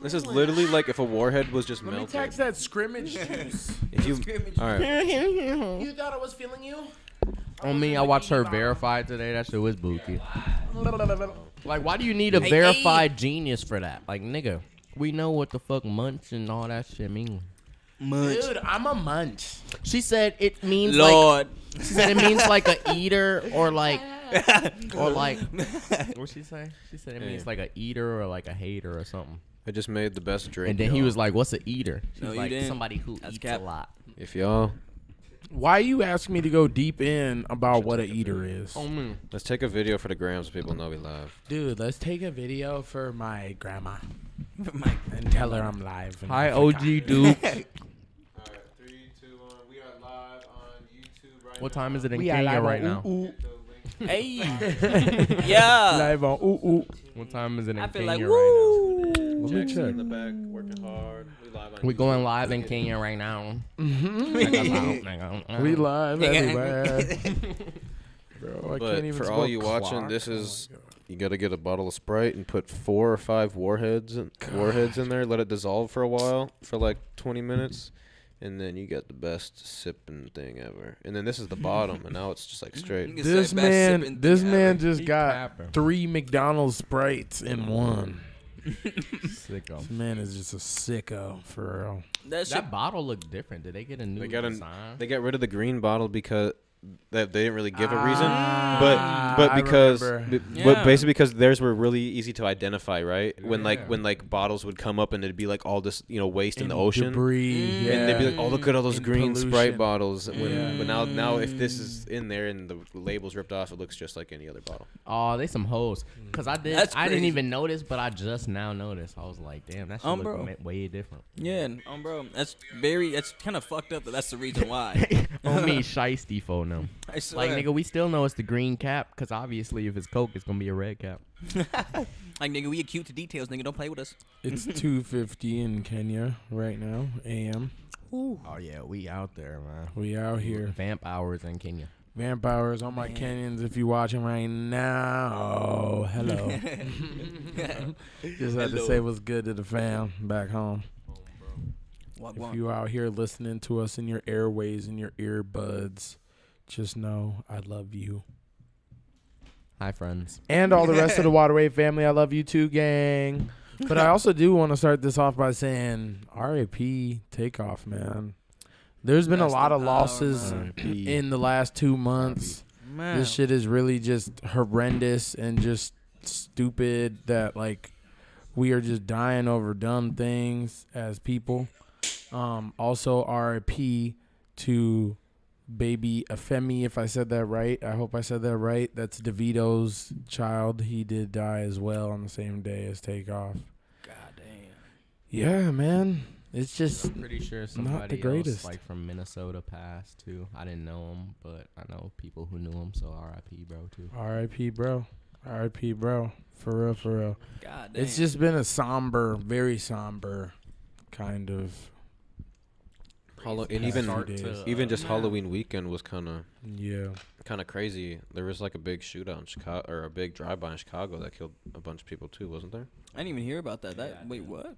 This is literally like if a warhead was just Let me melted. text that scrimmage juice. If you, all right. You thought I was feeling you? On me, I watched her verified today. That shit was bookie. Like, why do you need a verified genius for that? Like, nigga, we know what the fuck munch and all that shit mean. Munch. Dude, I'm a munch. She said it means Lord. like. She said it means like a eater or like. Or like. What'd she say? She said it means like a eater or like a hater or something. I just made the best drink. And then he was like, "What's an eater?" She's No, you like, didn't. "Somebody who That's eats cap. a lot." If y'all, Why you ask me to go deep in about what an eater is? Oh man. let's take a video for the gram so people know we live. Dude, let's take a video for my grandma My- and tell her I'm live. in Hi, Africa. OG Duke. All right, 3, 2, 1. We are live on YouTube right What time is it in We are Kenya live right on now? Ooh, ooh. Hey. Yeah. Live on ooh ooh. What time is it in I feel Kenya like right woo. Let me Jackson check. in the back, working hard. We live on now? We YouTube. going live in Kenya right now. We live Nigga. everywhere. Bro, I But can't even for spell all you watching, clock. this Oh my is God. you gotta get a bottle of Sprite and put 4 or 5 warheads in there. Let it dissolve for a while, for like 20 minutes, and then you get the best sipping thing ever. And then this is the bottom, and now it's just like straight. Nigga This said best man, sipping this thing man ever. just He got capping. 3 McDonald's Sprites in one. Sicko. This man is just a sicko for real. That shit. That bottle looked different. Did they get a new They got design? They got rid of the green bottle because they didn't really give a reason, Ah, but I because remember. but Yeah. basically because theirs were really easy to identify, right? When Yeah. like bottles would come up and it'd be like all this waste in the And ocean. debris, yeah. And they'd be like, "Oh, look at all those And green pollution. Sprite bottles." Yeah. But now, if this is in there and the label's ripped off, it looks just like any other bottle. Oh, they some hoes. Cause I didn't That's even crazy. notice, but I just now noticed. I was like, damn, that shit Bro. look way different. Yeah, bro. That's kind of fucked up. That's the reason why. On me, shiesty phone them. I swear. Like nigga, we still know it's the green cap, cause obviously if it's Coke, it's gonna be a red cap. Like nigga, we acute to details. Nigga, don't play with us. It's 2:50 in Kenya right now, a.m. Oh yeah, we out there, man. We out here. Vamp hours in Kenya. Vamp hours, all my Kenyans, if you watching right now, oh, hello. Just had to say what's good to the fam back home. If you out here listening to us in your airways and your earbuds, just know I love you. Hi friends. And all the rest of the Waterway family, I love you too, gang. But I also do want to start this off by saying RIP Takeoff, man. There's been a Rest lot in of losses power, in the last 2 months. Man. This shit is really just horrendous and just stupid that, like, we are just dying over dumb things as people. Also, RIP to baby Afemi, if I said that right. I hope I said that right. That's DeVito's child. He did die as well on the same day as Takeoff. God damn. Yeah, man. It's just I'm pretty sure somebody else greatest. like from Minnesota passed too. I didn't know him, but I know people who knew him, so R.I.P. bro too. RIP, bro. RIP, bro. For real, for real. God damn. It's just been a somber, very somber kind of. And Start to, even just Halloween weekend was kind Yeah. of crazy. There was like a big shootout in Chicago, or a big drive-by in Chicago that killed a bunch of people too, wasn't there? I didn't even hear about that. Wait, what?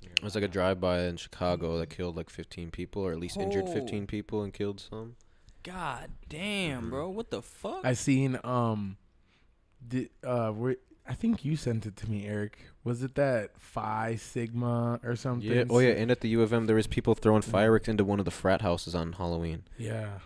It was like a drive-by in Chicago that killed like 15 people, or at least injured Oh. 15 people and killed some. God damn, bro. What the fuck? I seen I think you sent it to me, Eric. Was it that Phi Sigma or something? Yeah. Oh yeah. And at the U of M, there was people throwing fireworks into one of the frat houses on Halloween. Yeah.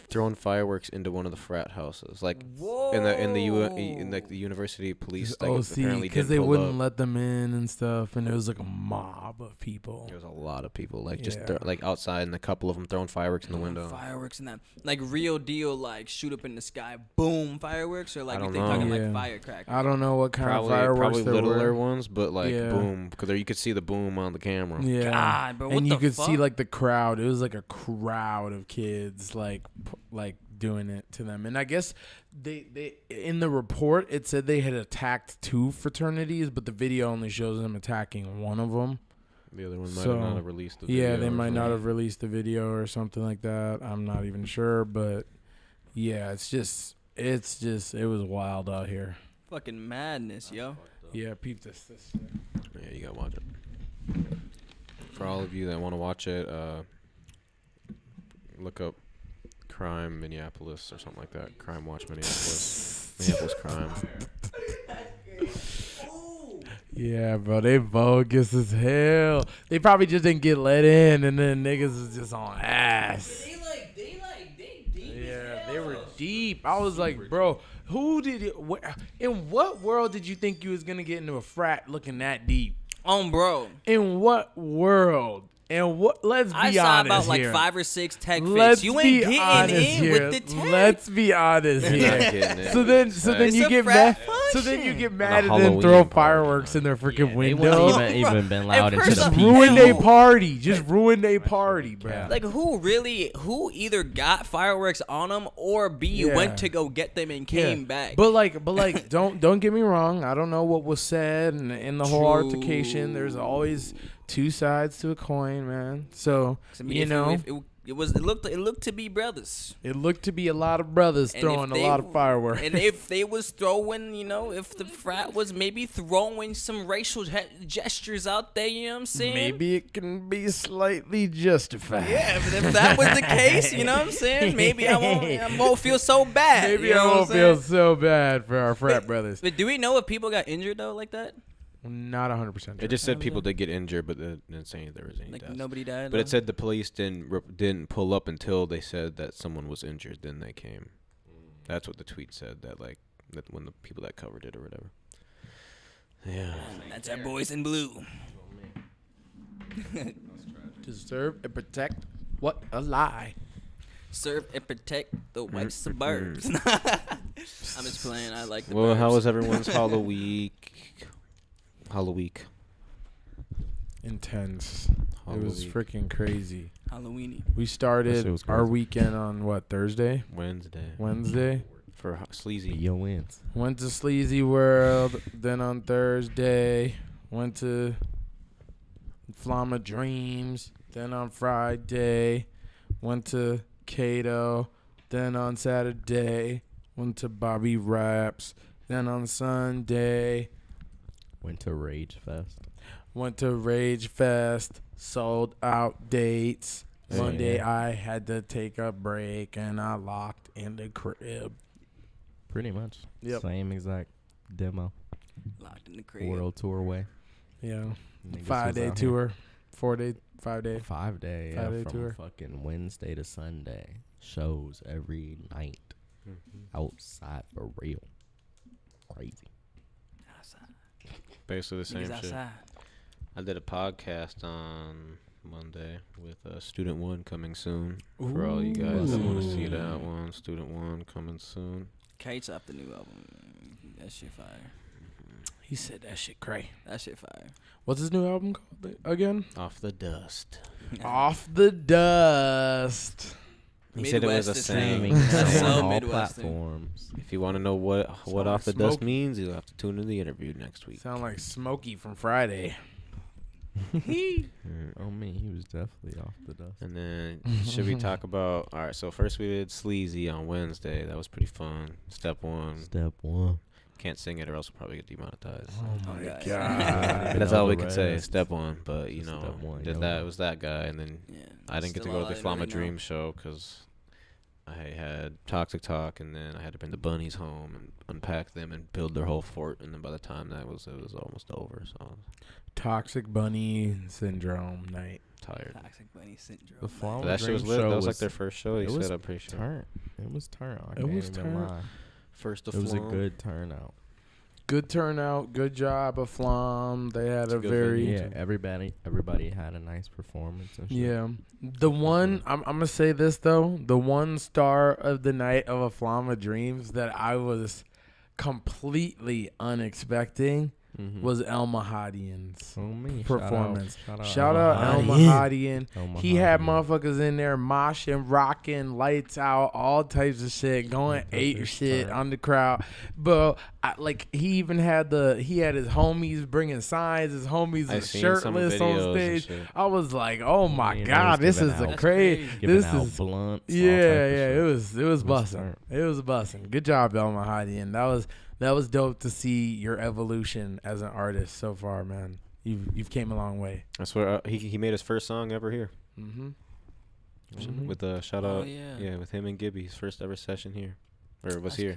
Throwing fireworks into one of the frat houses, like Whoa. in like the university police, like OC, apparently because didn't they pull wouldn't up. let them in and stuff, and it was like a mob of people. There was a lot of people, like just Yeah. like outside, and a couple of them throwing fireworks in the window. Fireworks and that, like real deal, like shoot up in the sky, boom, fireworks, or like I you don't think talking know. Yeah. like firecrackers. I don't know what kind Probably, of fireworks probably there littler were. ones, but like Yeah. boom, because you could see the boom on the camera. Yeah. God, bro, what and you the could see fuck? like the crowd. It was like a crowd of kids, like doing it to them. And I guess they in the report it said they had attacked 2 fraternities, but the video only shows them attacking one of them. The other one might So, not have released the video. Yeah, they or might not something. have released the video or something like that. I'm not even sure, but yeah, it was wild out here. Fucking madness, yo. Yeah, peep this. Yeah, you gotta watch it. For all of you that want to watch it, look up Crime Minneapolis or something like that. Crime Watch Minneapolis. Minneapolis Crime. Yeah, bro, they bogus as hell. They probably just didn't get let in, and then niggas is just on ass. They deep. Yeah, they were deep. I was like, bro, who did it? In what world did you think you was gonna get into a frat looking that deep? Bro. In what world? And what? Let's be honest here. I saw about like 5 or 6 tech Let's fits. You be ain't getting honest in here. with the tech. Let's be honest here. So then It's you a get frat mad. So then you get On mad a and then Halloween throw party. fireworks in their freaking They window. wouldn't even been allowed into first the off, peak. Ruin their Who- party. Just ruin their party, bro. Like who either got fireworks on them or B Yeah. went to go get them and came back. But like, don't get me wrong. I don't know what was said in the whole True. altercation. There's always two sides to a coin, man. So I mean, you know, it looked to be brothers. it looked to be a lot of brothers And throwing if a they lot of w- fireworks. And if they was throwing, if the frat was maybe throwing some racial gestures out there, you know what I'm saying? Maybe it can be slightly justified. Yeah, but if that was the case, you know what I'm saying? Maybe I won't feel so bad. Maybe you know I what won't I'm saying? feel so bad for our frat brothers. But do we know if people got injured though, like that? Not 100%. It just said people did get injured, but it didn't say there was any Like deaths. nobody died. But no? it said the police didn't pull up until they said that someone was injured. Then they came. That's what the tweet said. That when the people that covered it or whatever. Yeah. That's our boys in blue. To serve and protect. What a lie. Serve and protect the white suburbs. I'm just playing. I like the Well, how burbs. was everyone's Halloween? Intense. It was Halloween. freaking crazy. Halloweeny. We That shit started was our crazy. weekend on what, Thursday? Wednesday. For sleazy. Yo wins. Went to Sleazy World. Then on Thursday, went to Flama Dreams. Then on Friday, went to Cato. Then on Saturday, went to Bobby Raps. Then on Sunday, Went to Rage Fest. went to Rage Fest. Sold out dates. Hey, Monday, yeah. I had to take a break and I locked in the crib. Pretty much. Yep. Same exact demo. Locked in the crib. World tour way. Yeah. Niggas 5 was day out here. tour. 4 day, 5 day. 5 day. Yeah, 5 day from tour. fucking Wednesday to Sunday. Shows every night. Outside for real. Crazy. Outside. Basically the same Niggas shit. outside. I did a podcast on Monday with Student One coming soon. For all you guys that want to see that one, Student One coming soon. Kate's off the new album. That shit fire. He said that shit cray. That shit fire. What's his new album called again? Off the Dust. Off the Dust. He said it was a Midwest is saying. That's on so all Midwestern. platforms. If you want to know what Sound Off the like Dust Smokey. means, you'll have to tune in the interview next week. Sound like Smokey from Friday. Oh man, he was definitely off the dust. And then should we talk about? All right, so first we did Sleazy on Wednesday. That was pretty fun. Step one. Step one. Can't sing it or else we'll probably get demonetized. Oh my God. god. That's know all we the can say. rest. Step one, but you know, Step one, did yo. that. It was that guy, and then Yeah. I didn't get to Still go all to the I Flama really know. Dream show because I had Toxic Talk, and then I had to bring the bunnies home and unpack them and build their whole fort. And then by the time it was almost over. So I was Toxic Bunny Syndrome night. tired. Toxic bunny syndrome. The Flama But that shit was Dream lit. show That was like their first show. He it was said, I'm pretty sure. turn. It was turn. I It can't was even turn. lie. First of It was a Flom. good turnout. Good turnout. Good job of Flom. They had It's a a good very venue. Yeah, everybody had a nice performance and shit. yeah. The one I'm gonna say this though, the one star of the night of a Flama Dreams that I was completely unexpecting Mhm. was El Mahadian's Oh, me. performance. Shout Shout out out El Mahadian. Mahadian. El He had Mahadian. motherfuckers in there moshing, rocking, lights out, all types of shit, going That's ape his shit turn. on the crowd. But he even had his homies bringing signs. His homies I was seen some shirtless videos on and stage. shit. I was like, oh my Yeah, god, they was this is giving a out- crazy. That's Giving This out is blunts. all yeah, type of yeah. shit. It was was busting. turn. It was busting. Good job, El Mahadian. That was dope to see your evolution as an artist so far, man. you've came a long way. That's where he made his first song ever here. Mm-hmm. With shout Oh, out, yeah. with him and Gibby, his first ever session here, or was That's here.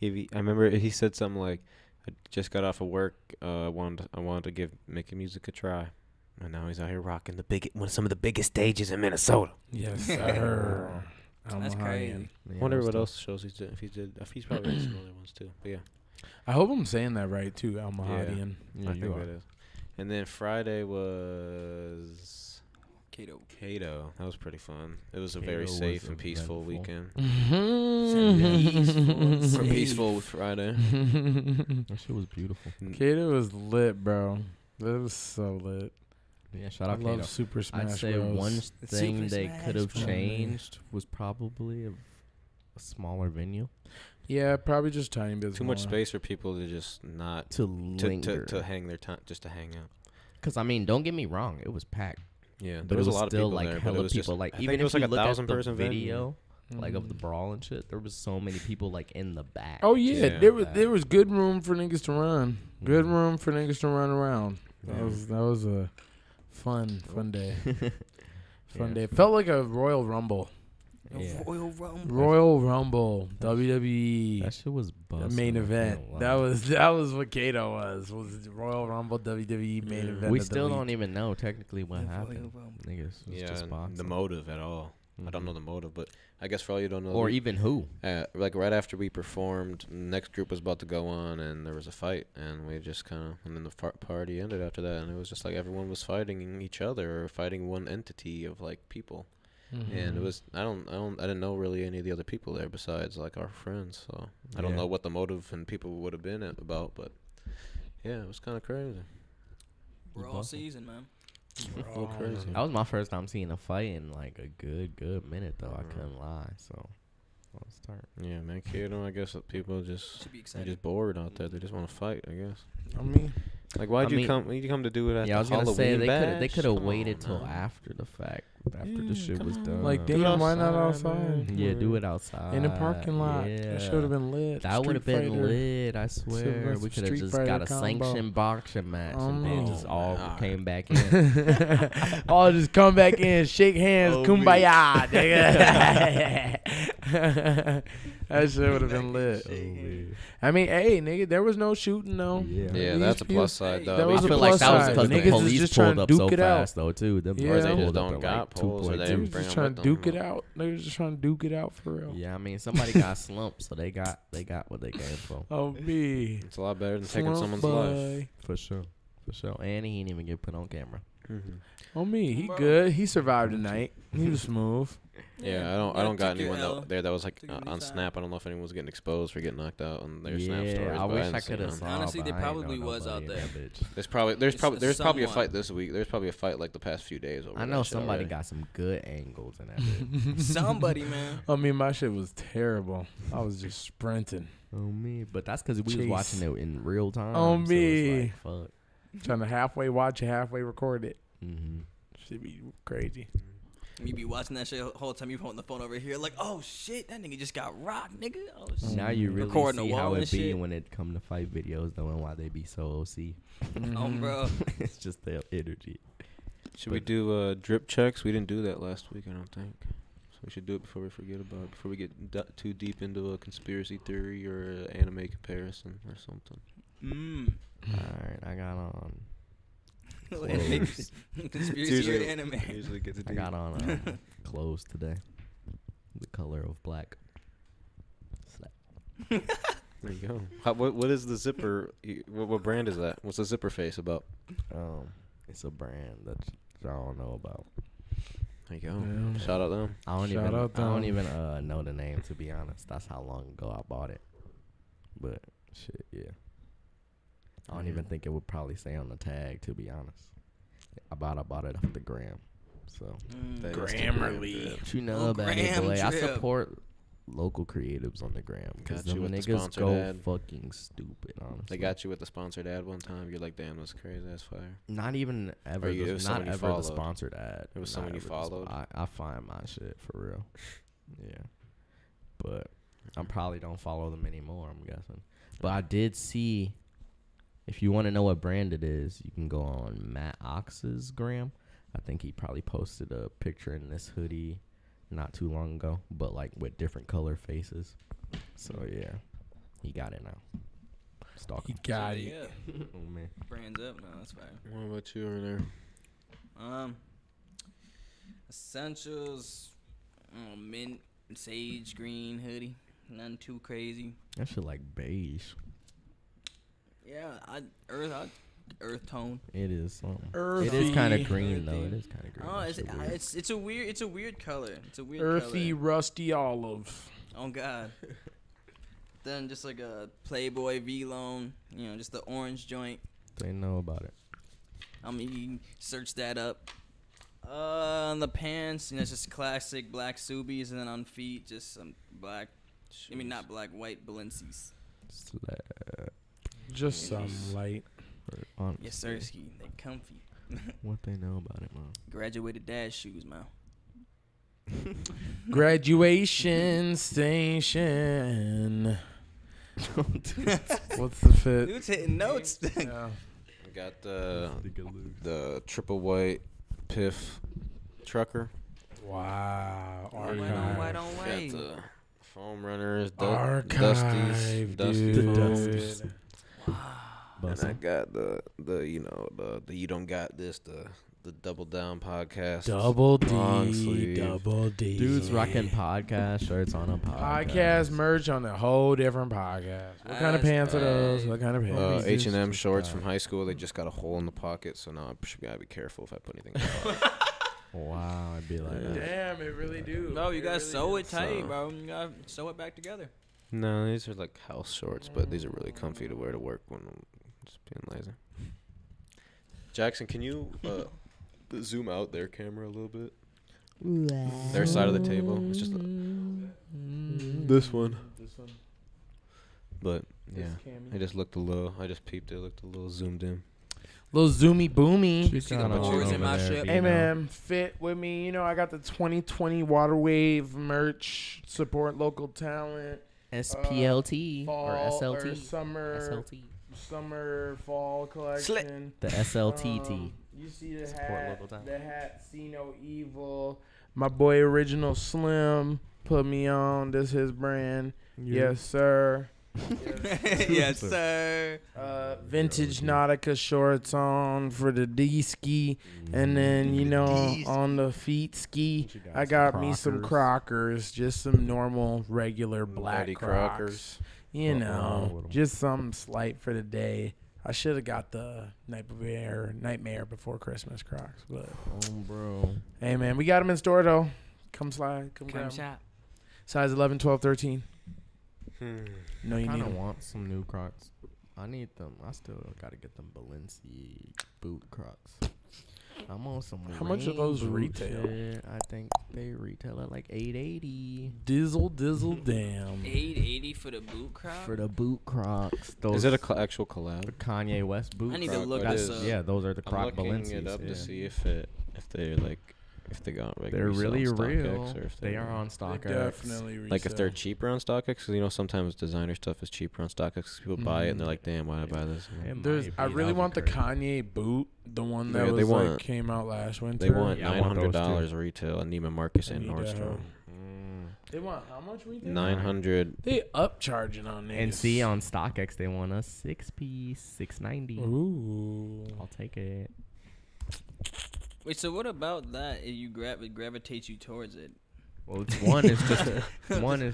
crazy. I remember he said something like, "I just got off of work. I wanted to making music a try, and now he's out here rocking some of the biggest stages in Minnesota." Yes, sir. That's crazy. I wonder what else shows he's did. If he's probably did some other ones too. But yeah, I hope I'm saying that right too, Al Mahadian. Yeah, I you think are. that is. And then Friday was Cato. That was pretty fun. It was a very Cato safe was and peaceful eventful. weekend. Peaceful Friday. That shit was beautiful. Kato was lit, bro. That was so lit. Yeah, shout I out love Kato. Super Smash I'd say Bros. one thing Super they Smash could have Bros. changed was probably a smaller venue Yeah, probably just tiny bit. Too much smaller. space for people to just not to to linger. hang their time, just to hang out. Because I mean, don't get me wrong, it was packed. Yeah, But there was it a lot of still people like there, but hella it was people. just, Like I even think it was if like you look at the 1,000-person video, venue. like of the brawl and shit, there was so many people like in the back. Oh yeah, Yeah. there was good room for niggas to run. Good Mhm. room for niggas to run around. That Yeah. was a fun day. Fun Yeah. day. Felt like a Royal Rumble. Yeah. Royal Rumble. Royal Rumble, WWE That shit was busting. main I event. can't That lie. was what Kato was Royal Rumble WWE main Yeah. event. We of the still week. don't even know technically what The happened. Royal Rumble. Niggas was yeah, just and boxing. the motive at all. I don't know the motive, but I guess for all you don't know, Or even who. like right after we performed, next group was about to go on, and there was a fight, and we just kind of, and then the party ended after that, and it was just like everyone was fighting each other or fighting one entity of like people, and it was I didn't know really any of the other people there besides like our friends, so I don't Yeah. know what the motive and people would have been about, but yeah, it was kind of crazy. We're all season, man. A little crazy. That was my first time seeing a fight in like a good minute though. I Mhm. couldn't lie. So let's start. Yeah, man, Kato, I guess that people just Should be they're excited. just bored out there. They just want to fight, I guess. I mean, Like, why'd I you mean- come? Why'd you come to do it at Yeah, I the was gonna Halloween say they bash? could have Come waited on, till man. after the fact, after the Yeah, shit come was on. done. like Do it damn, why not outside, outside? man. Yeah, do it outside In the parking lot. Yeah. That should have been lit. That would have Street been Fighter. lit. I swear, some we could have Street just Fighter got a combo. sanctioned boxing match and then just all Alright. came back in. I'll just come back in, shake hands, Oh, kumbaya, nigga. That shit would have been lit. I mean, hey, nigga, there was no shooting though. Yeah. Yeah, These that's a people- plus side, though. That I was a feel like plus that was side. because the Niggas is police just trying pulled to up duke so it out. fast though too. Them Yeah. boys They just pulled don't up got like poles or 2.2. they They was bring just them trying with to them. duke it out. They was just trying to duke it out for real. Yeah, I mean somebody got slumped, so they got what they came for. Oh me, It's a lot better than taking Slump someone's life. boy. For sure. And he didn't even get put on camera. Oh me, he Bro. good. He survived the night. He was smooth. Yeah, I Yeah, don't got took your anyone L. there that was like Took it really on fast. Snap. I don't know if anyone was getting exposed for getting knocked out on their Snap Yeah, stories. I but wish didn't I see could have none. saw. Honestly, but there I ain't probably know was out nobody in there. that bitch. There's It's probably a someone. fight this week. There's probably a fight like the past few days over I that know shit somebody already. got some good angles in that bitch. Somebody, man. I mean, my shit was terrible. I was just sprinting, Oh me, but that's because we was Chase. watching it in real time. On so me. it's like, fuck. trying to halfway watch it, halfway record it. Mm-hmm. Should be crazy. You be watching that shit the whole time you holding the phone over here, like, oh shit, that nigga just got rocked, nigga. Oh shit. Now you really Recording see the how wall it and be shit. when it come to fight videos, though, and why they be so OC. Bro. It's just their energy. Should we do drip checks? We didn't do that last week, I don't think. So we should do it before we forget about it. Before we get too deep into a conspiracy theory or a anime comparison or something. All right, I got on. Conspiracy or anime. Usually gets I deep. got on clothes today. The color of black. Slap. There you go. What is the zipper? What brand is that? What's the zipper face about? It's a brand that y'all don't know about. There you go. Yeah. Shout out them. I don't Shout even. out I don't them. even know the name, to be honest. That's how long ago I bought it. But shit, yeah. I don't even think it would probably say on the tag, to be honest. I bought it off the gram. So That is the Grammarly. brand. what you know Oh, about it, gram boy? I drip. support local creatives on the gram because Got you them with the niggas sponsored go ad. fucking stupid. Honestly, They got you with the sponsored ad one time. You're like, damn, that's crazy. That's fire. not even ever. Or you- it The, was not someone you ever followed. the sponsored ad. It was Not someone you ever the followed? I find my shit for real. Yeah, but I probably don't follow them anymore. I'm guessing, but I did see. If you want to know what brand it is, you can go on Matt Ox's gram. I think he probably posted a picture in this hoodie not too long ago, but like with different color faces. So yeah, he got it now. Stalk He him. got it. Yeah. Oh man. Brands up. No, that's fine. What about you over there? Essentials. Mint sage green hoodie. Nothing too crazy. That shit like beige. Yeah, earth tone. It is something. Earthy. It is kind of green though. It is kind of green. Oh, That shit weird. it's a weird color. It's a weird Earthy, color. rusty olive. Oh God. Then just like a Playboy V-Lone, just the orange joint. They know about it. I mean, you can search that up. On the pants, it's just classic black Subies, and then on feet, just some black. I mean, not black, white Balenci's. Just some light. Yes, sir, ski. They comfy. What they know about it, man? Graduated dad shoes, man. Graduation station. What's the fit? Dude's hitting notes. Yeah. I got the triple white Piff trucker. Wow. White Archive. on Got white. the foam runners, Archive, Dusties, dude. and I got the you don't got this the Double Down podcast. Double long D. sleeve. Double D. Dude's rocking podcast shirts on a Podcast merch on a whole different podcast. What kind of That's pants are those? right. What kind of pants? H&M shorts from high school. They just got a hole in the pocket, so now I gotta be careful if I put anything. Wow, I'd be like, Damn, it really do. No, you gotta sew it tight, So- bro. You gotta sew it back together. No, these are like house shorts, but these are really comfy to wear to work when I'm just being lazy. Jackson, can you zoom out their camera a little bit? Their side of the table. It's just this one. This one. But yeah, This it just looked a little. I just peeped. It looked a little zoomed in. Little zoomy boomy. See the boards in my ship? Hey man, fit with me. I got the 2020 Water Wave merch. Support local talent. SPLT Fall or SLT. summer, SLT. summer, fall collection. The SLTT. You see the Support hat. local talent. The hat. See no evil. My boy Original Slim put me on. This his brand. Yes sir. Yes, sir. Vintage Nautica shorts on for the D ski, and then on the feet ski, I got me some Crockers, just some normal regular black Eddie Crocs. Just something slight for the day. I should have got the Nightmare Before Christmas Crocs, but Oh, bro. hey man, we got them in store though. Come slide, come grab 'em. shop. Size 11, 12, 13. No, you I need kind of them. want some new Crocs. I need them. I still gotta get them Balenci boot Crocs. I'm on some. How much do those rain boot retail? shit. I think they retail at like $880 Dizzle, damn. 880 for the boot crop. for the boot Crocs. Those Is it a actual collab? the Kanye West boot? I need to Crocs. look this up. Yeah, those are the I'm Croc looking Balencis. it up yeah. to see if they got like They're resale really on real. StockX or if They are on StockX. Definitely like if they're resell. cheaper on StockX, because sometimes designer stuff is cheaper on StockX. 'Cause people buy it and they're like, "Damn, why did I buy this?" It might There's, be. I really That'd want be the crazy. Kanye boot, the one Yeah, that they was like want- came out last winter. They want Yeah, I want those $900 retail at Neiman Marcus I and need that Nordstrom. hoe. They want how much retail? 900. They upcharging on niggas. And see on StockX they want a 6-piece, $690. Ooh. I'll take it. Wait, so what about that? It gravitates you towards it. Well, it's one is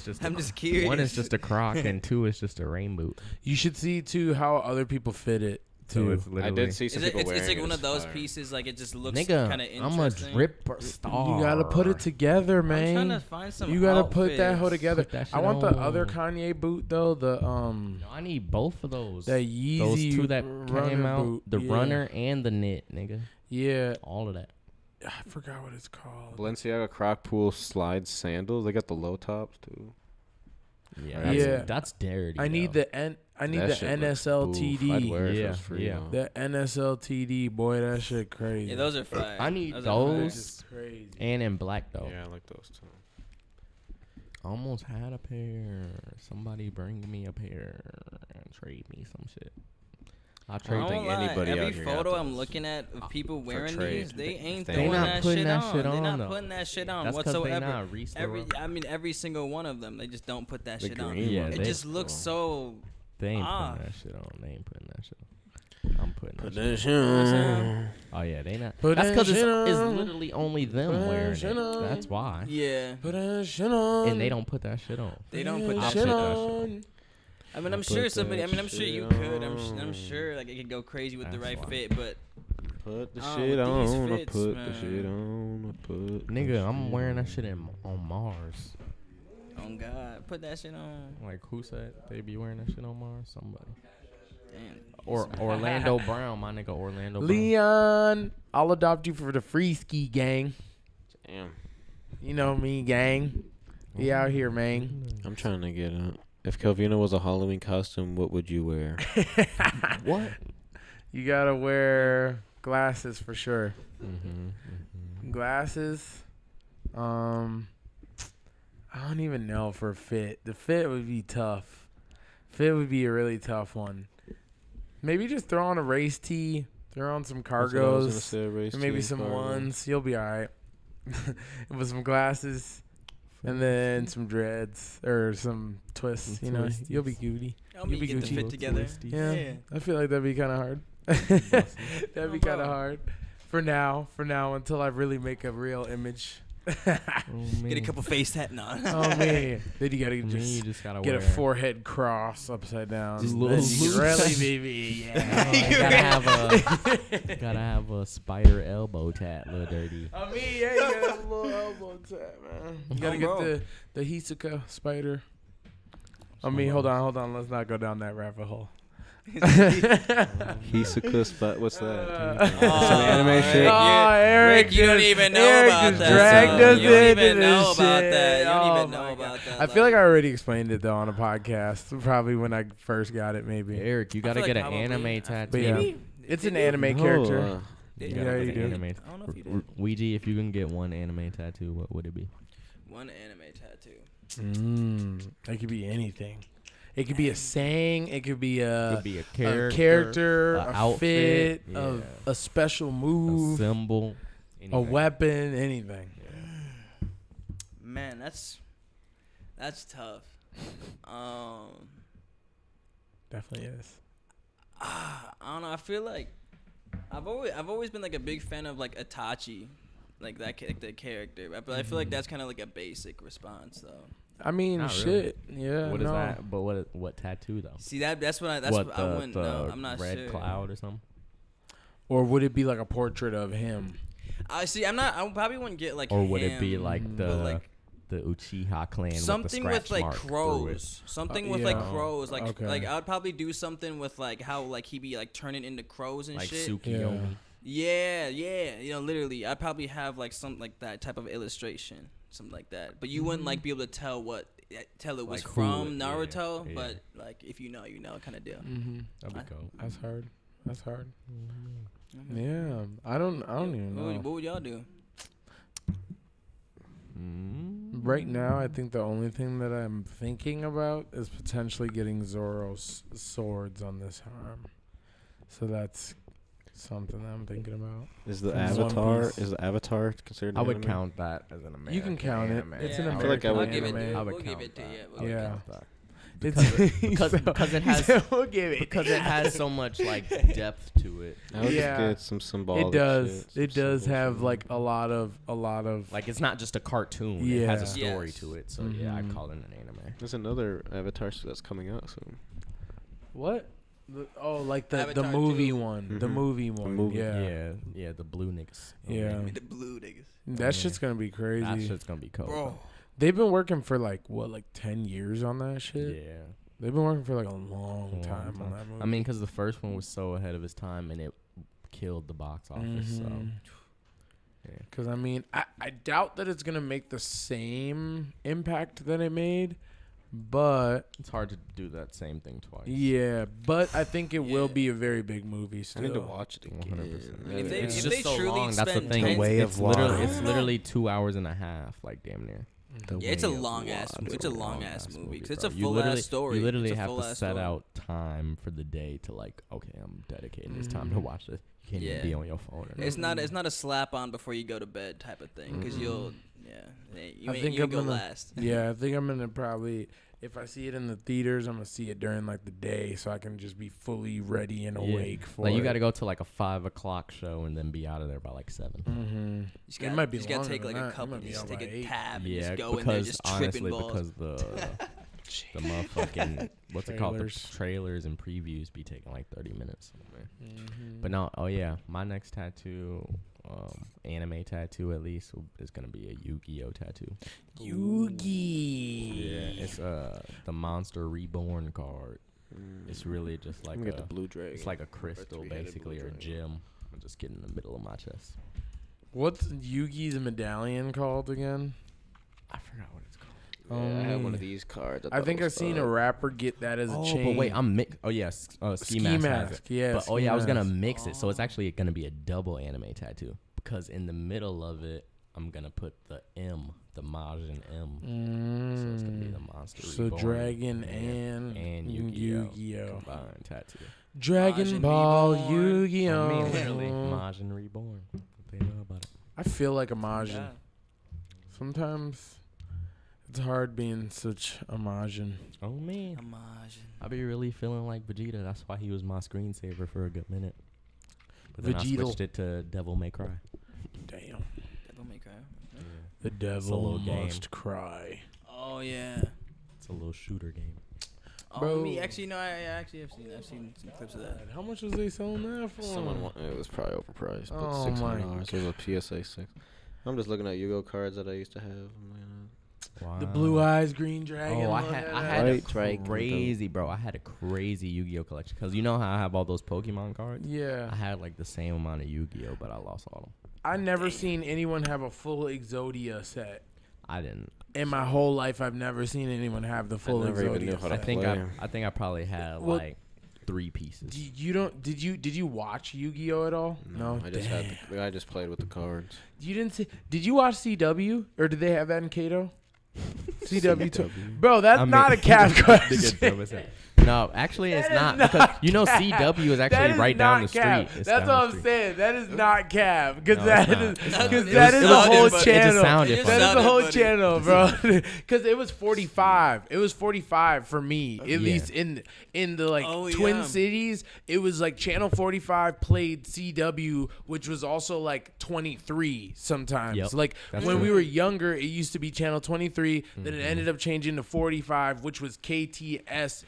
just I'm just curious. One is just a Croc and two is just a rain boot. You should see too how other people fit it So too. it's literally. I did see Is some it, people it's, wearing it's like it. one It's of those fire. pieces, like it just looks Nigga, kind of I'm a interesting. drip star. You gotta put it together, I'm trying to man. find some. You gotta put that hoe outfits. together. Put that I shit want the on. other Kanye boot though. The No, I need both of those. that Yeezy Those two that runner came out, boot. the Yeah. runner and the knit, nigga. Yeah, All of that. I forgot what it's called. Balenciaga Crockpool slide sandals. They got the low tops too. Yeah, Yeah. that's dirty. I need though. I need That the shit looks NSLTD. boof. I'd wear it if it Yeah, was free, yeah. though. The NSLTD, boy, that shit crazy. Yeah, those are fire. I need are those. Just crazy. And in black though. Yeah, I like those too. Almost had a pair. Somebody bring me a pair and trade me some shit. I'll I trade don't think lie. anybody Every out here got photo I'm those looking at of people for wearing trade. these, they ain't They throwing not that putting shit that on. shit They're on, not though. putting that shit on That's 'cause they whatsoever. not restoring. Every single one of them, they just don't put that The shit on. green Yeah, one. It they- just looks so. They ain't Ah. putting that shit on. They ain't putting that shit on. I'm putting Put that that shit shit on. Oh, yeah, they not. Put That's that because it's shit on. literally only them Put that wearing shit it. on. That's why. Yeah, Put that shit on. And they don't put that shit on. they don't put I'll that put shit that on. shit I mean, I'll I'm sure put somebody. I that mean, I'm sure shit you could. I'm on. sure like it could go crazy with the That's right why. fit, but Put the Oh, shit with these on. I fits, put man. the shit on. I put. Nigga, the I'm shit wearing on. that shit on Mars. oh God, put that shit on. Like, who said they be wearing that shit on Mars? Somebody. Damn. Or Orlando Brown, my nigga Orlando Brown. Leon, I'll adopt you for the free ski gang. Damn. You know me, gang. We out here, man. I'm trying to get it. If Calvino was a Halloween costume, what would you wear? What? You gotta wear glasses for sure. Mm-hmm. Glasses. I don't even know for fit. The fit would be tough. Fit would be a really tough one. Maybe just throw on a race tee. Throw on some cargos. And maybe some ones. You'll be all right. With some glasses. And then some dreads. Or some twists. Some You know, twisties. you'll be goody. Help me be get the Gucci. fit together. Yeah. I feel like that'd be kind of hard. That'd be kind of hard. For now, until I really make a real image. Get a couple face tat on. Oh man, then you gotta You just just gotta get wear a forehead cross upside down. Just Then little you can loose. really, baby, yeah. gotta have a spider elbow tat, little dirty. I mean, yeah, you gotta have a little elbow tap, man. You gotta bro. get the Hisoka spider. I mean, hold on. Let's not go down that rabbit hole. Hisoka spot. What's that? Some anime shit? Eric, you don't even know Eric about just that. dragged son. us You don't into even know this about shit. that. You don't Oh even my know God. about that. I feel like I already explained it though on a podcast, probably when I first got it, maybe. Eric, you gotta feel get like an probably- anime tattoo. But yeah, Maybe? it's an Did you? anime character. You Yeah, gotta you get do. an anime. I don't know if you did. Ouija, if you can get one anime tattoo, what would it be? One anime tattoo. It could be anything. It could be a saying. It could be a Could be a character, a a outfit, fit, a yeah. special a move, symbol, a anything. weapon, anything. Man, that's tough. Definitely is. I don't know. I feel like I've always been like a big fan of like Itachi, like that like the character. But I feel like that's kind of like a basic response though. I mean, Not shit. Yeah. What is no. that? But what tattoo though? See that's what I what, wouldn't the know. I'm not red sure. cloud or something? Or would it be like a portrait of him? I see. I probably wouldn't get like. Or would it be him, like but, the like, the Uchiha clan something with the with scratch like mark through it? crows? Something with like yeah. crows. Like Okay. like I would probably do something with like how like he be like turning into crows and Like shit. Tsukiyomi. Yeah. You know, literally, I'd probably have like something like that type of illustration, something like that. But you wouldn't like be able to tell it was Like who from it- Naruto. yeah. But like if you know, kind of deal. Mm-hmm. That'd be cool. That's hard. That's hard. Mhm. Yeah. I don't even know. What would y'all do? Right now, I think the only thing that I'm thinking about is potentially getting Zoro's swords on this arm. So that's something that I'm thinking about. Is the From One Avatar? Piece. Is the Avatar considered? I would anime? count that as an American. You can count it. anime. It's Yeah, an I feel like I American would I'll give it. anime. I would We'll give count it to that. you. I would Yeah. count that. Because because it has we'll give it. because it has so much like depth to it. I would Yeah. just get some symbolic. It does. shit, some It does symbol have shit. like a lot of Like it's not just a cartoon. It has a Yeah. story Yes. to it. So yeah, I'd Mhm. call it an anime. There's another Avatar that's coming out soon. what? Like the Avatar movie 2. one. The Mhm. movie one. movie. Yeah. Yeah, the blue niggas. Yeah. The blue niggas. That Yeah. shit's gonna be crazy. That shit's gonna be cool. Bro. They've been working for like 10 years on that shit. Yeah. They've been working for like a long Long time on time. that movie. I mean, because the first one was so ahead of its time and it killed the box office. So yeah. Because I mean, I doubt that it's gonna make the same impact that it made, but It's hard to do that same thing twice. yeah, but I think it will Yeah. be a very big movie. I still. need to watch it again. 100%. I mean, if they- It's if just they so truly long. That's the spend thing. tens- Way It's of literally long. it's literally 2 hours and a half, like damn near. Yeah, it's a long ass movie. 'Cause it's a full ass story. You literally It's a have to full-ass set story. out time for the day to like, okay, I'm dedicating this time to watch this. You can't even be on your phone. Or It's not a slap on before you go to bed type of thing. Because you I ain't think you I'm go gonna, last. Yeah, I think I'm gonna probably, if I see it in the theaters, I'm gonna see it during like the day, so I can just be fully ready and awake for like you got to it. go to like a 5:00 show and then be out of there by like 7. Mm-hmm. You it might be just gotta longer take than like a that. It couple. might be Just out take by a 8. tab and Yeah, just go because in there just tripping honestly, balls. because the motherfucking what's it called? The Trailers. trailers and previews be taking like 30 minutes. But no, my next tattoo, anime tattoo at least, is gonna be a Yu-Gi-Oh tattoo. Yugi. Yeah, it's the Monster Reborn card. It's really just like Get the blue dragon. it's like a crystal basically or a gem. I'm just getting in the middle of my chest. What's Yugi's medallion called again? I forgot what it's called. Yeah, I have one of these cards. I think I've seen a rapper get that as a chain. But wait, I'm mix. Oh yeah, Ski Mask has it. Yeah, But Ski I was gonna Mask. mix it, so it's actually gonna be a double anime tattoo because in the middle of it, I'm gonna put the M, the Majin M. So it's gonna be the Monster So Reborn. Dragon and Yu-Gi-Oh. combined tattoo. Dragon Majin Ball Reborn. Yu-Gi-Oh. I mean, literally, Majin Reborn. What they know about it? I feel like a Majin. Yeah. Sometimes it's hard being such a Majin. Oh man, Imagine. I be really feeling like Vegeta. That's why he was my screensaver for a good minute. But then I Vegeta. switched it to Devil May Cry. Damn. Devil May Cry. The little devil game. must cry. Oh yeah. It's a little shooter game. Oh, Bro. me actually no. I actually have seen some clips of that. How much was they selling that for? It was probably overpriced, but Oh my $600. It was a PSA 6. I'm just looking at Yu-Gi-Oh cards that I used to have. Wow. The blue eyes, green dragon. Oh, I look had at I that. had White a dragon, crazy, bro. I had a crazy Yu-Gi-Oh collection because you know how I have all those Pokemon cards. Yeah. I had like the same amount of Yu-Gi-Oh, but I lost all of them. I never seen anyone have a full Exodia set. I didn't. In my whole life, I've never seen anyone have the full never even knew Exodia how set. to I think I probably had Well, like 3 pieces. Did you watch Yu-Gi-Oh at all? No. I just I just played with the cards. You didn't see? Did you watch CW or did they have that in Cato? CW too. Bro, that's not a cap question. No, actually, it's That not is because you know CW is That actually is right down the not cap. street. It's That's down what the I'm street. saying. That is not cap because No, that it's is not. because It that was- is it a was- whole it just channel. sounded That funny. is a whole funny. channel, bro. Because it was 45. It was 45 for me, at least in the like Twin Cities. It was like channel 45 played CW, which was also like 23 sometimes. Yep, Like that's when true. we were younger, it used to be channel 23. Then it ended up changing to 45, which was KTIS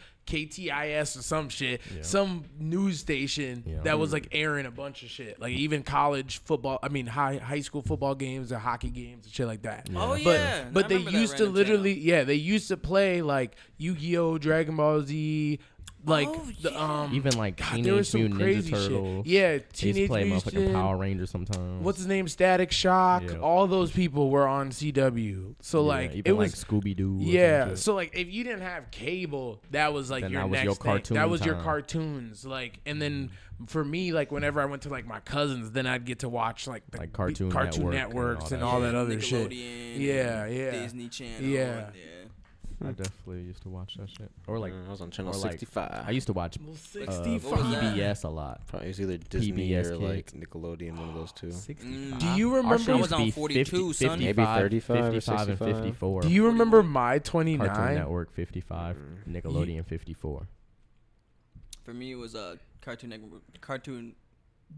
or some shit, some news station that was like airing a bunch of shit, like even college football. I mean, high school football games and hockey games and shit like that. Oh But yeah. but they used to literally, they used to play like Yu-Gi-Oh, Dragon Ball Z, like Even like God, there was Teenage some Mutant crazy Ninja Turtles. shit. Yeah, They used to Teenage play Mutant. motherfucking Power Rangers sometimes. What's his name? Static Shock. Yeah. All those people were on CW. So like even it was like Scooby Doo. yeah. So like if you didn't have cable, that was like Then your that was next your thing. cartoon That was your time. cartoons. Like and then for me, like whenever I went to like my cousins, then I'd get to watch like the Like Cartoon Networks and all all that that other shit. Nickelodeon, Yeah, yeah. Disney Channel. Yeah. I definitely used to watch that shit. Or like I was on channel or, like, 65. I used to watch 65. PBS a lot. Probably it's either Disney PBS or like Kids. Nickelodeon, one of those two. 65. Do you Our remember? shit I used was to on be 42, son. 50, Maybe 35 or 55 and 65. 54. Do you remember my Cartoon 29? Network 55, Nickelodeon 54. For me, it was Cartoon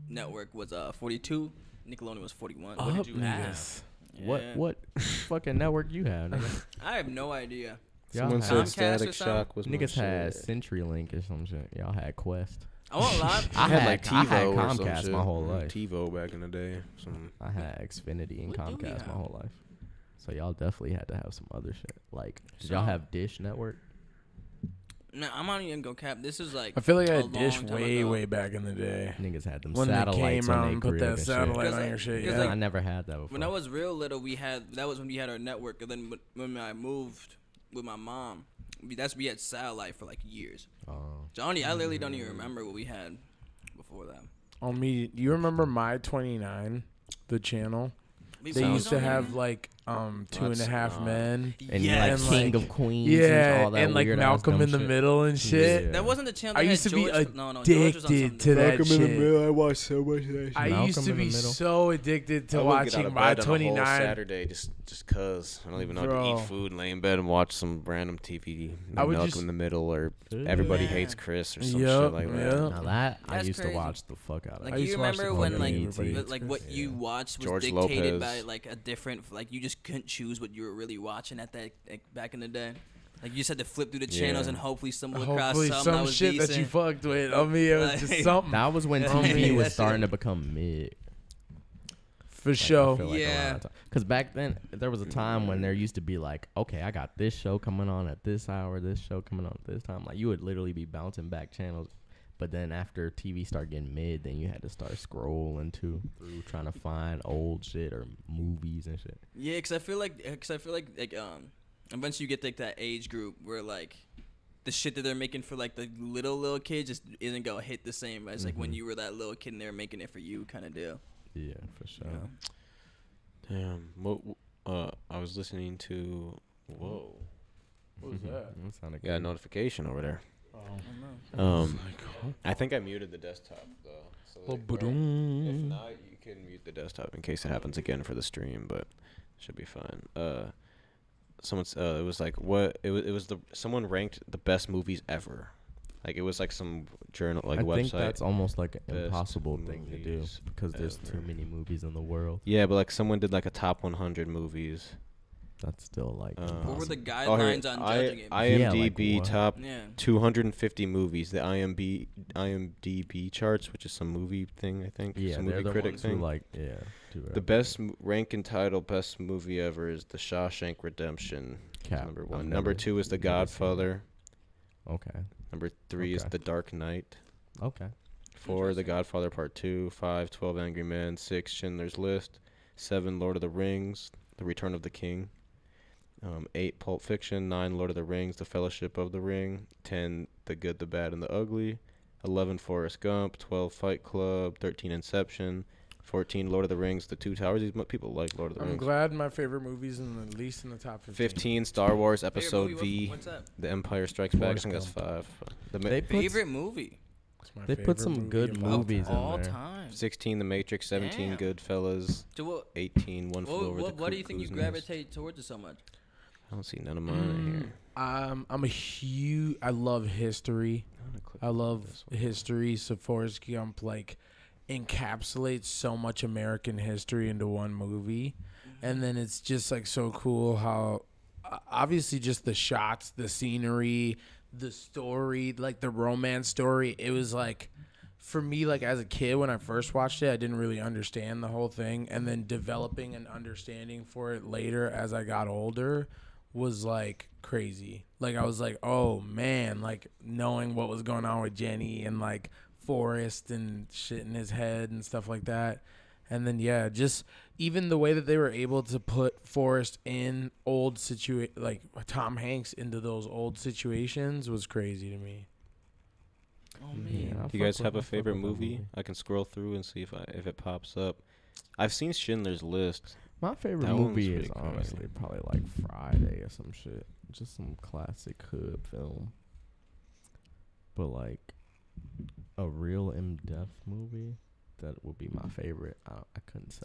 Network was 42. Nickelodeon was 41. What did you have? Yes. Yeah. What fucking network you have? Nigga? I have no idea. Someone Y'all said had, Comcast Static or something? Shock was my niggas had shit. CenturyLink or some shit. Y'all had Quest. I won't lie. I had like I had TiVo or some Comcast shit. my whole life. TiVo back in the day. Some I had Xfinity and What do we Comcast my have? whole life. So y'all definitely had to have some other shit. Like, did y'all have Dish Network? No, I'm not even gonna cap. This is like I feel like I a had Dish long time way, ago. way back in the day. Niggas had them When they satellites came out on their and put crib that and shit. satellite on Because your shit, because yeah. I never had that before. When I was real little, that was when we had our network, and then when I moved with my mom, we had satellite for like years. Oh. Johnny, I literally don't even remember what we had before that. On me, do you remember My 29, the channel? We They was used to on have there. like Two and a Half Men. And Yes. like King And, of Queens. Yeah, and all that and like weird Malcolm in the Middle and shit. Yeah. That wasn't the channel. I That used had to be George, no, George was on addicted something to that Malcolm in the shit. Middle. I watched so much of that shit. I Malcolm used to in the be Middle. so addicted to I wouldn't get out watching of My bed on a whole 29. Saturday just cause I don't even know how to Bro. eat food and lay in bed and watch some random TV. I would Malcolm just- in the Middle or Everybody Yeah. Hates Chris or some Yup, shit like that. yup. Now that I That's used crazy. to watch the fuck out of. Like I you used to watch remember the when fucking like Everybody Hates like what Chris. you watched was George dictated Lopez. by like a different like you just couldn't choose what you were really watching at that like, back in the day. Like you just had to flip through the channels Yeah. and hopefully stumble across Hopefully something that some was shit decent. that you fucked with. I mean, it was just Like- something. That was when Yeah. TV was That's starting it. to become mid. For sure. Yeah. Because back then, there was a time when there used to be like, okay, I got this show coming on at this hour, this show coming on at this time. Like, you would literally be bouncing back channels. But then after TV started getting mid, then you had to start scrolling through trying to find old shit or movies and shit. Yeah, because I feel like once you get like that age group where like the shit that they're making for like the little kids just isn't gonna hit the same as like when you were that little kid and they were making it for you kind of deal. Yeah, for sure. You know? Damn. What? I was listening to. Whoa. What was that? That sounded Got a good. notification over there. Oh. I think I muted the desktop though. So Well, if ba-doom. not, you can mute the desktop in case it happens again for the stream, but should be fine. Someone's it was like what it was someone ranked the best movies ever. Like it was like some journal like I website. think that's almost like an Best impossible thing to do movies because there's too ever. many movies in the world. Yeah, but like someone did like a top 100 movies. That's still like What were the impossible. guidelines on judging it? Yeah, like IMDb what? top Yeah. 250 movies. The IMDb charts, which is some movie thing, I think. Yeah, some they're movie the critic ones thing. who like do The everything. best rank and title best movie ever is The Shawshank Redemption. Cap. Number I've one. never- Number two is The never seen Godfather. Okay. Number three is Okay. The Dark Knight. Okay. 4, The Godfather Part 2. 5, 12 Angry Men. 6, Schindler's List. 7, Lord of the Rings. The Return of the King. 8, Pulp Fiction. 9, Lord of the Rings. The Fellowship of the Ring. 10, The Good, the Bad, and the Ugly. 11, Forrest Gump. 12, Fight Club. 13, Inception. 14, Lord of the Rings. The Two Towers. These people like Lord of the I'm Rings. glad my favorite movies at least in the top 15. 15, Star Wars Favorite Episode movie, V. What's that? The Empire Strikes Back. I Forrest think that's Gump. 5. The They put Favorite movie It's my They put favorite some movie good of all movies time. in all there. time. 16, The Matrix. 17, Damn. Goodfellas. So what? 18, One Flew Over the What do you think you Cuckoo's Nest. gravitate towards it so much? I don't see none of mine in here. I'm a huge. I love history. I'm gonna click I on love this one. history. So Forrest Gump like encapsulates so much American history into one movie, and then it's just like so cool how obviously just the shots, the scenery, the story, like the romance story. It was like for me, like as a kid when I first watched it, I didn't really understand the whole thing, and then developing an understanding for it later as I got older was like crazy. Like I was like, oh man, like knowing what was going on with Jenny and like Forrest and shit in his head and stuff like that. And then yeah, just even the way that they were able to put Forrest in old like Tom Hanks into those old situations was crazy to me. Oh man. Yeah, Do you guys have a favorite movie? I can scroll through and see if it pops up. I've seen Schindler's List. My favorite That one's movie pretty is crazy. honestly probably like Friday or some shit. Just some classic hood film. But like a real in-depth movie, that would be my favorite. I couldn't say.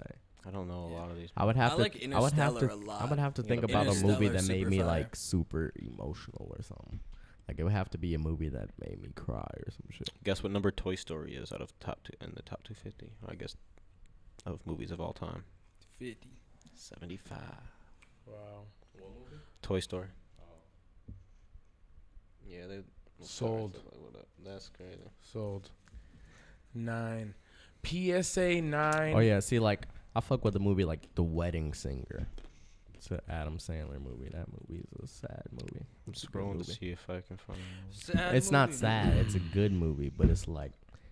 I don't know a lot of these. I would have I to. like I would have Interstellar to. a lot. I would have to Yeah, think but about a movie Interstellar, that made super me fire. like super emotional or something. Like it would have to be a movie that made me cry or some shit. Guess what number Toy Story is out of in the top 250? I guess of movies of all time. 50. 75. Wow. Toy Story. Yeah, they Sold. What up? That's crazy. Sold. 9. PSA 9. Oh yeah, see, like I fuck with the movie like The Wedding Singer. It's an Adam Sandler movie. That movie is a sad movie. I'm It's a good scrolling to movie. see if I can find. Sad It's not movie. sad. It's a good movie, but it's like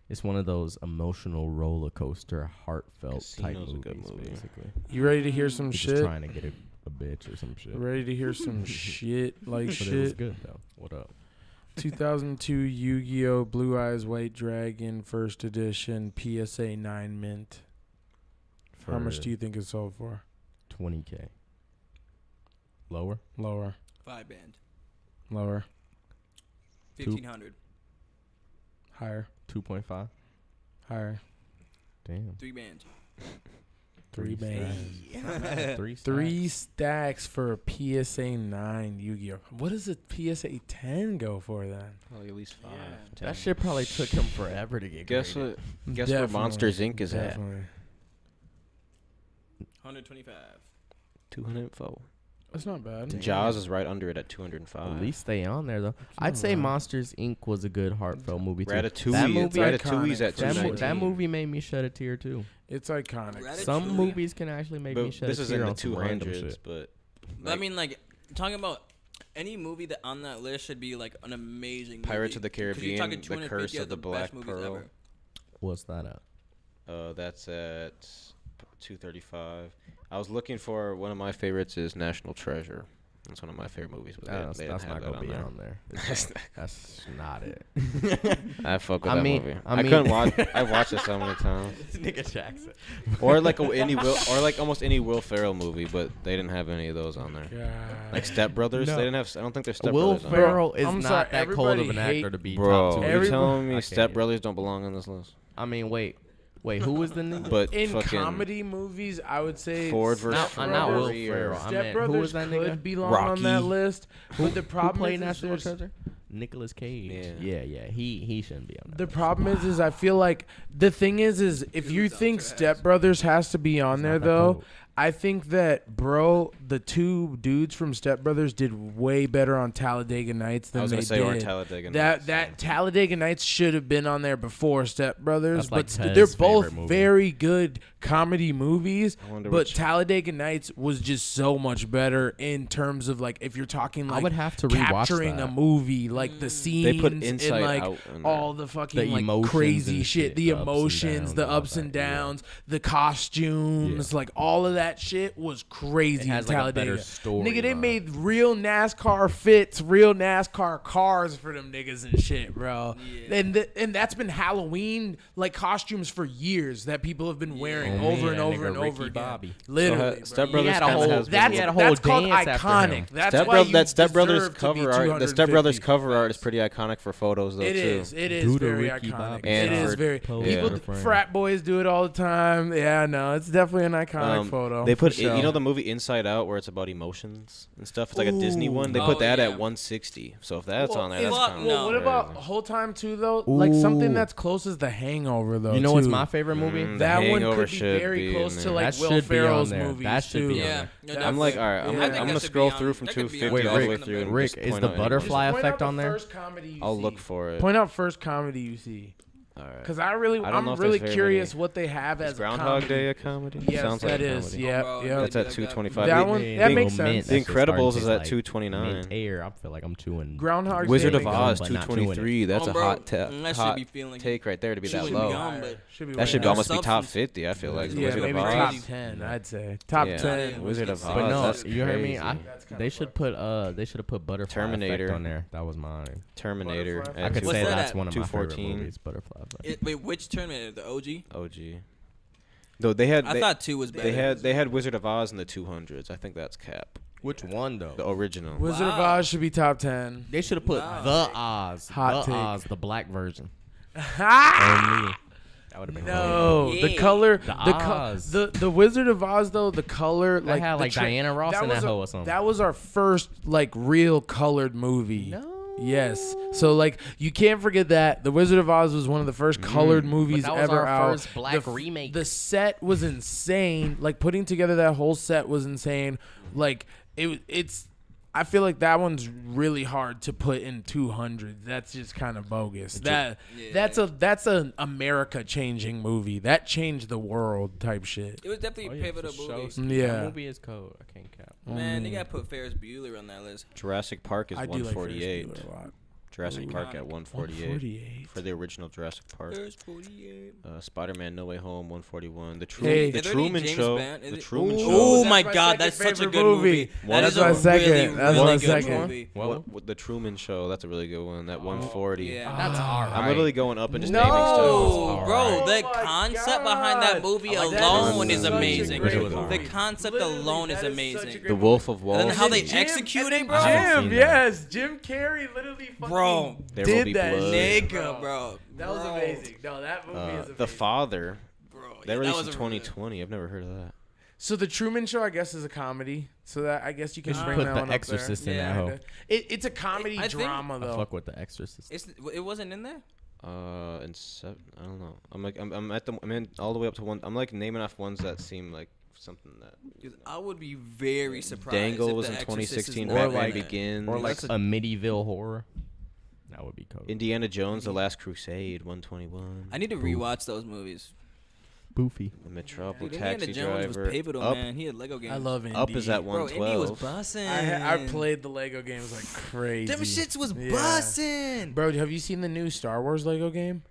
it's one of those emotional roller coaster, heartfelt type Casino's a movies. good movie. Basically, You ready to hear some you're shit? just trying to get a bitch or some shit. Ready to hear some shit like But it was shit? good though. What up? 2002 Yu-Gi-Oh! Blue Eyes White Dragon First Edition PSA 9 mint. How much do you think it sold for? $20K? Lower. Lower. 5-band. Lower. 1500. Higher. 2.5. Higher. Damn. 3-band. 3 bands. Three. Three stacks for a PSA 9 Yu-Gi-Oh. What does a PSA 10 go for then? Probably at least 5. Yeah. 10. That shit probably took him forever to get. Guess graded. what? Guess where Monsters Inc. is Definitely. 125. at? 204. That's not bad. Damn. Jaws is right under it at 205. At least stay on there though. I'd not say bad. Monsters Inc. was a good heartful movie too. Ratatouille. That movie- Ratatouille's at Iconic for That, 219. that movie made me shed a tear too. It's iconic. Ratatouille. Some movies can actually make me But shed this a is in tear the on some random 200s, shit. but I mean, like, talking about any movie that on that list should be like an amazing movie. Pirates of the 'Cause you're Caribbean, talking The 250 Curse of the best Black movies Pearl. ever. What's that at? That's at 235. I was looking for one of my favorites is National Treasure. That's one of my favorite movies, but That's they didn't not have that gonna on be there. on there. That's not it. I fuck with I that mean- movie. I I mean- couldn't watch. I've watched it so many times. Nigga Jackson. Or like almost any Will Ferrell movie, but they didn't have any of those on there. God. Like Step Brothers, No. they didn't have. I don't think there's Step Will Brothers on there. Ferrell is I'm not sorry, that cold of everybody an actor hate- to be Bro, top two. you Every- telling I me can't Step even. Brothers don't belong on this list? I mean, wait, who was the nigga? But In fucking comedy movies, I would say Ford versus not Will Ferrari or- Ferrell. I Step meant, who Brothers was that could nigga? belong on that Rocky. list, but the Who problem played is National there's- Treasure? Nicolas Cage. Yeah. Yeah. He shouldn't be on that. The problem is I feel like the thing is if you think Step Brothers has to be on It's there not that though, cool. I think that the two dudes from Step Brothers did way better on Talladega Nights than I was they gonna say did. or Talladega Nights. That Talladega Nights should have been on there before Step Brothers, That's like but Ted's they're both favorite movie. very good comedy movies. I wonder But which- Talladega Nights was just so much better in terms of like if you're talking like I would have to rewatch capturing that. a movie, like the scenes They put and Inside like Out in there. all the fucking The like emotions crazy and shit, shit, the the ups and emotions, downs the and all ups and that, yeah. downs, the costumes, like all of that shit was crazy. It has, in like, a better Talladega. story Nigga, they line. made real NASCAR fits, real NASCAR cars for them niggas and shit, bro. Yeah. And that's been Halloween like costumes for years that people have been wearing Oh, over man, and over nigga, and over Ricky again. Bobby. Literally, bro. Step He Brothers had a kinda whole- has That's been- he had a whole that's called dance after iconic. him. That's Step why Brothers, you that Step Brothers deserve to be cover art. The 250. Step Brothers cover art is pretty iconic for photos, though. It too. is. It is Due to very Ricky iconic. Bobby. It And is for- very. Post People, for frame. frat boys do it all the time. Yeah, no, it's definitely an iconic photo. They put for sure. you know the movie Inside Out where it's about emotions and stuff. It's like a Disney one. They Ooh. put Oh, that yeah. at 160. So if that's on there, Well, that's well, kind of no. what about Whole Time too though? Like something Ooh. that's close as The Hangover though. You know what's too. my favorite movie? The That one Hangover could be should very be in close to there. like That Will should be on Ferrell's there. movies That should too. be on Yeah. there. No, I'm like, all right, Yeah. I'm, I gonna, think I'm that gonna should scroll be through on- from that could be 250 on Wait, all the way Rick, through. and Rick, just is point the out any butterfly movies. Point out effect on the there? first comedy you I'll see. look for it. Point out first comedy you see. All right. Because I don't know I'm if really there's very curious many. what they have Is as Groundhog comedy. Day a comedy? Yes, Sounds like that a is. comedy. Yeah, Oh, yeah. That's at That 225. That They- one- They that go makes mint. sense. The That shit starting Incredibles to is taste at like 229. mint air. I feel like I'm chewing. Groundhog Wizard Day of makes Oz but not 223. That's a bro, hot, that should hot be feeling like take right there to be that chewing low. gum, but Should be That should way almost higher. be top 50. I feel like Yeah, Wizard maybe of top Oz. 10. I'd say top Yeah. 10. Wizard of Oz. But no, that's you heard me. crazy. They should put butterfly Terminator. effect on there. That was mine. Terminator. Butterfly I at could What's say that that's at? one of my favorite 214. movies. Butterfly effect. wait, which Terminator? The OG? OG. Though they had, I thought 2 was better. they had Wizard of Oz in the 200s. I think that's cap. Which one though? The original. Wizard of Wow. Oz should be top 10. They should have put Wow. the Oz. Hot the take. Oz, the black version. Ha! On me. That would have been No, Yeah. the color, The Oz. the Wizard of Oz though, the color That like had, the like, Diana Ross in that was hoe or something. That was our first like real colored movie. No. Yes. So like you can't forget that the Wizard of Oz was one of the first colored movies But that was ever our out. first black the, remake. The set was insane. Like putting together that whole set was insane. Like it's. I feel like that one's really hard to put in 200. That's just kind of bogus. That's an America changing movie. That changed the world type shit. It was definitely a pivotal movie. Yeah. That movie is cold. I can't cap. Man, they gotta put Ferris Bueller on that list. Jurassic Park is I do like 148. Ferris Bueller a lot. Jurassic Park at 148 148. for the original Jurassic Park. There's 48. Spider-Man: No Way Home 141. The Hey. The Are there any Truman James Show. Bond- The is it- Truman Ooh, Show. Oh That's my my God, second that's such a favorite good movie. One That is is my a second. really, That's really my good second. movie. What the Truman Show? That's a really good one. That 140. Yeah. That's alright. I'm literally going up and just No. naming stuff. Oh, bro, Alright. the Oh my concept behind that God. movie I like that alone movie. is Such a amazing. great The movie. concept Literally, alone is that such a amazing. great The Wolf of Wall And then how they Street. Jim- execute and it, then bro. I haven't Jim, seen that. yes, Jim Carrey literally fucking Bro. There Will did Be that Blood. shit, Nigga, bro. That was Bro. amazing. No, that movie is amazing. The Father. Bro, That yeah, released was in a 2020. I've never heard of that. So the Truman Show, I guess, is a comedy. So that I guess you can Just bring put that The one up Exorcist there. in that hoe. It's a comedy I think- drama I though. fuck with The Exorcist. It wasn't in there? And I don't know. I'm in all the way up to one. I'm like naming off ones that seem like something that. 'Cause I would be very surprised. Dangle if was The in Exorcist is 2016. not Batman in there. Begins. Or like That's a- a medieval horror. That would be cool. Indiana Jones: The Last Crusade 121. I need to rewatch those movies. Boofy. The Metropolis Dude, Taxi Indiana Jones Driver. was pivotal, Up, man. He had Lego games. I love Indy. Up is at Bro, Indy was 112. bussin'. I played the Lego games like crazy. Them shits was Yeah. bussin'. Bro, have you seen the new Star Wars Lego game?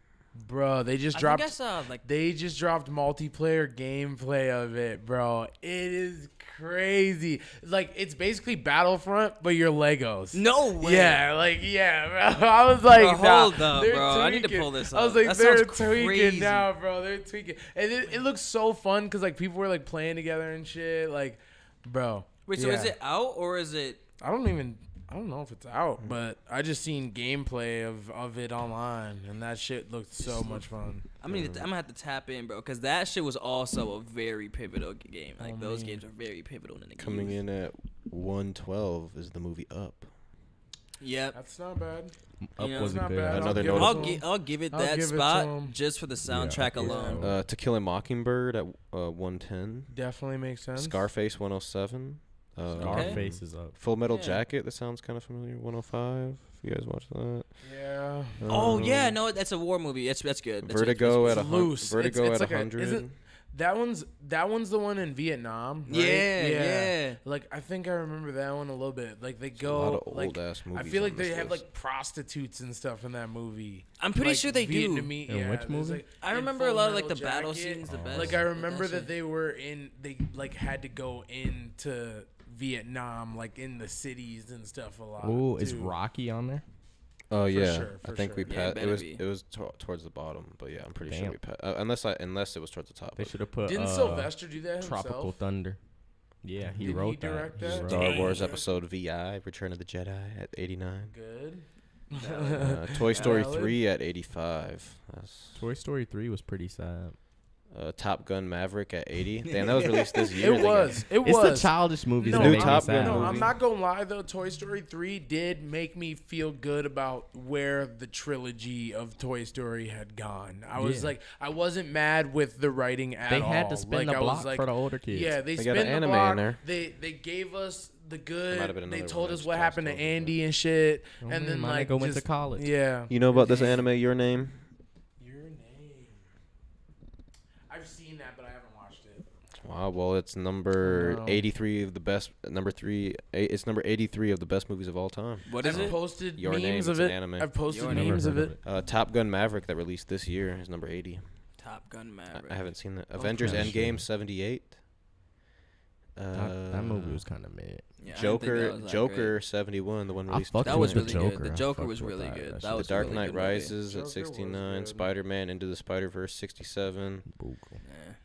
Bro, they just I dropped. think I saw like They just dropped multiplayer gameplay of it, bro. It is crazy. Like it's basically Battlefront, but you're Legos. no way. Yeah, bro. I was like, Bro, hold nah, up, they're bro. I need to tweaking. pull this I was up. like, That they're sounds tweaking crazy. now, bro. They're tweaking, and it looks so fun because like people were like playing together and shit. Like, bro. Wait, so yeah. is it out or is it? I don't know if it's out, but I just seen gameplay of it online, and that shit looked so much fun. I'm gonna have to tap in, bro, because that shit was also a very pivotal game. Like Oh, those man. games are very pivotal in the Coming youth. in at 112 is the movie Up. Yep. That's not bad. Up Yeah. wasn't Not good. bad. Another give it notable- to 'em. I'll give it I'll that give it to spot 'em. just for the soundtrack Yeah. alone. To Kill a Mockingbird at 110. Definitely makes sense. Scarface 107. Scarface is up. Full Metal Yeah. Jacket. That sounds kind of familiar. 105. If you guys watch that. Yeah. Oh yeah, Um, no, that's a war movie. That's good. That's Vertigo It's at loose. Vertigo It's at like a- 100. is it- That one's the one in Vietnam. Right? Yeah. Like I think I remember that one a little bit. Like they There's a lot go of old like ass movies. I feel like on they this have list. like prostitutes and stuff in that movie. I'm pretty Like, sure they do. Vietnamese, In yeah, which there's, movie? like, I in remember a Full lot of like Metal the battle Jacket. scenes. The Oh. best. Like I remember shit. that they were in they like had to go into Vietnam like in the cities and stuff a lot. Oh, is too. Rocky on there? Oh yeah, sure, I for think we sure. Yeah, passed. better it was be. it was towards the bottom, but yeah, I'm pretty sure Damn. we passed. Unless it was towards the top. They but should have put Didn't Sylvester do that himself? Tropical Thunder. Yeah, he Didn't he wrote direct that? wrote Star Dang. Wars Episode VI, Return of the Jedi at 89. Good. Toy Story Valid. 3 at 85. That's, Toy Story 3 was pretty sad. Top Gun Maverick at 80. Damn, that was released this year. It was. It It's the was. childish movies No, that new make me Top sad. Gun No, movie. I'm not gonna lie though. Toy Story 3 did make me feel good about where the trilogy of Toy Story had gone. I was Yeah. like, I wasn't mad with the writing at all. They had to spin like, the I block was like, for the older kids. yeah, they They spin got an the anime in block. there. They gave us the There might have been good. They another told one I us just what crossed happened to over, Andy and shit, Oh, and then my like nigga went to just- college. Yeah. You know about this anime, Your Name? Your name. I've seen that, but I haven't watched it. Wow, well, it's number No. 83 of the best. It's number 83 of the best movies of all time. What is I've it? posted Your memes Name, of it's an it. anime. I've posted Your Name. memes of Never it. heard Top Gun Maverick that released this year is number 80. Top Gun Maverick. I haven't seen that. Avengers Okay. Endgame 78. That movie was kind of mid. Yeah, I didn't think that Joker was that Joker 71, the one I released. fucked That was with really the good. Joker. The I Joker fucked was with really that. good. That That shit was The Dark really Knight good movie. Rises Joker at was 69. good. Spider-Man Into the Spider-Verse 67. Bull.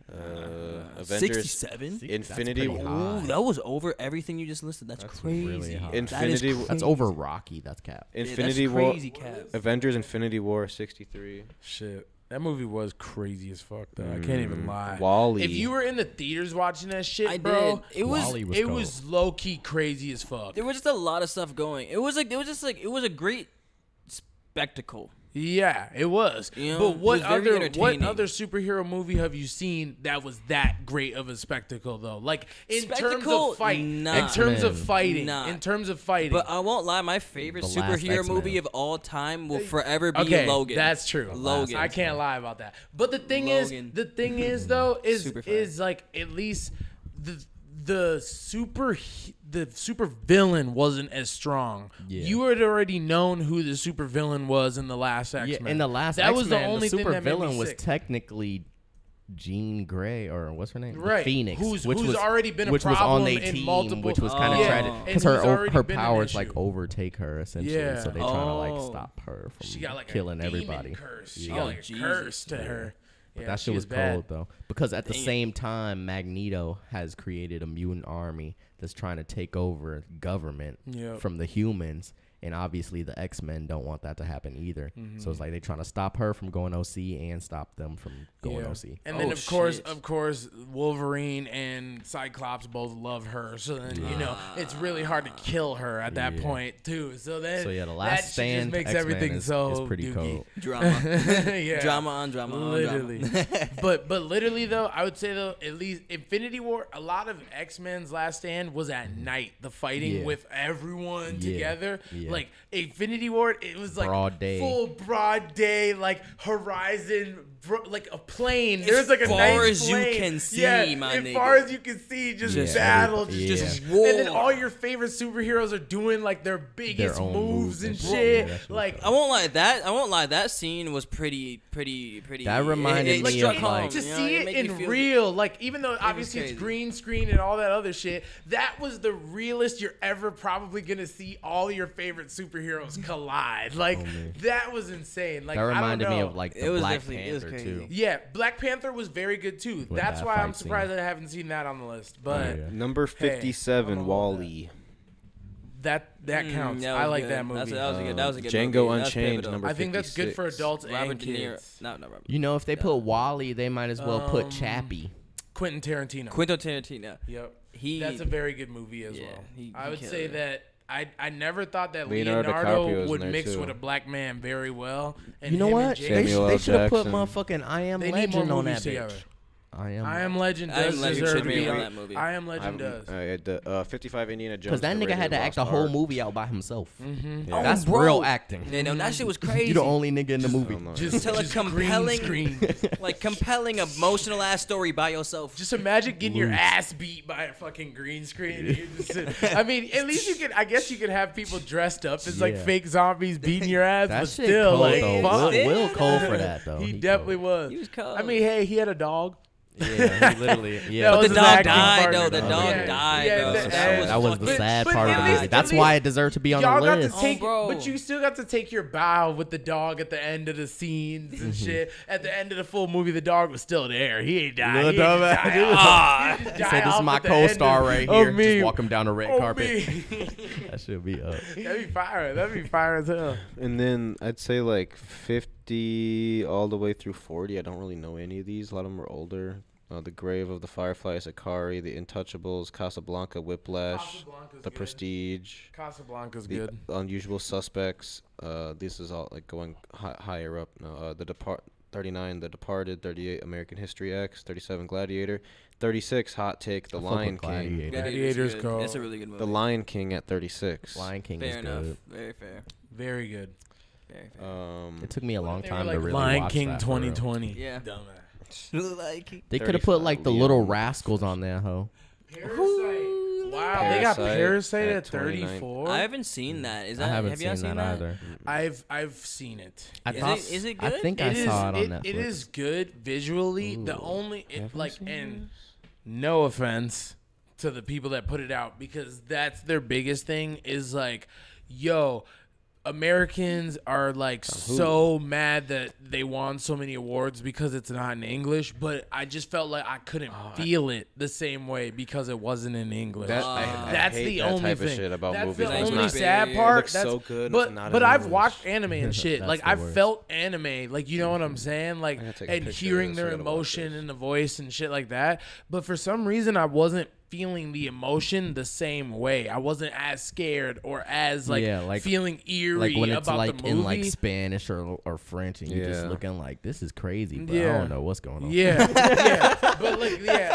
Avengers 67. Infinity pretty War. high. Ooh, that was over everything you just listed. That's Really crazy. high. Infinity That is That's over Rocky. That's cap. Infinity that's War. crazy, Cap. Avengers Infinity War 63. Shit. That movie was crazy as fuck though. I can't even lie. Wall-E. If you were in the theaters watching that shit, I bro, did. It was. Wall-E was it cold. was low key crazy as fuck. There was just a lot of stuff going. It was a great spectacle. Yeah, it was. You know, but it what was very other entertaining. superhero movie have you seen that was that great of a spectacle though? Like in terms Spectacle? of fight, Nah. in terms of X-Men. fighting, Nah. in terms of fighting. But I won't lie, my favorite The last superhero X-Men. movie of all time will forever be okay, Logan. that's true. Logan. I can't lie about that. But the thing Logan. is though, Super fan. is like at least the super villain wasn't as strong. Yeah. You had already known who the super villain was in the last X-Men. Yeah, in the last that X-Men, was the only thing super that made me villain was sick. technically Jean Grey, or what's her name? Right. Phoenix, Who's which was already been a which was problem on their in team, multiple- which was kind of Oh. tragic And because he's already her been an powers issue. like overtake her essentially. Yeah. So they trying to like Oh. stop her from She got like killing a demon everybody. curse. She Yeah. got like a Jesus. curse to her. But Yeah, that she shit was bad. cold though, because at the Damn. same time, Magneto has created a mutant army that's trying to take over government Yep. from the humans, and obviously the X-Men don't want that to happen either. So it's like they trying to stop her from going OC and stop them from going Yeah. OC. And then Oh, of shit. course, Wolverine and Cyclops both love her. So then it's really hard to kill her at that Yeah. point too. So then So yeah, the that last shit stand just makes X-Men everything is so pretty dookie. cold. Drama. Yeah. Drama on drama on Literally. drama. but literally though, I would say though, at least Infinity War, a lot of X-Men's Last Stand was at night. The fighting Yeah. with everyone Yeah. together. Yeah. Like Infinity War, it was like Broad day. full broad day, like horizon, like a plane. There's like a far nice as you plane. can see, yeah, my as nigga. far as you can see, just Yeah, battle, everybody- just yeah. and then war. all your favorite superheroes are doing like their biggest own moves and moves and shit. shit. Yeah, that shit was Like I won't lie. That scene was pretty. That reminded it me struck of, home, like- to you know, see it it made me in feel- real, like even though obviously it's crazy. green screen and all that other shit, that was the realest you're ever probably gonna see all your favorite superheroes collide. Like that was insane. Like That reminded I don't me know. of like It the was Black definitely- it was Panther crazy. too. Yeah, Black Panther was very good too. With That's that why I'm fight surprised scene. that I haven't seen that on the list. But yeah. Number Hey, 57, I'm Wall-E. that counts. that I was like good. that movie. That was a good. That was a good Django movie. That was Unchained, pivotal. number I think that's good for 56. adults Robert and De Niro. kids. No, Robert. You know, if they put Wally, they might as well put Chappie. Quentin Tarantino. Quentin Tarantino. Yep. He. That's a very good movie as Yeah, well. he I would killed say it. that I never thought that Leonardo Leonardo DiCaprio was would in there, mix too. with a black man very well. And You know him and what? Jake- Samuel They L. should have put Jackson. motherfucking I Am They need more Legend on movies that together. bitch. I I Am Legend I Am does Legend deserve should to be be on on that movie. I Am Legend does. 55 Indiana Jones. Because that The nigga had to Raiders act a Lost whole Ark. movie out by himself. Mm-hmm. Yeah. That's bro. real acting. Yeah, no, that shit was crazy. You the only nigga in the movie. Oh, no. Just Tell a just compelling, green screen. like compelling, emotional ass story by yourself. Just imagine getting your ass beat by a fucking green screen. You just sit- I mean, at least you could. I guess you could have people dressed up as like Yeah. fake zombies beating your ass, That but shit still, cold like, though. fuck. Will cold for that though. He cold. definitely was. He was cold. I mean, hey, he had a dog. Yeah, he literally. Yeah, That But was the his dog acting died partner. though. The Oh, dog yeah. died. Yeah, though. the- So that was the But- sad but part at of the least- movie. That's at why least it deserved to be on Y'all the got list. to take, bro. but you still got to take your bow with the dog at the end of the scenes and shit. At the end of the full movie, the dog was still there. He ain't died. Little He ain't just dumbass. died off. He just He died said, "This is off my at the end co-star of- right oh, here." me. Just walk him down the red Oh, carpet. me. That should be up. That'd be fire. That'd be fire as hell. And then I'd say like 50 all the way through 40. I don't really know any of these. A lot of them are older. The Grave of the Fireflies, Akari, The Intouchables, Casablanca, Whiplash, Casablanca's The good. Prestige, Casablanca's The good. Unusual Suspects. This is all like going higher up. No, 39, The Departed, 38, American History X, 37, Gladiator, 36, Hot Take, The I fuck Lion with King. Gladiator. Gladiator's good. cool. That's a really good movie. The Lion King at 36. Lion King Fair is enough. good. Very fair. Very good. Very fair. It took me a long They were time like to really Lion watch King that, for real. 2020. Yeah. Dumbass. Like, They could have put 35, like the Leon. little rascals on there, ho. Parasite. Wow, they got Parasite Parasite at at 34. I haven't seen that. Is that? I haven't have you seen seen that either. I've seen it. I Is thought. it- is it I good? think I It is- saw it on Netflix. It is good visually. The Ooh. only Haven't like seen and no offense to the people that put it out because that's their biggest thing is like, yo, Americans are like so mad that they won so many awards because it's not in English, but I just felt like I couldn't feel it the same way because it wasn't in English. I That's hate the that only type thing. of shit about That's movies. the It's only not- sad It part. looks That's, so good, But it's not but in I've English. watched anime and shit. That's Like the I've worst. felt anime. Like you know what I'm saying. Like I gotta take a and picture of hearing this. their I gotta watch emotion this. in the voice and shit like that. But for some reason, I wasn't feeling the emotion the same way. I wasn't as scared or as like, Yeah, like- feeling eerie Like when it's about like the movie. in like Spanish or French, and you're just Yeah. looking like this is crazy, but I Yeah. don't know what's going on. Yeah, yeah, but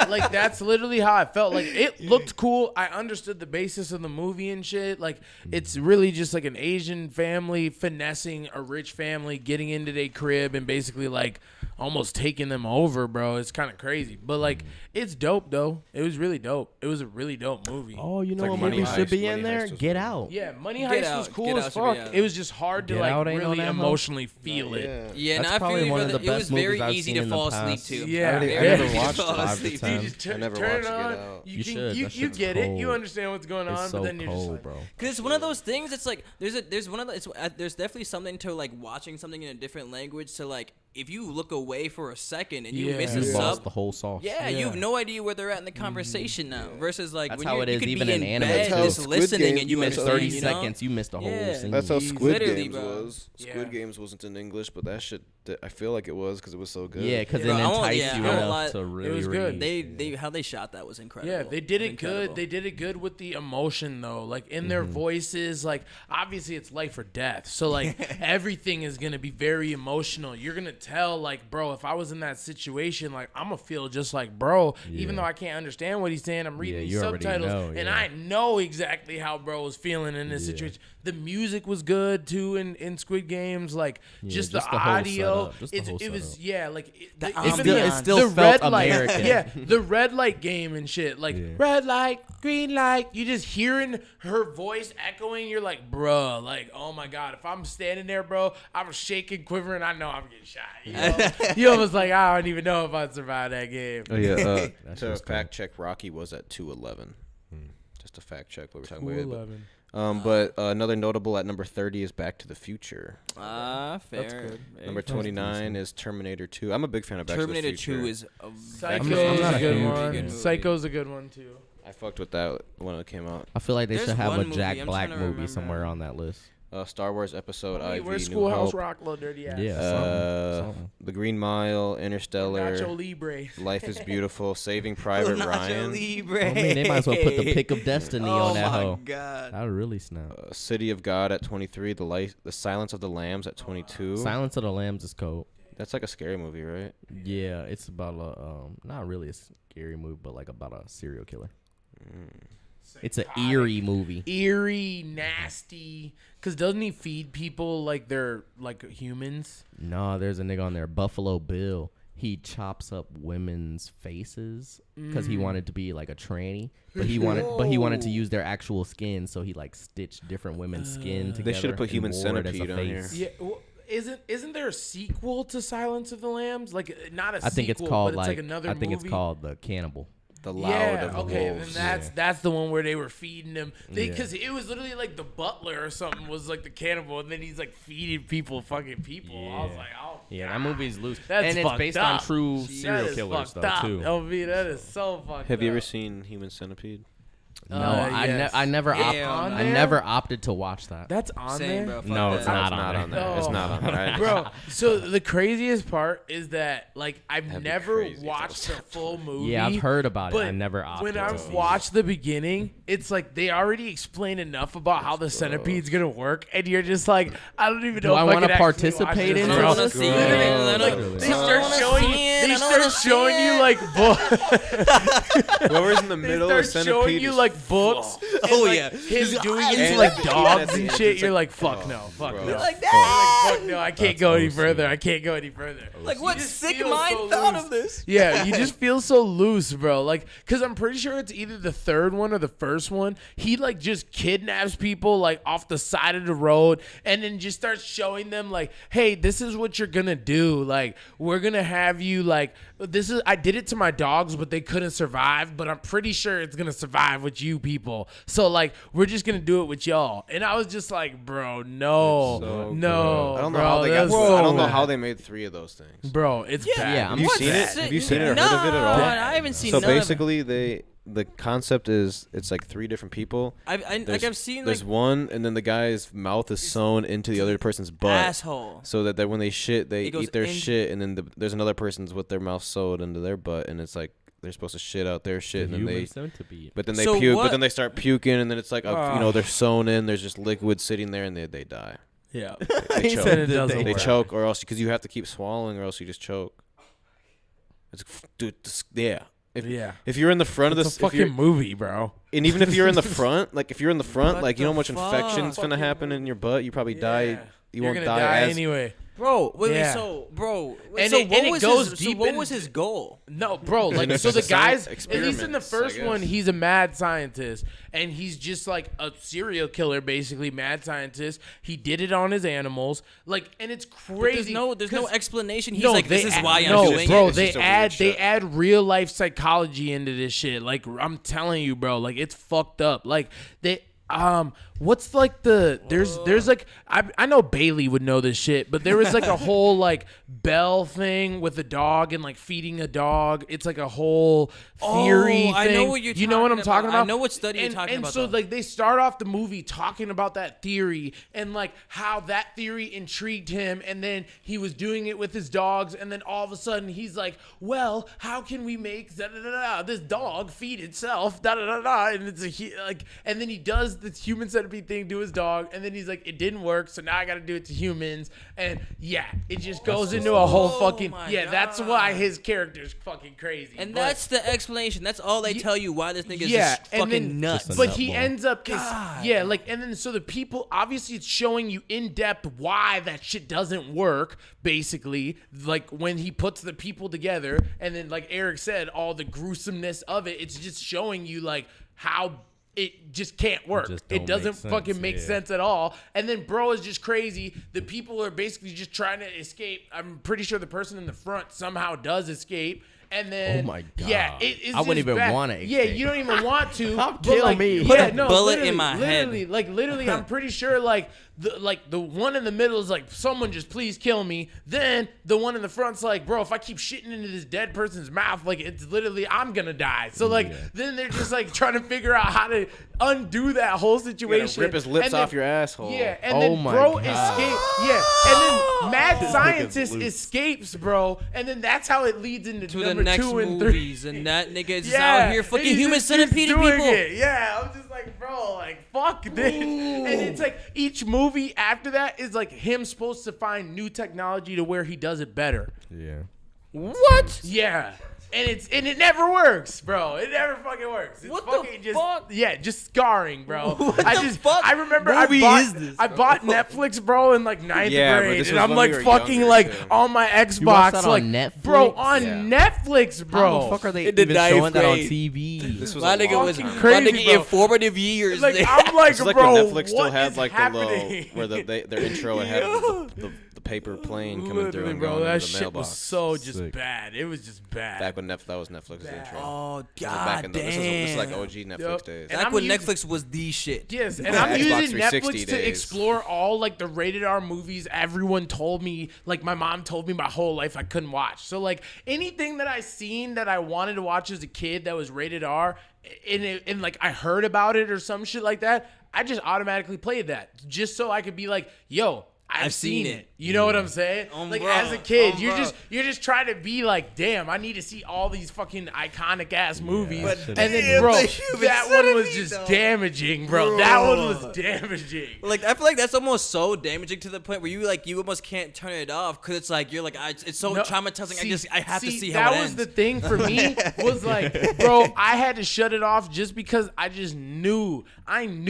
like that's literally how I felt. Like it looked cool. I understood the basis of the movie and shit. Like it's really just like an Asian family finessing a rich family, getting into their crib and basically like almost taking them over, bro. It's kind of crazy, but like it's dope though. It was really dope. It was a really dope movie. Oh, you know like what Money movie should Heist. be Money in there? Heist was Get really Out. Yeah, Money Get Heist Out. was cool Get as Out should be fuck. out. It was just hard to Get like Out ain't really on that, huh? emotionally feel it. Yeah, That's and I probably feel you, one of brother. the It was best very movies I've easy seen to in the fall asleep past. to. Yeah, I Very never easy to watched fall it. 5 to asleep. 10. You just I never turn it watched Get on. Out. You You can, should. you That shit's get it. You cold. understand what's going on, It's but so then you're just cold, like, bro. Cause it's one of those things. It's like there's one of the, there's definitely something to like watching something in a different language. To like if you look away for a second and you Yeah. miss a You lost sub, the whole sauce. yeah, you have no idea where they're at in the conversation now. Versus like That's when how you it is could even be in in anime. bed That's how just Squid listening Game- and You you missed understand, 30 you know? seconds. You missed the whole Yeah. scene. That's how Jeez. Squid Literally, Games bro. was. Yeah. Squid Games wasn't in English, but that shit, I feel like it was because it was so good. Yeah, because Yeah. it Bro, I won't- enticed yeah, you I won't enough lie. to really was good. read. They how they shot that was incredible. yeah, they did it good. Incredible. They did it good with the emotion though, like in their voices. Like obviously it's life or death, so like everything is gonna be very emotional. You're gonna tell like, bro, if I was in that situation, like I'm gonna feel just like bro, even though I can't understand what he's saying. I'm reading Yeah, these you already subtitles, know, and yeah. I know exactly how bro was feeling in this situation. The music was good too in Squid Games, like just the just the whole audio. setup, just the whole It was setup. yeah, like ambiance. It still the felt red light, American. yeah, the red light game and shit, like Yeah. red light, green light. You just hearing her voice echoing. You're like, bruh, like, oh my god, if I'm standing there, bro, I'm shaking, quivering. I know I'm getting shot. You know? You almost like I don't even know if I'd survive that game. Oh yeah. That To shit's fact check, Rocky was at 211. Just to fact check what we're talking about. 211. But another notable at number 30 is Back to the Future. fair. That's good. Very Number fair. 29 is Terminator 2. I'm a big fan of Back Terminator to the Future. 2 is a Psycho's I'm not a a good huge one. fan. movie. Psycho's a good one too. I fucked with that when it came out. I feel like they There's should have one a movie, Jack I'm Black trying to movie remember. somewhere on that list. Star Wars Episode Hey, IV, where's New Schoolhouse Hope, Rock, little dirty ass? Yeah. Something. The Green Mile, Interstellar, Nacho Libre. Life is Beautiful, Saving Private Ryan, Libre. I mean, they might as well put the pick of destiny on that Oh hoe. my god. That would really snap. City of God at 23, The Silence of the Lambs at 22. Silence of the Lambs is cold. That's like a scary movie, right? Yeah, it's about a not really a scary movie, but like about a serial killer. It's an eerie movie. Eerie, nasty. Cause doesn't he feed people like they're like humans? No, there's a nigga on there, Buffalo Bill. He chops up women's faces because he wanted to be like a tranny, but he wanted to use their actual skin, so he like stitched different women's skin together. should've put and Human wore it as a Centipede on here. face. Yeah. Well, isn't there a sequel to Silence of the Lambs? Like not a sequel, I think it's called but it's like another I think movie. it's called The Cannibal. The Loud Yeah, of okay, Wolves. then that's the one where they were feeding him. Yeah. Because it was literally like the butler or something was like the cannibal, and then he's like feeding fucking people. I was Yeah. like, oh, Yeah, that movie's loose. That's and it's fucked based up. on true that serial is killers, fucked though, up. too. LV, that is so fucked Have you up. ever seen Human Centipede? No, I never Yeah, on I there? never opted to watch that. That's on Same, there? bro. Fuck No, that. it's not on there. It's not on there. Bro, so the craziest part is that like I've That'd be never crazy if watched that the full movie. Yeah, I've heard about it. but I never opted when I to. watched the beginning, it's like they already explained enough about how the centipede's gonna work, and you're just like, I don't even know Do if I I wanna can actually participate watch in this, it? bro. I wanna see it. Literally, They I start wanna showing see you. it. They I start wanna showing see you it. like books. Whoever's in the They middle of start Centipede showing you is like books. and, Oh, like, yeah. him doing And into at like the dogs end, and shit. it's You're like, like, fuck no, fuck bro. no. Like You're that. like, fuck no, I can't That's go any OC. further. I can't go any further. Like You what just sick feel mind so thought loose. of this? Yeah, you just feel so loose, bro. Like, cause I'm pretty sure it's either the third one or the first one. He like just kidnaps people like off the side of the road, and then just starts showing them like, hey, this is what you're gonna do. Like, we're gonna have you like, this is. I did it to my dogs, but they couldn't survive. But I'm pretty sure it's gonna survive with you people. So like, we're just gonna do it with y'all. And I was just like, bro, no, So no. good. I don't know bro, how they got. that's I don't know bad. how they made 3 of those things. Bro, it's bad. Yeah, Have you What's seen it? sick? Have you seen it or No, heard of it at all? I haven't seen So none of it. basically, the concept is it's like 3 different people. I've seen There's like one, and then the guy's mouth is sewn into the other person's butt, asshole. so that when they shit, they It goes eat their in- shit, and then there's another person's with their mouth sewed into their butt, and it's like they're supposed to shit out their shit, and then Human they. Centipede. But then they So puke. what- But then they start puking, and then it's like they're sewn in. There's just liquid sitting there, and they die. Yeah. They He choke. said it doesn't They work. choke, or else because you have to keep swallowing, or else you just choke. It's dude, yeah. Yeah. If you're in the front It's of a this, if fucking movie, bro. and even if you're in the front, like What like you know how much the infection's fuck? gonna happen in your butt. You probably die. Yeah. You You're won't gonna die die as anyway. Bro, wait, Yeah. so bro, And so it- what and it was goes his, deep so what in- was his goal? No, bro. Like, it's so the just a guys, science at least in the experiments, I first one, guess. he's a mad scientist, and he's just like a serial killer, basically, mad scientist. He did it on his animals, like, and it's crazy. There's no 'cause- explanation. He's no, like, this they is add- why no, I'm doing bro, it. It's they just a weird shit. add real life psychology into this shit. Like, I'm telling you, bro, like, it's fucked up. Like, they. What's like there's like I know Bailey would know this shit, but there was like a whole like bell thing with a dog and like feeding a dog. It's like a whole theory thing. I know what you're You know what I'm talking talking about? I know what study you're And- talking and about, so though. like they start off the movie talking about that theory and like how that theory intrigued him, and then he was doing it with his dogs, and then all of a sudden he's like, well, how can we make this dog feed itself, and it's like, and then he does this human centipede thing to his dog, and then he's like, it didn't work, so now I gotta do it to humans, and yeah, it just goes into a whole fucking my that's God. why his character's fucking crazy. And But- that's the explanation. That's all they tell you why this nigga is yeah, just and fucking then, nuts. Just a but nut he ball. ends up, God. yeah, like, and then so the people, obviously, it's showing you in depth why that shit doesn't work. Basically, like when he puts the people together, and then like Eric said, all the gruesomeness of it. It's just showing you like how it just can't work. just It don't doesn't make sense, fucking make yeah. sense at all. And then bro is just crazy. The people are basically just trying to escape. I'm pretty sure the person in the front somehow does escape. And then, Oh my God. yeah, it's I wouldn't just even bad. wanna Yeah, escape. you don't even want to. but, kill like, me. Yeah, Put a no, bullet in literally- my head. literally, I'm pretty sure like the one in the middle is like, someone just please kill me. Then the one in the front's like, bro, if I keep shitting into this dead person's mouth, like it's literally I'm gonna die. So like then they're just like trying to figure out how to undo that whole You situation. gotta rip his lips And then- off your asshole. Yeah, and Oh then my bro God. escapes. Yeah, and then mad nigga's scientist loose. escapes, bro, and then that's how it leads into to the number next 2 and 3. movies, and that nigga is just out here and fucking he human just keeps centipede doing people. it. Yeah, I'm just like, bro, like fuck this. And it's like each movie after that is like him supposed to find new technology to where he does it better. Yeah. What? Yeah. And it never works, bro. It never fucking works. It's What the fucking just, fuck? Yeah, just scarring, bro. fuck I remember movie I is this, bought Netflix, bro, in like 9th Yeah, but grade, this and was I'm when like we were fucking younger, like too. on my watched Xbox, that like on Netflix? bro, on Yeah. Netflix, bro. How the fuck are they In the even ninth showing that on grade. TV? This was My a nigga long was time fucking ago. crazy, my nigga bro. informative years. Like there. I'm like, It's like bro, when Netflix still what had is like happening? the little where their intro had the paper plane coming through Literally, and bro, going that into the shit mailbox. was so just Sick. bad. It was just bad. Back when that was Netflix's intro. Oh This was back god in damn. this is like OG Netflix Yep. days. And Back I'm when using- Netflix was the shit. Yes, and I'm Xbox using 360 Netflix to days. explore all like the rated R movies everyone told me, like my mom told me my whole life I couldn't watch. So like anything that I seen that I wanted to watch as a kid that was rated R, and like I heard about it or some shit like that, I just automatically played that just so I could be like, yo, I've seen it. You know what I'm saying? Like bro. as a kid, Bro. you're just trying to be like, damn, I need to see all these fucking iconic ass movies. But And then, damn, bro, the human that one was centipede, just though. damaging, bro. That one was damaging. Like I feel like that's almost so damaging to the point where you almost can't turn it off because it's like you're like it's so No, traumatizing. I have to see how that it was ends. the thing for me was like, bro, I had to shut it off just because I just knew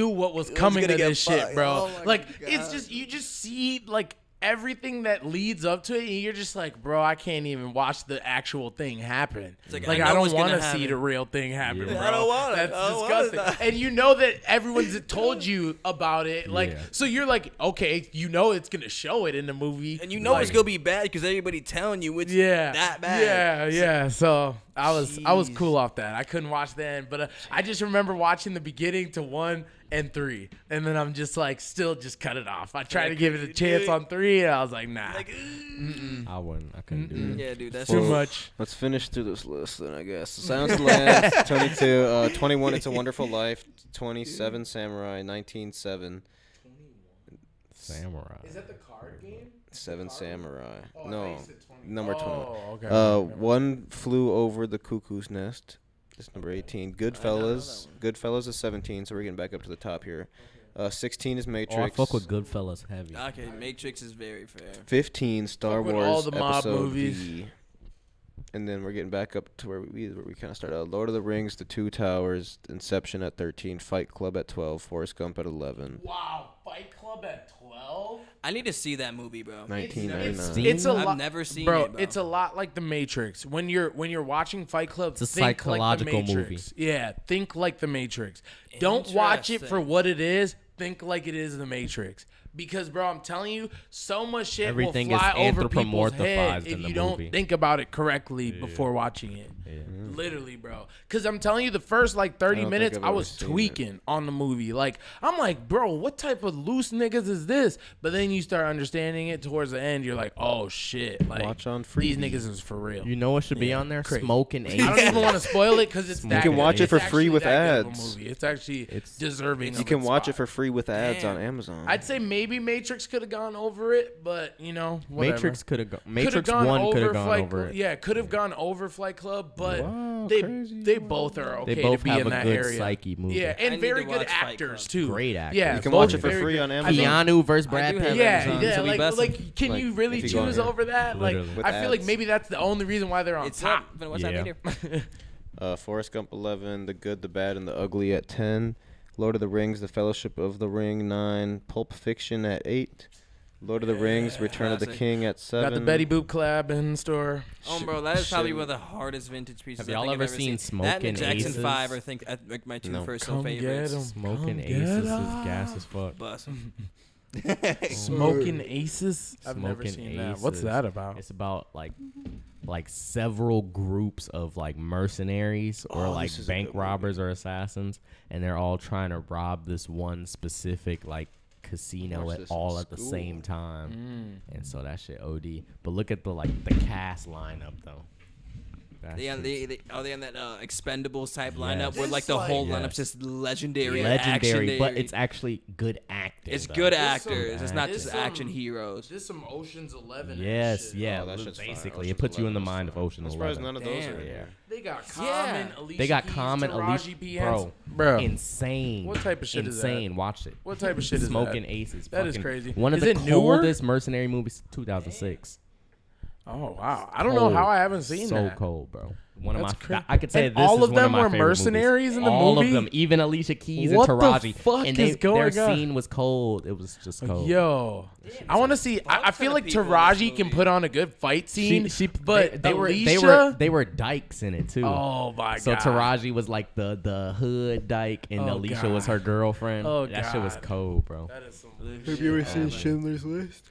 what was coming gonna to get this shit, fucked. bro. Oh my Like God. it's just you just see like everything that leads up to it, and you're just like, bro, I can't even watch the actual thing happen. like, Like I I, know don't what's want gonna to see happen. the real thing happen, Yeah. bro. I don't want it. That's I don't want disgusting. it. And you know that everyone's told you about it, like Yeah. so you're like, okay, you know it's gonna show it in the movie, and you know like, it's gonna be bad because everybody telling you it's yeah, that bad. Yeah. So I was Jeez. cool off that. I couldn't watch then, but I just remember watching the beginning to 1 and 3, and then I'm just like, still just cut it off. I tried to give it a chance on 3, and I was like, nah, Like, I wouldn't. I couldn't do it. yeah, dude, that's too Well, much. Let's finish through this list then, I guess. Sounds of the Lambs, 22, 21, It's a Wonderful Life, 27, Samurai, 19, 7, Samurai. that the card game? 7 Samurai. No, number 21. Oh, okay. One Flew Over the Cuckoo's Nest. That's number 18. Goodfellas. Goodfellas is 17, so we're getting back up to the top here. 16 is Oh, I Matrix. fuck with Goodfellas heavy. okay. Matrix is very fair. 15, Star Fuck with Wars all the mob Episode movies. V. and then we're getting back up to where we kind of started out. Lord of the Rings, The Two Towers, Inception at 13, Fight Club at 12, Forrest Gump at 11. Wow, Fight Club at 12. I need to see that movie, bro. 1999. It's a I've lot, never seen bro. it, bro. It's a lot like The Matrix. When you're watching Fight Club, It's a think psychological like the movie. Matrix. Yeah, think like The Matrix. Don't watch it for Interesting. what it is. Think like it is The Matrix. Because, bro, I'm telling you, so much shit Everything will is fly over people's anthropomorphized head if in the you don't movie. think about it correctly before watching it. Yeah. Literally, bro. Because I'm telling you, the first like 30 don't minutes, think I've I ever was seen tweaking on the movie. Like, I'm like, bro, what type of loose niggas is this? But then you start understanding it towards the end. You're like, oh, shit. Like, Watch on these Freevee. niggas is for real. You know what should be Yeah, on there? crazy. Smoking I don't Ace. even want to spoil it because it's You that can good. watch it It's for free actually with that good of a ads. movie. It's actually deserving. You of can its watch it spot. for free with ads Damn. on Amazon. I'd say maybe Matrix could have gone over it, but you know, whatever. Matrix could have gone. Could've Matrix gone 1 could have over gone Flight over Club. it. Yeah, could have gone over Flight Club, but Wow, they crazy. both are okay They both to be have in a that good area. psyche movie. Yeah, I and need very to good watch Fight actors Club. too. Great actors. Yeah, You can both watch it for very free good. on I think- Amazon. Keanu versus I Brad do Pitt. have Yeah, Amazon, yeah. so we Like, best like, can like, you really if you go on choose here. over that? Like, Literally. With I feel like ads. maybe that's the only reason why they're on It's top. up. Gonna watch that Yeah. later. Forrest Gump 11, The Good, the Bad, and the Ugly at 10, Lord of the Rings, The Fellowship of the Ring 9, Pulp Fiction at 8, Lord of the Rings, Return of the Classic. King at 7. Got the Betty Boop collab in store. Bro, that is probably Shit. one of the hardest vintage pieces Have I y'all think ever I've ever seen That Smoking and Jackson Aces? 5 are like my two No. first Come favorites. get 'em. Smoking Come Aces get is 'em. gas as fuck. Bus. Smoking Aces. I've never Smoking seen that. What's Aces. that about? It's about like several groups of like mercenaries or Oh, like this is a bank good robbers or assassins, and they're all trying to rob this one specific like casino Watch at this in all at the school. same time. Mm. And so that shit OD. But look at the the cast lineup though. That They on shit's are they on that Expendables type lineup Yes. where like the whole Yes. lineup's just legendary, legendary, but actionary. it's actually good acting. It's though. good There's some- actors. It's not there's just some- action heroes. This some Ocean's 11. Yes, shit. yeah. Oh, that shit's fire. basically, it Ocean's puts you in the 11 is mind of fire. Ocean I'm surprised 11. none of those Damn. are in Yeah. here. They got Yeah. Common, Alicia They got Keys, Common, Taraji Alicia, P. bro, Henson. Bro. insane. What type of shit is that? Insane. Watch it. What type of shit is Smoking that? Aces. That is fucking crazy. One of Is the it newer? coldest mercenary movies, 2006. Oh wow! I don't know Cold. how I haven't seen so that. cold, bro. One That's of my, crazy. I could say And this all is of one them of my were favorite mercenaries movies. in the all movie? of them, even Alicia Keys What and the Taraji. fuck and is going their on? scene was cold. It was just cold. Yo, I want to see. I ton feel of like people in this Taraji can movie. put on a good fight scene, but they were Alicia, they were dykes in it too. oh my So god! Taraji was like the hood dyke, and Oh, Alicia was her God. girlfriend. Oh, that shit was God. cold, bro. That is some Have you ever seen man. Schindler's List?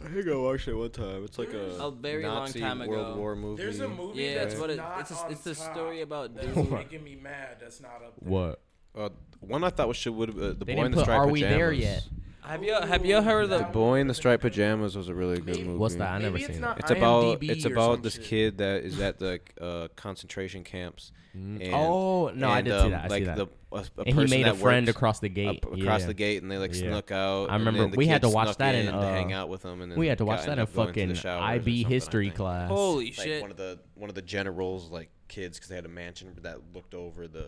I think I watched it one time. It's like A very long Nazi time ago. World War movie. There's a movie. Yeah, that's it's what not it's on a top story about that's dude. making me mad. That's not up there. What? One I thought was the They boy in didn't the put striped Are pajamas. We There Yet? Have you heard of The the boy in the striped pajamas was a really good movie. What's that? I never Maybe it's seen not it. It's about IMDb or some this shit. kid that is at the concentration camps. And, Oh no, I did see that. I like see that. a And he person made a that friend worked across the gate. across Yeah. the gate, and they like Yeah. snuck out. I and remember then the we had kid to watch snuck that in, to hang out with him. And then We had to the watch guy that in ended up going to the fucking showers or IB something, I history think. class. holy Like shit? one of the generals like kids because they had a mansion that looked over the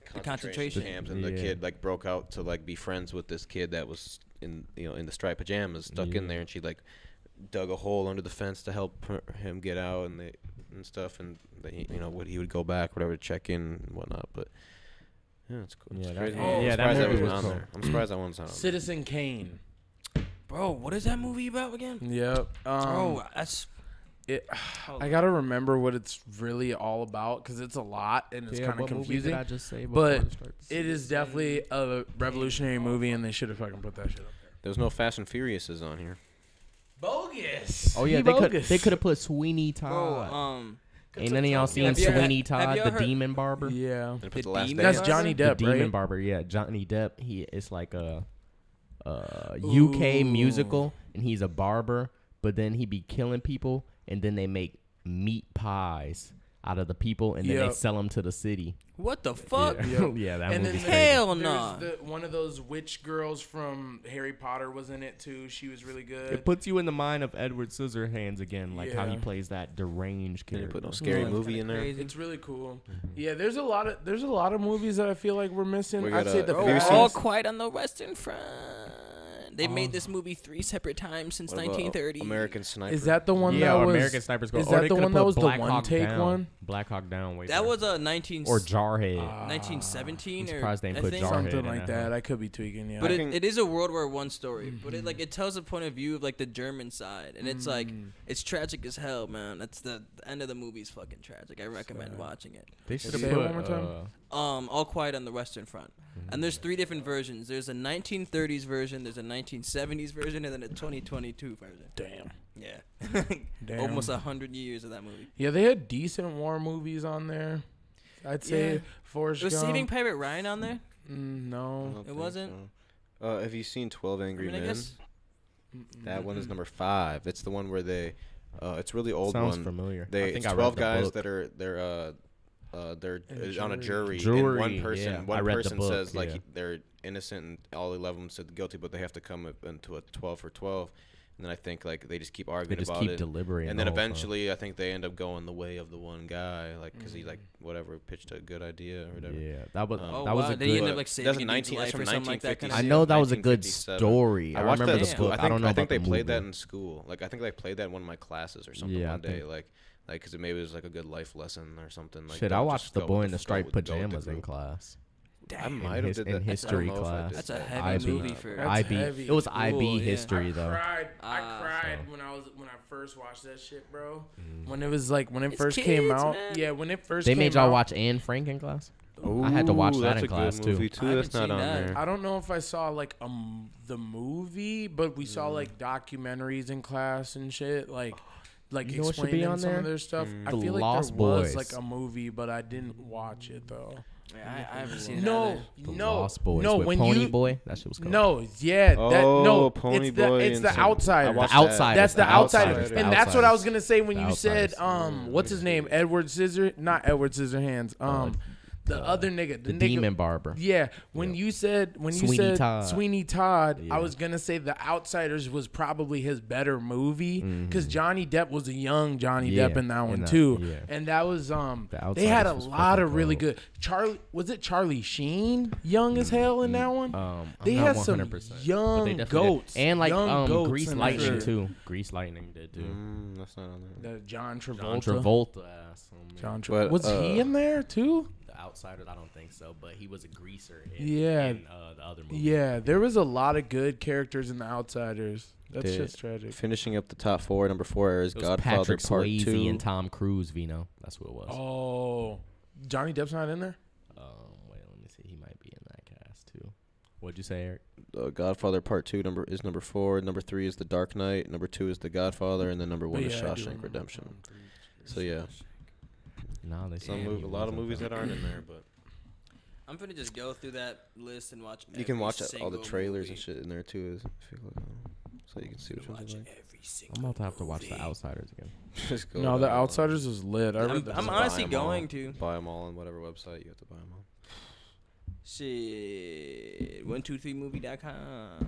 concentration concentration. camps, and the Yeah. kid like broke out to like be friends with this kid that was in in the striped pajamas stuck in Yeah. there, and she like dug a hole under the fence to help him get out and stuff, and he would go back whatever to check in and whatnot, but yeah, it's cool. Yeah, It's that- crazy. oh, I'm yeah, that surprised movie wasn't was on cool. there. I'm surprised that one's not on there. Citizen Kane. Bro, what is that movie about again? Yep. Bro, that's I gotta remember what it's really all about because it's a lot and it's kind of confusing. I just say But it is definitely a revolutionary movie, and they should have fucking put that shit up there. There's no Fast and Furiouses on here. Bogus. Oh yeah, He bogus. they could have put Sweeney bro. Todd. Ain't none of y'all seen Have you heard- Sweeney have Todd, you the heard- demon barber? Yeah. They put The the last Demon Dance. That's Johnny The Depp, demon right? barber, yeah, Johnny Depp. He is like a UK Ooh. musical, and he's a barber. But then he be killing people, and then they make meat pies out of the people, and then they Yep. sell them to the city. What the fuck? Yeah, yeah, that And movie's then crazy. Hell there's no. one of those witch girls from Harry Potter was in it too. She was really good. It puts you in the mind of Edward Scissorhands again, like how he Yeah. plays that deranged They didn't character. put no scary Yeah. movie in there. Crazy. It's really cool. Yeah, there's a lot of movies that I feel like we're missing. We I'd got say a- the have you Fast- seen- All quiet on the Western Front. They've made this movie 3 separate times since What about 1930. American Sniper. Is that the one Yeah, that was? American Sniper Squad. Is Or that they the coulda one that put was the Black one Hawk take Down. one? Black Hawk Down. Wait That there. was a 19 or Jarhead. 1917 I'm or surprised they I didn't put think. Jarhead Something in like that. that. I could be tweaking. Yeah. But I think- it is a World War I story. But it tells a point of view of like the German side, and it's like it's tragic as hell, man. That's the end of the movie's fucking tragic. I recommend watching it. They should have Say it put one more time. All Quiet on the Western Front, and there's 3 different versions. There's a 1930s version, there's a 1970s version, and then a 2022 version. Damn. Yeah, Damn. almost 100 years of that movie. Yeah, they had decent war movies on there. I'd say Yeah. Forrest Was Gump. Saving Private Ryan on there? I No. don't It think wasn't? so. Have you seen 12 Angry I mean, I Men? guess. That one is number 5. It's the one where they. It's a really old Sounds one. familiar. They I think it's I read 12 the guys book. that are they're And on a jury, Jury, and one person yeah. I one read the person book, says like yeah. they're innocent and all 11 of them said guilty, but they have to come up into a 12 for 12, and then I think like they just keep They arguing just about keep it, deliberating. and then the whole time. eventually I think they end up going the way of the one guy, like because he like whatever pitched a good idea or whatever. Yeah, that was Oh, that was wow. a Did he end good. up like That's saving a a dude's 19 life that's or from something like that? Kind I of know that was a good 1957. story. I I watched remember that the in school. book. I think, don't know I about think they the played that movie. in school. Like I think they played that in one of my classes or something Yeah, I one day. think- Like because it maybe it was like a good life lesson or something. Like Shit, I don't watched just The go Boy with in the go Striped with the Pajamas in group. class. I might have his- did in that. history I don't know if I class. did That's a that. heavy IB. movie for. That's IB. heavy. It was Ooh, IB yeah. history though. I Ah. cried when I first watched that shit, bro. When it was like when it It's first came kids, out. man. Yeah, when it first They came made y'all out, watch Anne Frank in class. I had to watch Ooh, that that's in a class, good too. movie I That's not haven't on seen that. there. I don't know if I saw like the movie, but we saw like documentaries in class and shit, like You know what should be explaining on some there? of their stuff. I The feel like Lost there was Boys. like a movie, but I didn't watch it though. Yeah, I haven't seen it. No, either. The no, Lost Boys no. with When Pony you Boy, that shit was called. no, yeah, that no, Pony it's the Boy it's and the some- outsider. I watched The Outsiders. That's the outsider, Outsiders. and that's what I was gonna say when The you said Outsiders. what's his name, Edward not Edward Scissorhands, the other nigga, The nigga, Demon Barber. Yeah, when Yeah. you said Sweeney Todd. Sweeney Todd, Yeah. I was gonna say The Outsiders was probably his better movie because Johnny Depp was a young Johnny Yeah, Depp in that in one that- too, yeah. and that was they Outsiders had a was lot of fucking really dope. good. Charlie Sheen, young as hell in that one. They I'm had not some 100%, but they young definitely did. goats and like young goats Grease in that Lightning shit. too. Grease Lightning did too. That's not on there. The John John Travolta. Travolta ass. John But, Travolta. Was he in there too? The Outsiders, I don't think so, but he was a greaser Yeah. in the other movie. Yeah, there was a lot of good characters in The Outsiders. That's Did- just tragic. Finishing up the top 4, number 4 is It was Godfather Patrick Part Swayze 2. and Tom Cruise, Vino. That's who it was. Oh, Johnny Depp's not in there. Wait, let me see. He might be in that cast too. What'd you say, Eric? Godfather Part 2 number 4. Number 3 is The Dark Knight. Number 2 is The Godfather, and then number 1 But is yeah, I do Shawshank remember Redemption. Tom Cruise. So yeah, No, they some said he a lot of wasn't movies though. that aren't in there, but I'm gonna just go through that list and watch. you can every watch all the single trailers movie. and shit in there too, if you click on them, so you can see which ones Watch you like. every single I'm about to have to watch movie. The Outsiders again. Just go No, The down. Outsiders was lit. I read I'm the I'm buy honestly 'em all. going to. Buy them all on whatever website you have to buy them on. Shit, 123movie.com.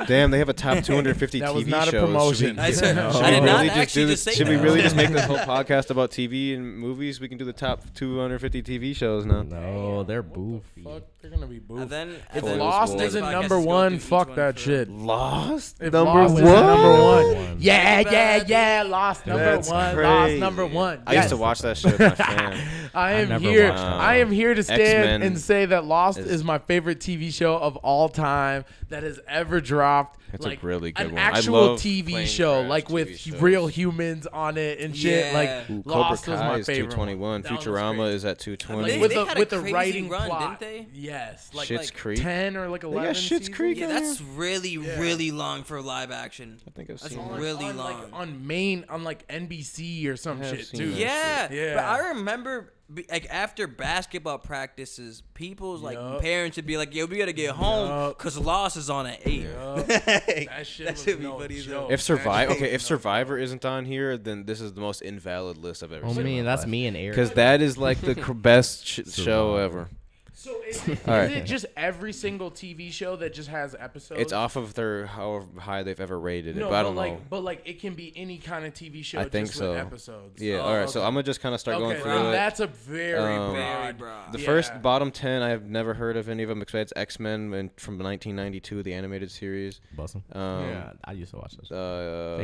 Damn, they have a top 250 That TV was not a shows. promotion. I said- Should I we did not really actually do just say Should we that. really just make this whole podcast about TV and movies? We can do the top 250 TV shows now. No, they're boofy. Fuck, they're gonna be And boof. then If Full Lost Disclosure. isn't Podcast number is go one, through each fuck one that for- shit. Lost If number Lost one. isn't number one, One. yeah, Bad yeah, Batch. yeah, Lost number That's one, crazy. Lost number one. I used to Yes. watch that shit with my fam. I am never here. watched that. I am here to stand X-Men and say that Lost is- is my favorite TV show of all time that has ever dropped. It's a like really good an one. I actual love TV plane show, crash like TV with shows. real humans on it and shit. Yeah. Like Ooh, Lost Cobra was Kai my is favorite. 221. That one was Futurama crazy. is at They- 220. with they the had a with the crazy writing run, plot. didn't they? Yes, like Schitt's like Creek. 10 or like got 11 Schitt's seasons? Creek Yeah, on that's really, Yeah. really long for live action. I think I've That's seen all that. right. really on, long. like, on like NBC or some I have shit seen too. that. Yeah, Yeah. but I remember like after basketball practices, people's like Yup. parents would be like, "Yo, we gotta get home Yup. because Lost is on at 8." Yup. That shit That was should be no funny as joke. hell. If Survivor, That shit okay, if was no Survivor isn't on here, then this is the most invalid list I've ever Oh seen. man, that's me and Eric. Because that is like the best show Survivor. ever. So is Alright. it just every single TV show that just has episodes? It's off of their however high they've ever rated it, No, but I don't like, know. But like it can be any kind of TV show. I think just so. with episodes. Yeah. Oh, all right. So okay. I'm gonna just kind of start going Okay, through then it. that's a very Um, Very broad. broad. The first bottom 10, I have never heard of any of them besides X-Men from 1992, the animated series. Bussin'. Yeah, I used to watch this. They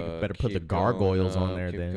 They better put the gargoyles on there then.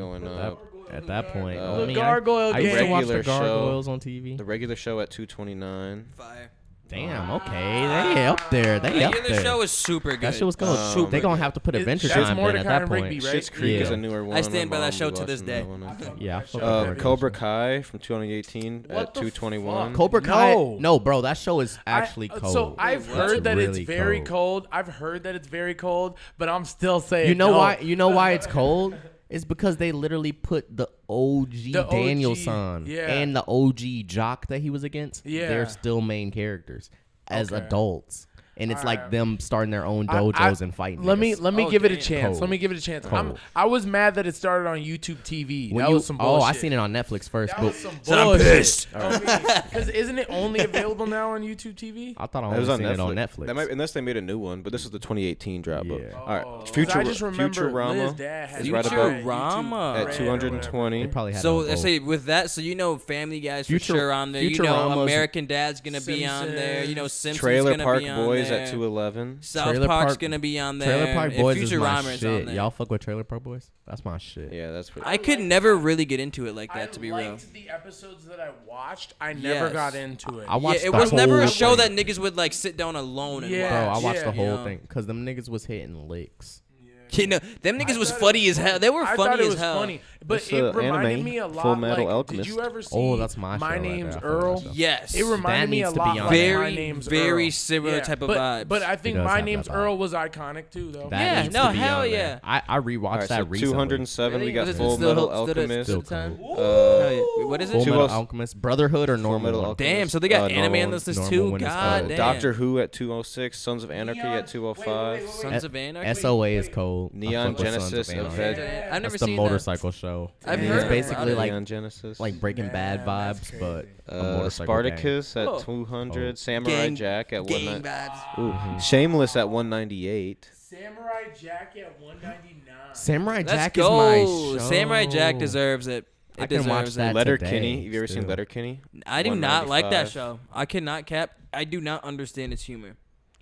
At that point, The gargoyle I used to game. watch the Regular show. gargoyles on TV. The regular show at 229. Fire. Damn, okay, they up there. They up The there. show is super good. That shit was good. They gonna have to put Adventure That's Time in Mordecai at that and point. Rigby, right? Schitt's Creek is Yeah. a newer one. I stand My by that mom show be to this watching day. that one, I think. Yeah, I fuck with that Cobra show. Kai from 2018 What at the 221. fuck? Cobra Kai. No. No, bro, that show is actually cold. So I've It's heard that really it's very cold. I've heard that it's very cold, but I'm still saying. You know no. why? You know why it's cold? It's because they literally put the OG The OG, Danielson yeah. and the OG Jock that he was against. Yeah. They're still main characters as Okay. adults. And it's like Alright. them starting their own dojos and fighting. Let me niggas. give it a damn. chance. Cold. Let me give it a chance. Cold. I was mad that it started on YouTube TV. When That was some bullshit. I seen it on Netflix first, That but was some So I'm bullshit. pissed. Because isn't it only available now on YouTube TV? I thought I It only was on seen Netflix. it on Netflix. That might, unless they made a new one, but this is the 2018 drop. Yeah. All right, Oh, 'cause Future, I just remember Liz Futurama Dad had is it right on about Futurama. at Red or 220. They probably had So it on let's both. say with that, so Family Guy's for Future- sure on there. Futurama's- American Dad's gonna be on there. Simpsons Trailer gonna Park be on Boys there. at 211. South Trailer Park's Park- gonna be on there. Trailer Park and Boys is my Futurama's on shit. there. Y'all fuck with Trailer Park Boys? That's my shit. Yeah, that's what. I could never really get into it like that, to be I real. liked the episodes that I watched. I never Yes. got into it. I watched Yeah, it the was never a whole show thing. that niggas would like sit down alone and Yeah. Bro, I watched Yeah. the whole Yeah. thing because them niggas was hitting licks. You know, them niggas was thought it funny was as hell. They were I funny thut it as was hell. funny, but It's, it reminded anime, me a lot. Full Metal like, Alchemist. Did you ever see? Oh, that's my show My right Name's there. I fuck with Earl. that show. Yes. It reminded me a needs to lot be on like there. My Very, Name's very Earl. similar type of but, vibes. But I think does My have Name's that vibe. Earl was iconic too, though. That Yeah, needs no, to be hell on yeah. there. I rewatched All right, that so recently. 207. We got Really? Full Still Metal hold- stood at- Alchemist. Still time? cold. Hell yeah. What is Full it? Metal 207. Alchemist, Brotherhood or Full normal Metal one? Alchemist. Damn, so they got normal anime on one. this list normal too. one is God cold. damn. Doctor Who at 206. Sons of Anarchy at 205. Sons of Anarchy. SOA is cold. I Neon fuck with Sons of Genesis Anarchy. Event. I've never That's the seen motorcycle show. I've It's heard basically about it. like Neon Genesis. Breaking Bad that's vibes, but a motorcycle gang. Spartacus at Oh. 200. Oh. Samurai Gang- Jack at Gang 190. vibes. Ooh, Shameless at 198. Samurai Jack at 199. Samurai Let's Jack go. is my show. Samurai Jack deserves it. I It can watch deserves that it. Letterkenny. today, Have you ever seen still. Letterkenny? I do not like that 195. show. I cannot cap. I do not understand its humor.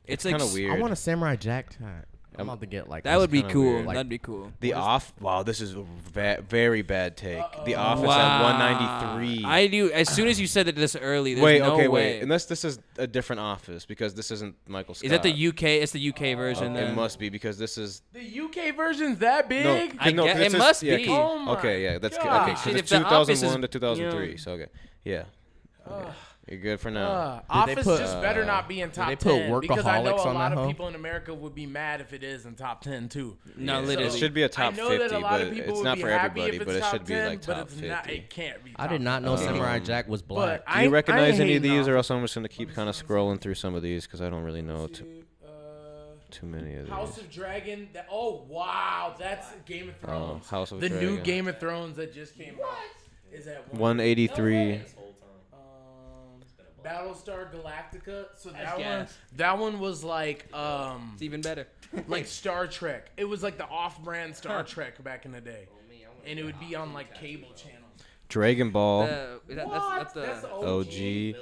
It's like kind of weird. I want a Samurai Jack tag. I'm about to get like That would be kinda cool. weird. Like- That'd be cool. The Off. Wow, this is a very bad take. The Office Wow. at 193. I do. As soon as you said it this early, there's wait, no okay, way. wait. Unless this is a different Office because this isn't Michael Scott. Is that the UK? It's the UK version. It then. must be because this is The UK version's that big? no. I no, guess- 'cause it this is- must yeah, be. 'cause- Oh my okay, yeah, that's God. okay. Because Shit, it's if The Office is, 2001 to 2003. you know- So okay, yeah. Okay. You're good for now. Office put- just better not be in top they put 10 because I know Workaholics a on lot that of hoe? people in America would be mad if it is in top 10 too. No, Yeah, literally. It should be a top I know 50, that a lot of but people it's would not be for happy everybody. if it's But it top should be 10, like but top it's 50. not. It can't be. I top did not 10. know Samurai Jack was black. But Do you recognize any of hating these, on or else I'm just gonna keep kind of scrolling through some of these because I don't really know too many of House these. of Dragon. Oh wow, that's Game of Thrones. House of the Dragon. new Game of Thrones that just came out is at 183. Battlestar Galactica. So That's that one, gas. that one was like It's even better. like Star Trek. It was like the off-brand Star Trek back in the day, and it would be on like cable channels. Dragon Ball. That's the. That's OG.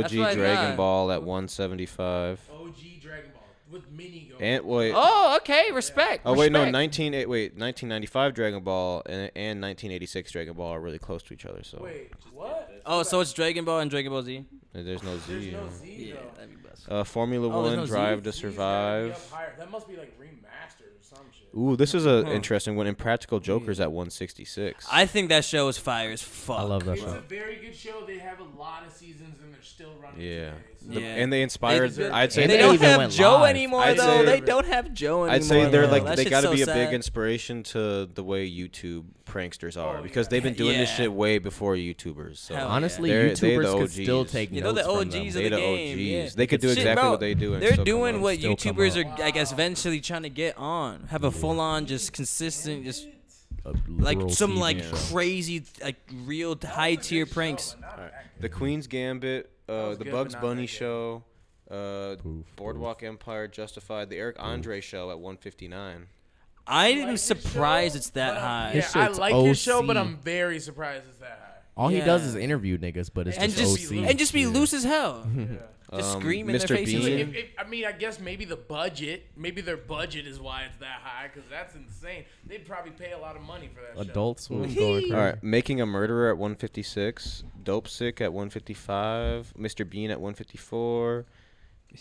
That's what I Dragon got. Ball at 175. OG Dragon Ball with mini go. And wait. Oh, okay. Respect. Oh wait, no, respect. 1995 Dragon Ball and 1986 Dragon Ball are really close to each other. So Wait, what? Oh, so it's Dragon Ball and Dragon Ball Z. there's no Z. There's no yeah. Z Yeah, though. that'd be best. Formula Oh, there's One no Z? Drive to Z's gotta be Survive. up higher. That must be like remastered or some shit. Ooh, this is a interesting one. Impractical Jokers at 166. I think that show is fire as fuck. I love that It's show. a very good show. They have a lot of seasons and they're still running. Yeah. today, so. The- Yeah. And they inspired. They- I'd say and They they don't even have went Joe live. anymore I'd though. say- They don't have Joe anymore. I'd say they're though. like That they shit's got to so be a big sad. inspiration to the way YouTube pranksters are because yeah. they've been doing this Yeah. shit way before YouTubers. So Hell yeah. Honestly, They're- they the YouTubers could OGs. still take You know notes the from them. OGs they of the the game. OGs. Yeah. They could do Shit, exactly bro, what they do. And They're still come doing up. what Still come YouTubers up. are, I guess, eventually trying to get on. Have a full on, just consistent, just A like literal some TV like show. crazy, like real high tier pranks. Alright. The Queen's Gambit, the good, Bugs but not Bunny that good. show, Poof, Boardwalk Empire, Justified, the Eric Andre show at 159. I'm surprised it's that high. Yeah, His I shit's like his show, OC. but I'm very surprised it's that high. All he does is Yeah. interview niggas, but it's and just just OC. and just be loose as hell. Yeah. Just scream in their Mr. faces. Bean. I mean, I guess maybe their budget is why it's that high, because that's insane. They'd probably pay a lot of money for that show. Adult Swim going crazy. All right, Making a Murderer at 156, Dope Sick at 155, Mr. Bean at 154.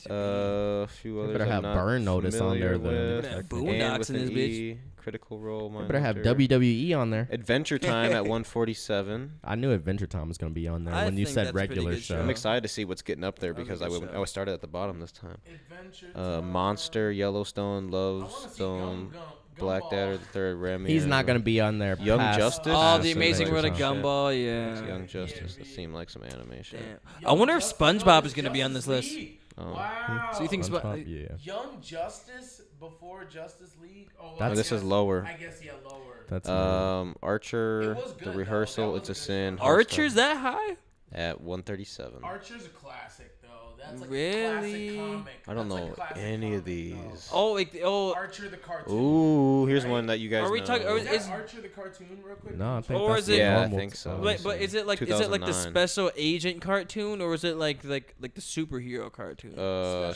A few others. better I'm have not Burn Notice on there, familiar though. with. Better have And Boondocks with in an this bitch. E, Critical Role. They better have WWE on there. Adventure Time at 147. I knew Adventure Time was gonna be on there I when you think said that's a pretty regular good show. show. I'm excited to see what's getting up there That was a because I good show. was started at the bottom this time. Adventure Monster, Yellowstone, Lovestone, Blackadder, the Third, Remy. He's not gonna be on there. Young past- Justice? Oh, past the Amazing World of Adventure Time. Gumball. Yeah. Young Justice. That seemed like some animation. Damn. I wonder if SpongeBob is gonna be on this list. Oh. Wow. So you think SpongeBob, yeah. Young Justice before Justice League? Oh, That's- This is lower. I guess, yeah, lower. That's Archer, It was good, The though. Rehearsal, That It's a was a good Sin. show. Archer's that high? At 137. Archer's a classic, though. That's like Really? a classic comic. I don't That's like know classic any of comic, these. Oh, like Archer the cartoon. Ooh, here's Right? one that you guys Are we know. talking- Is that Is- Archer the cartoon, real quick? No, I think Or that's is the it- Yeah, I normal think so. But is it like the 2009. special agent cartoon or is it like the superhero cartoon? Special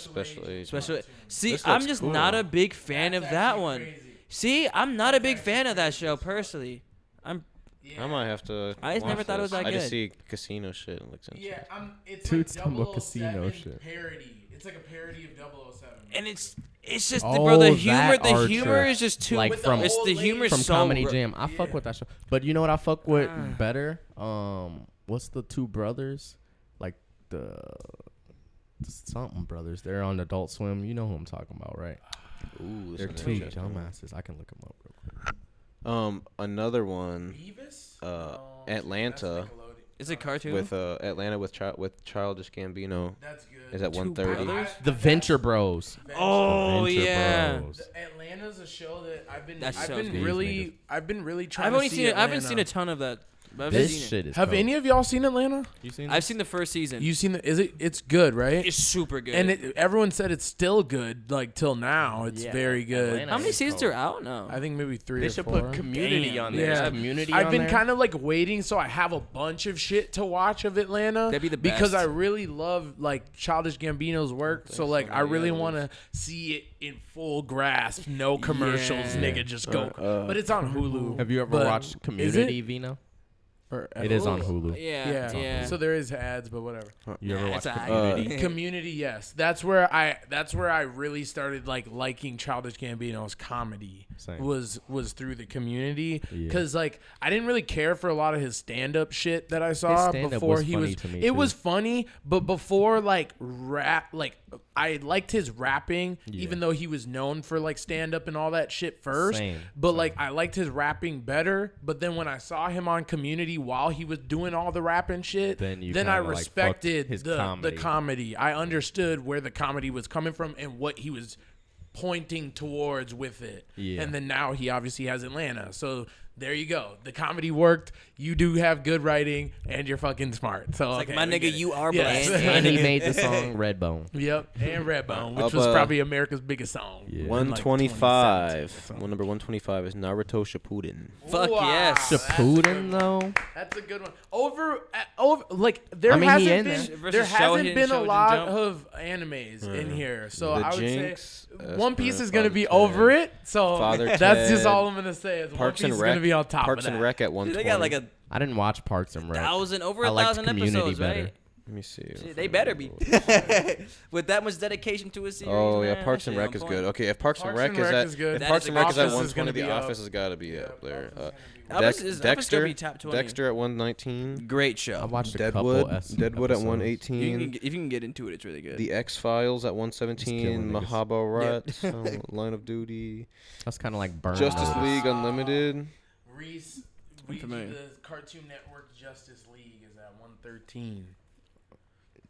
Special. cartoon. See, This I'm looks just cool. not a big fan That's of that actually one. crazy. See, I'm not a big fan of that show personally. I might have to. I just never watch thought it was this. that I just good. see casino shit and looks interesting. Yeah, it's Dude's like talking about casino 007 shit. parody. It's like a parody of 007. And it's just Oh, bro, the that humor Archer. is just too Like With the from it's old the lady humor from so Comedy ro- Jam. I fuck Yeah. with that show. But you know what I fuck with Ah. better? What's the two brothers? Like the something brothers. They're on Adult Swim. You know who I'm talking about, right? Ooh, They're this two is interesting. dumbasses. I can look them up real quick. Another one. Beavis? Atlanta. That's Nickelodeon. Is it cartoon? With Atlanta with Childish Gambino That's good. is at Two 130. brothers? The Venture Bros. Oh Venture yeah. Bros. Atlanta's a show that That I've show's been good. really trying I've to only see seen it. I haven't Atlanta. seen a ton of that. But I've This seen it. shit is. Have dope. any of y'all seen Atlanta? You seen? I've seen the first season. You seen it's good, right? It's super good. And everyone said it's still good, like till now. It's Yeah, very good. Atlanta how many is seasons cold. are out now? I think maybe 3 They or should 4. put Community Damn. on there. Yeah. Is Community I've on been there? kind of like waiting, so I have a bunch of shit to watch of Atlanta. That'd be the because best. I really love like Childish Gambino's work. So like I really want to see it in full grasp, no commercials, Yeah. nigga, just go. But it's on Hulu. Have you ever But watched is it? Community, Vino? Or, It is on Hulu. Yeah. yeah. So there is ads, but whatever. You ever It's watched alright. Community? Community, yes. That's where I really started like liking Childish Gambino's comedy. Same. Was through the Community Yeah. because like I didn't really care for a lot of his stand up shit that I saw stand-up before was he funny was. to me, It too. was funny, but before like rap, like I liked his rapping, Yeah. even though he was known for like stand up and all that shit first. Same, But like I liked his rapping better. But then when I saw him on Community while he was doing all the rapping shit, Then you I kinda, like, respected fucked his the comedy. comedy. I understood where the comedy was coming from and what he was pointing towards with it. Yeah. And then now he obviously has Atlanta. So there you go. The comedy worked. You do have good writing and you're fucking smart. So like, okay, my we nigga, get it. you are Yes. black. And he made the song Redbone. Yep. And Redbone, which Up, was probably America's biggest song. Yeah. in, like, 125. 2017. One number 125 is Naruto Shippuden. Fuck Wow, yes. that's a good Shippuden one. though. That's a good one. Over like there I mean, he hasn't in been there. Versus there hasn't Shonen, been a Shonen lot Jump. of animes in here, so The I would Jinx, say One Piece Esper, is gonna Father be Ted. over it. So Father that's Ted, just all I'm gonna say. Is Parks One Piece and is Rec. gonna be on top Parks of that. and Rec at Dude, 120. they got like I didn't watch Parks and Rec. over I a liked 1,000 Community episodes, better. right? Let me see. Shit, they better be. With that much dedication to a series. Oh man, yeah, Parks that and shit Rec on is point. good. Okay, if Parks and Parks Rec and is Rec at is good. if That Parks is and a Rec good is at show. Office is gonna 120, be The up. Office has got to be up there. Office is gonna be Office is gonna Dexter, be top 20. Dexter at 119. Great I show. watched a Deadwood, couple. Deadwood at episodes. 118. If you can get into it, it's really good. The X Files at 117. niggas. Mahabharat, Line of Duty, That's kind of like Burn. Justice Notice. League Unlimited. Reese, Familiar. the Cartoon Network Justice League is at 113.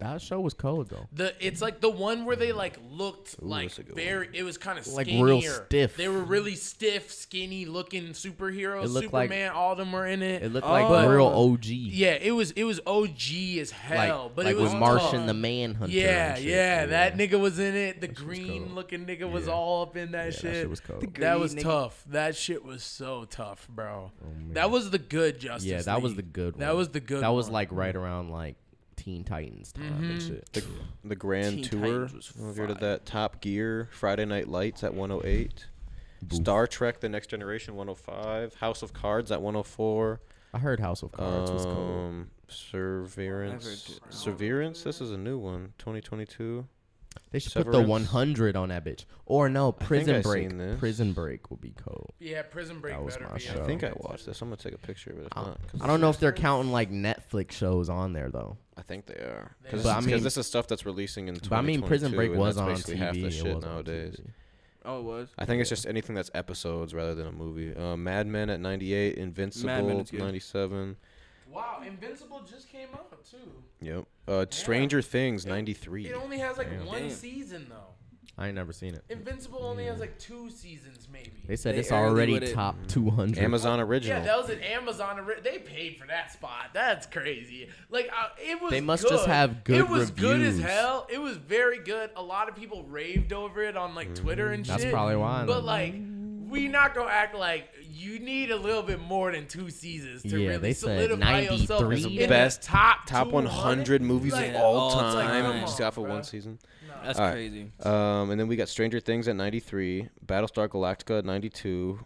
That show was cold though. It's like the one where they like looked like that's a good very. It was kind of Like skinnier. real stiff. They were really stiff, skinny looking superheroes. It looked like- Superman, all of them were in it. It looked like But- real OG. Yeah, it was OG as hell, but like it was with Martian tough. the Manhunter. Yeah, and shit. yeah, that nigga was in it. The That shit was green cold. looking nigga was Yeah. all up in that Yeah, shit. that shit was cold. That was Green nigga. tough. That shit was so tough, bro. man. That was the good Justice Yeah, that was League. the good one. That was the good That was one. like right around like Teen Titans time and shit. The Grand Teen Tour. Titans was I don't know if you heard of fire. that. Top Gear, Friday Night Lights at 108. Star Trek: The Next Generation 105. House of Cards at 104. I heard House of Cards was cold. Severance. Severance. This is a new one. 2022. They should put the Severance. 100 on that bitch. Or no, Prison I Break. seen this. Prison Break would be cold. Yeah, Prison Break That was better my be. show. I think I watched this. I'm gonna take a picture of it. If not, 'cause I don't know if they're counting like Netflix shows on there though. I think they are. They Because are. But I mean- this is stuff that's releasing in 2022. But I mean, Prison Break and was that's on basically TV. half the It shit was on nowadays. TV. Oh, it was. I think it's just anything that's episodes rather than a movie. Mad Men at 98, Mad Men Invincible is good. 97. Wow, Invincible just came out too. Yep. Stranger Things 93. It only has like Damn. one Damn. season though. I ain't never seen it. Invincible only has like 2 seasons maybe. They said They it's early already with it. top 200. Amazon original. Yeah, that was an Amazon. They paid for that spot. That's crazy. Like it was. They must good. just have good It was good as reviews. hell. It was very good. A lot of people raved over it on like Twitter and That's shit. probably why. But then. like, we not gonna act like you need a little bit more than 2 seasons to Yeah, really they said solidify yourself 93. in Best the top 100 movies Like, of all it's like, time. come Just on, got for bruh. one season. That's All right. crazy. And then we got Stranger Things at 93, Battlestar Galactica at 92,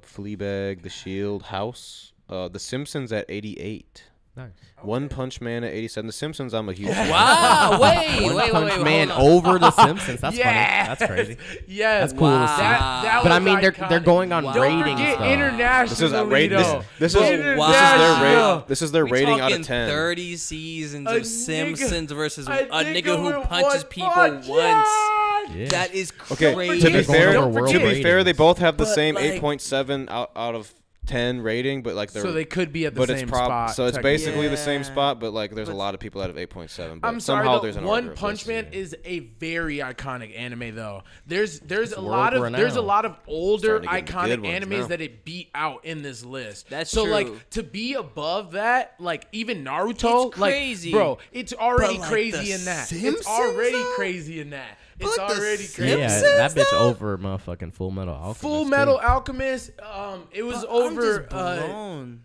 Fleabag, The Shield, House, The Simpsons at 88. Nice. One Punch Man at 87. The Simpsons, I'm a huge fan. Wow! Wait, One wait, Punch wait, Man hold on. over The Simpsons. That's Yes. funny. That's crazy. Yes, That's cool to see. That But I was mean, they're iconic. going on Wow. Don't ratings forget though. internationally. This is a rate. though. This Wow. is their Wow. This is their We rating out talking of 10. 30 seasons A of nigga- Simpsons versus a a nigga who with punches one people punch. once. Yeah. That is Okay, crazy. to be Don't fair, forget. to be fair, they both have the But, same like- 8.7 out of 10 rating, but like they're So they could be at the but same it's spot. so it's technically. basically the same Yeah. spot, but like there's a But- lot of people out of 8.7. But I'm sorry, somehow though, there's an One order of Punch this. Man is a very iconic anime though. There's a world lot of renowned. older Starting to get the iconic good ones animes now. that it beat out in this list. That's so true. like to be above that, like even Naruto, It's like crazy. bro, it's already But, like, crazy The in that. Simpsons, It's already though? crazy in that. But It's The already crazy. Yeah, Simpsons, that bitch though? over motherfucking Full Metal Alchemist. Full too. Metal Alchemist. It was But over I'm just blown.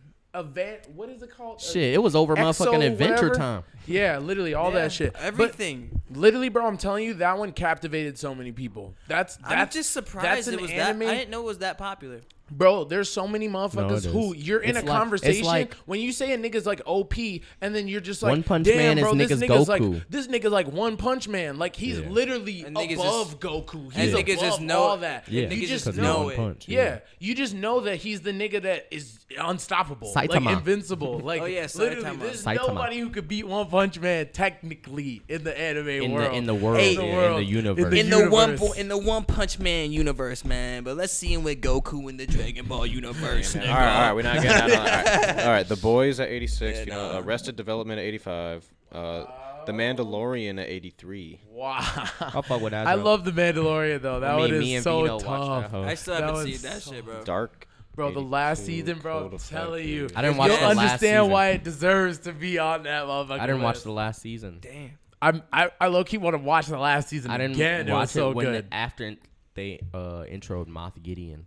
what is it called? Shit, it was over Exo motherfucking Adventure whatever. Time. Yeah, literally all Yeah, that shit. But Everything. literally, bro, I'm telling you, that one captivated so many people. That's I'm just surprised an it was anime. that. I didn't know it was that popular. Bro, there's so many No, motherfuckers it who is. you're in It's a like- conversation it's like- when you say a nigga's like OP and then you're just like One Punch damn, Man is bro, this niggas nigga's Goku. like this nigga's like One Punch Man. Like he's Yeah. literally And niggas above just- Goku. and He's niggas above just know- all that. Yeah, niggas you just just know know it. Punch, Yeah, you just know that he's the nigga that is unstoppable, like Saitama. invincible. Like Oh, yeah, literally, Saitama. there's Saitama. nobody who could beat One Punch Man technically in the anime world. In the world, Hey, yeah, in the in world. the universe. In the universe. One Punch Man universe, man. But let's see him with Goku in the Dragon Ball universe. All right, we're not getting that. All right, The Boys at 86. Yeah, You know, no. Arrested Development at 85. The Mandalorian at 83. Wow. I'll fuck with that. I though. love the Mandalorian though. That Me- one me is and so Vino watched tough. that hoe. I still That haven't was seen that so- shit, bro. Dark. Bro, the last 82, season, bro, I'm Cold telling you. Effect. I didn't watch You'll the last understand season. why it deserves to be on that motherfucker. I didn't watch list. the last season. Damn. I low key want to watch the last season I didn't again. It watch was so it when good. after they introed Moff Gideon.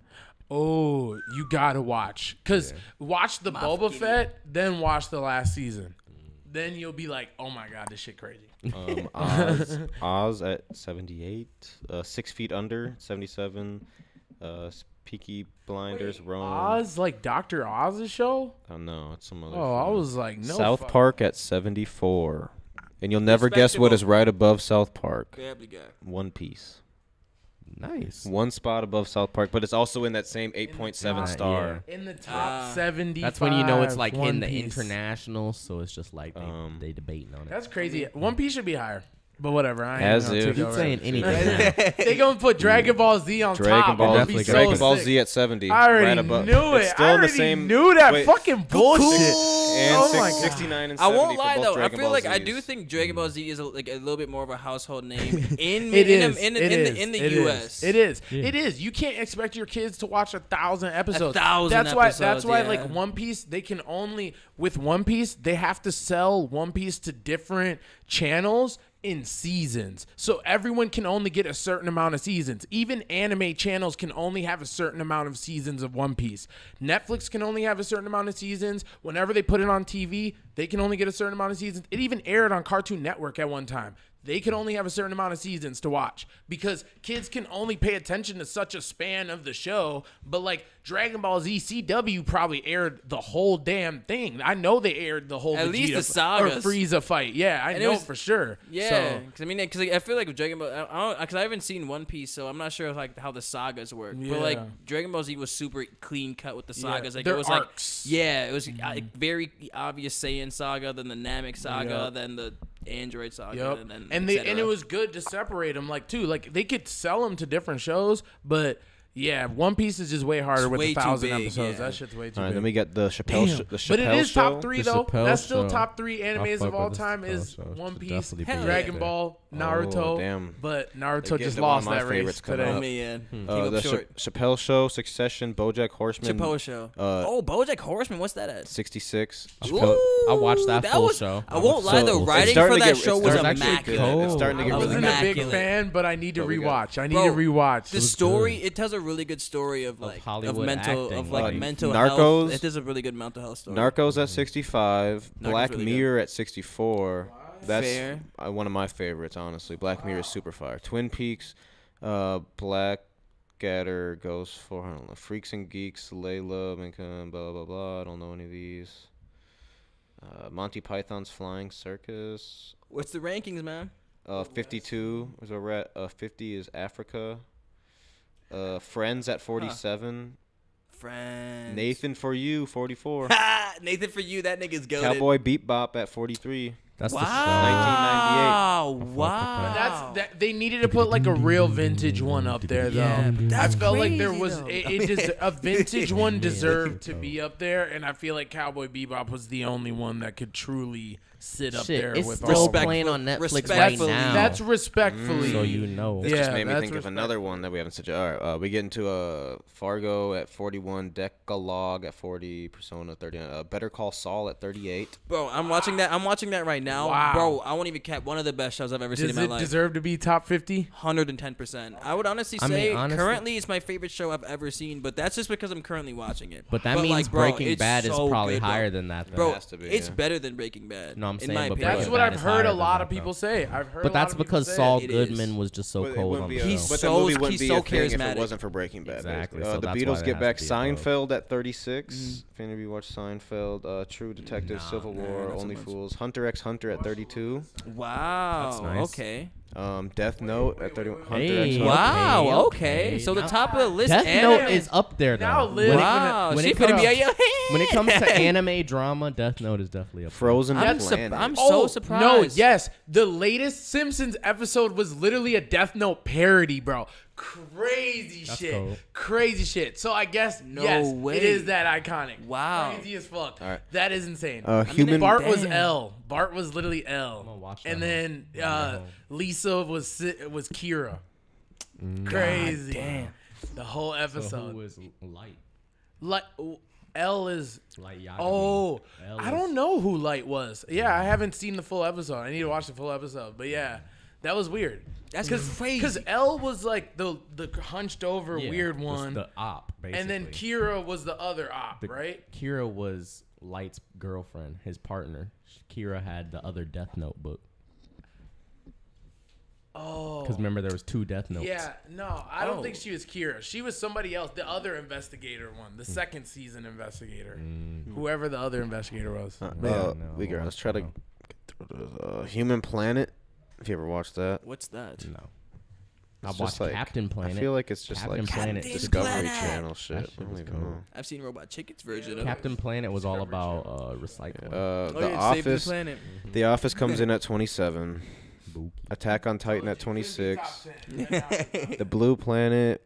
Oh, you gotta watch. Cause Yeah. watch the Moff Boba Gideon. Fett, then watch the last season. Then you'll be like, oh my god, this shit crazy. Oz at 78. 6 Feet Under 77. Peaky Blinders. Wait, Rome. Oz, like Dr. Oz's show? Oh no, it's some other. Oh, I show. was like, no. South fuck- Park at 74. And you'll never guess what is Respectable. right above South Park. Family Guy. One Piece. Nice. One spot above South Park, but it's also in that same 8.7 top, star. In the top Ah. 70. That's when you know it's like One in the Piece. international, so it's just like Um, they debating on it. That's crazy. One Piece should be higher. But whatever. I ain't As gonna if. take Keep over. saying anything. They gonna put Dragon Ball Z on top. Ball- It'll be definitely so Dragon Ball sick. Z at 70. I already right above. knew It's it. still I in the already same. knew that wait, fucking bullshit. And Oh my God. 69 and I 70 won't for lie both though. I Dragon feel Ball like I Zs. do think Dragon Ball Z is a little bit more of a household name in It in, is. in, It in, is. the, in the It U.S. is. It is. Yeah. It is. You can't expect your kids to watch 1,000 episodes. 1,000 That's why. That's episodes, why. yeah. Like One Piece, they can only with One Piece they have to sell One Piece to different channels in seasons. So everyone can only get a certain amount of seasons. Even anime channels can only have a certain amount of seasons of One Piece. Netflix can only have a certain amount of seasons. Whenever they put it on TV, they can only get a certain amount of seasons. It even aired on Cartoon Network at one time. They can only have a certain amount of seasons to watch because kids can only pay attention to such a span of the show. But like Dragon Ball Z CW probably aired the whole damn thing. I know they aired the whole At least the Vegeta or sagas. Frieza fight. Yeah, I And it know was- for sure. Yeah, So, because I mean, because I feel like with Dragon Ball, because I haven't seen One Piece, so I'm not sure like how the sagas work. But Yeah. like Dragon Ball Z was super clean cut with the sagas. Like They're it was arcs. like, yeah, it was like, very obvious Saiyan saga, then the Namek saga, Yep. then the Android saga, Yep. and then And et they and it cetera. was good to separate them like too. Like they could sell them to different shows, but yeah, One Piece is just way harder It's with way the too 1,000 big, episode. yeah. That shit's way too All right, big. then we got the Chappelle. Damn. The Chappelle But it is show. top three The though. Chappelle That's still show. top three animes fuck of all with the time Chappelle is show. One Should Piece, definitely be Hell up Dragon there. Ball, Oh, Naruto. damn. But They're Naruto getting just to one of lost my that race favorites coming today. up. Man, came The up short. Chappelle Show, Succession, BoJack Horseman. Chappelle show. Uh, Oh, BoJack Horseman. What's that at? 66. Ooh, I watched that full was, show. I won't lie, the So, it's writing starting for to that get- show it's was starting to get immaculate. cold. It's starting to I get wasn't really a big immaculate. fan, but I need to But we got- rewatch. I need Bro, to rewatch. The story, it tells a really good story of like of Hollywood mental acting, of like like mental Narcos. health. It is a really good mental health story. Narcos at 65. Narcos Black really good. Mirror at 64. That's Fair. one of my favorites, honestly. Black Mirror is super fire. Twin Peaks, Blackadder, Ghost 400, Freaks and Geeks, Layla, Minka, blah, blah, blah. I don't know any of these. Monty Python's Flying Circus. What's the rankings, man? 52 is where we're at. 50 is Africa. Friends at 47. Friends. Nathan for You, 44. Nathan for you, that nigga's goated. Cowboy Bebop at 43. That's Wow. the show. 1998. Wow. That's that. They needed to put like a real vintage one up there, though. Yeah, but that's I felt like there crazy, was though. a vintage one deserved to Yeah. be up there, and I feel like Cowboy Bebop was the only one that could truly sit up Shit, there it's with still all. Respect- playing on Netflix right respectfully. now. That's respectfully. so you know. This Yeah, just made me that's think of another one that we haven't said. All right, we get into Fargo at 41, Decalogue at 40, Persona 39, Better Call Saul at 38. Bro, I'm watching that. I'm watching that right now. Wow. Bro, I won't even cap. One of the best shows I've ever seen Does in my it life. deserve to be top 50? 110%. I would honestly I mean, say honestly- currently it's my favorite show I've ever seen, but that's just because I'm currently watching it. But that like, means bro, Breaking it's Bad is so probably good, bro. higher than that. Though. Bro, has to be, it's yeah. better than Breaking Bad. No, I'm in saying, my but opinion. That's Breaking what Bad I've is heard higher a than lot that, of people though. say. I've heard. But a lot that's of people because say Saul it. It is. Goodman was just so But it cold wouldn't on be the a- show. but So that movie he's wouldn't be so a thing if charismatic. it wasn't for Breaking Bad. Exactly, basically. so The that's why Beatles that get has back to be above. Seinfeld at 36. If any of you watch Seinfeld, True Detective, Civil War, not so Only much. Fools, Hunter x Hunter at 32. Wow. That's nice. Okay. Death Note at 31. Hunter Hey, x Hunter. Wow. okay. Okay. So the Now- top of the list. Death and Note is up there though. Now Liv- When it- Wow. when She it finna comes- be at your when it comes to anime drama, Death Note is definitely up there. Frozen I'm Planet. I'm Oh, so surprised. No, yes. The latest Simpsons episode was literally a Death Note parody, bro. Crazy That's shit. dope. Crazy shit. So I guess, No yes, way. it is that iconic. Wow. Crazy as fuck. All right. That is insane. Human. Bart was Damn. L. Bart was literally I'm L. gonna watch And that then when I get home. Lisa was Kira. Crazy. damn. The whole So episode. who is Light? Like L is Light Yagami. Oh, L I is- don't know who Light was. Yeah, I haven't seen the full episode. I need to watch the full episode. But yeah, that was weird. That's Because crazy. L was like the hunched over Yeah, weird was one, The op, basically. and then Kira was the other op, The- right? Kira was Light's girlfriend, his partner. Kira had the other Death Note book. Oh, Because remember, there was 2 Death Notes. yeah. No, I don't Oh. think she was Kira. She was somebody else. The other investigator one, the second season investigator, whoever the other investigator was. no, we I let's try to don't get through this. Human Planet. If you ever watched that. What's that? No. I It's watched just like- Captain Planet. I feel like it's just Captain like Planet. Discovery Planet. Channel shit. That shit I don't was even cool. know. I've seen Robot Chicken's version of Captain Planet was all about recycling. The it. Oh, yeah, Save the Office. Planet. The Office comes in at 27. Attack on Titan at 26. The Blue Planet,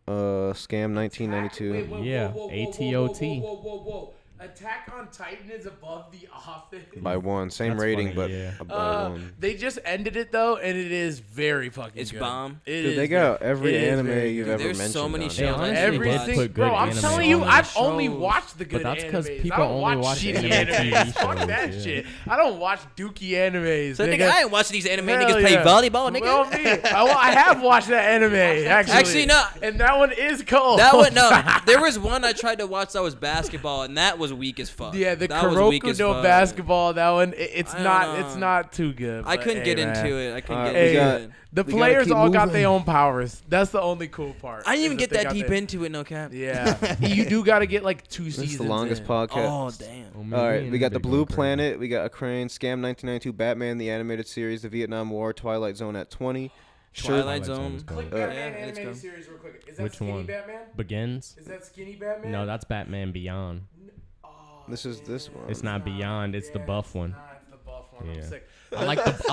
Scam 1992. Yeah, ATOT. Whoa. Attack on Titan is above The Office. By one. Same That's rating, funny, but yeah. by one. They just ended it though, and it is very fucking It's good. bomb. It Dude, is they got every it is anime very you've good. ever There's mentioned. so many on shows it. I honestly haven't did Everything, put good bro. I'm anime telling on you, there. I've only Shows. watched the good that's 'cause animes. people I don't only watch watch shitty anime TV animes. Fuck shows, that yeah. shit. I don't watch dookie animes. So nigga, nigga. I ain't watching these anime Hell niggas play yeah. volleyball, nigga. Well, me. I have watched that anime, actually. Actually, no. And that one is cold. That one, no. There was one I tried to watch that was basketball, and that was weak as fuck. Yeah, the that was weak Kuroko as no fuck. basketball. That one, it's I don't not. know. It's not too good. I but couldn't hey, get man. into it. I couldn't Alright, get we into got- it. The We gotta players keep all got moving. their own powers. That's the only cool part. I didn't is even get they that got deep their- into it, no cap. Yeah, you do got to get like 2 This seasons. is the longest in. podcast. Oh damn. All right, we got the Blue Planet, we got A Crane, Scam 1992, Batman the Animated Series, the Vietnam War, Twilight Zone at 20. Twilight Zone. Click Uh, Batman yeah, let's animated go. series real quick. Is that Which Skinny one? Batman? Begins. Is that Skinny Batman? No, that's Batman Beyond. Oh, This is this one. It's not Beyond. It's the buff one. Nah, it's the buff one. I'm Yeah. sick. I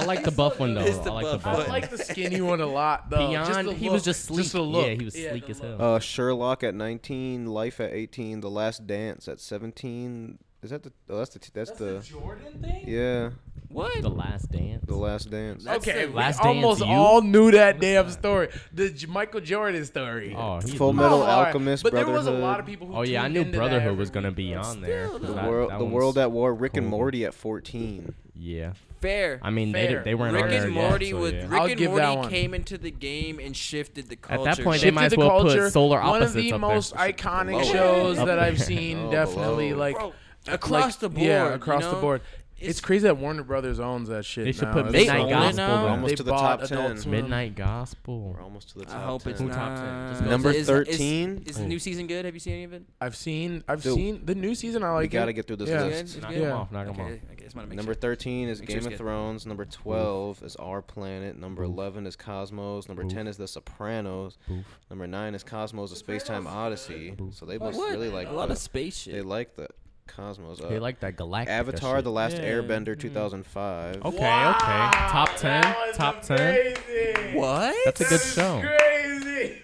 like the buff one though. It's the I like the buff buff I one. like the skinny one a lot though. Just Beyond, the he look. was just sleek. the look. Yeah, he was Yeah, sleek the as look. hell. Sherlock at 19, Life at 18, The Last Dance at 17. Is that the? Oh, that's the. Jordan thing. Yeah, What? The Last Dance. The Last Dance. That's Okay, the we Last almost Dance, you? all knew that damn story. The Michael Jordan story. Oh, he's Full Metal all right. Alchemist, But there was a Brotherhood. lot of people who Oh yeah, I tuned knew into that Brotherhood every was gonna week. be on there. Still, The, though. That- world, that the one's World at War, Rick and cool. Morty at 14. Yeah. Fair. I mean, Fair. they weren't Rick on there and yet, Morty so was yeah. Rick I'll and give that Morty one. came into the game and shifted the culture. At that point, they Shifted might as the well culture. put Solar One of Opposites the up most there. iconic Below. shows Up that I've there. seen, Oh, definitely below. like Bro, across the board. Yeah, across you the know? board. It's crazy that Warner Brothers owns that shit. They should now. put It's Midnight so- Gospel now? there. Almost They to the bought top Adult 10. Swim. Midnight Gospel. We're almost to the top I hope 10. it's Who not. top 10? Just Number Is- 13. Is the new season good? Have you seen any of it? I've seen Dude, the new season. I like we gotta it. get through this Yeah. list. It's Knock good? them off. Knock them off. Okay, just want to make Number sure. 13 is Make sure Game it's of good. Thrones. Number 12 is Our Planet. Number 11 is Cosmos. Number 10 is The Sopranos. Boof. Number 9 is Cosmos: A Space-Time Odyssey. So they must What? really like a lot the, of space shit. they like the Cosmos. They like that Galactica Avatar: shit. The Last Yeah. Airbender 2005. Okay, okay. Top 10. That was Top 10. amazing. What? That's a good That's show. crazy.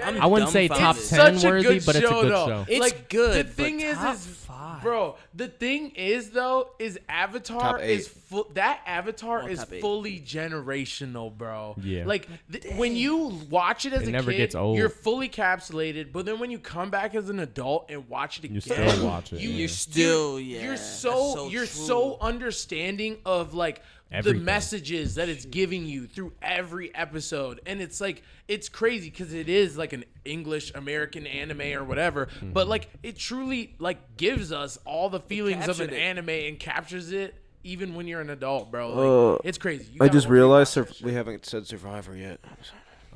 I'm I wouldn't say top dumbfounded. 10 Such a worthy, good but it's a show, good though. show. It's Like, good. The thing but is, top 5. bro, the thing is though, is Avatar Top 8. is that Avatar Oh, is top 8. fully generational, bro. Yeah. Like when you watch it as It a never kid, gets old. you're fully capsulated, but then when you come back as an adult and watch it again, You still watch it. you- yeah. You're still, yeah. You're that's so you're true. so understanding of like Everything. the messages that it's giving you through every episode, and it's like it's crazy because it is like an English American anime or whatever, Mm-hmm. but like it truly like gives us all the feelings of an captured it. anime and captures it even when you're an adult, bro. Like, it's crazy. You I gotta just watch realized that shit. we haven't said Survivor yet.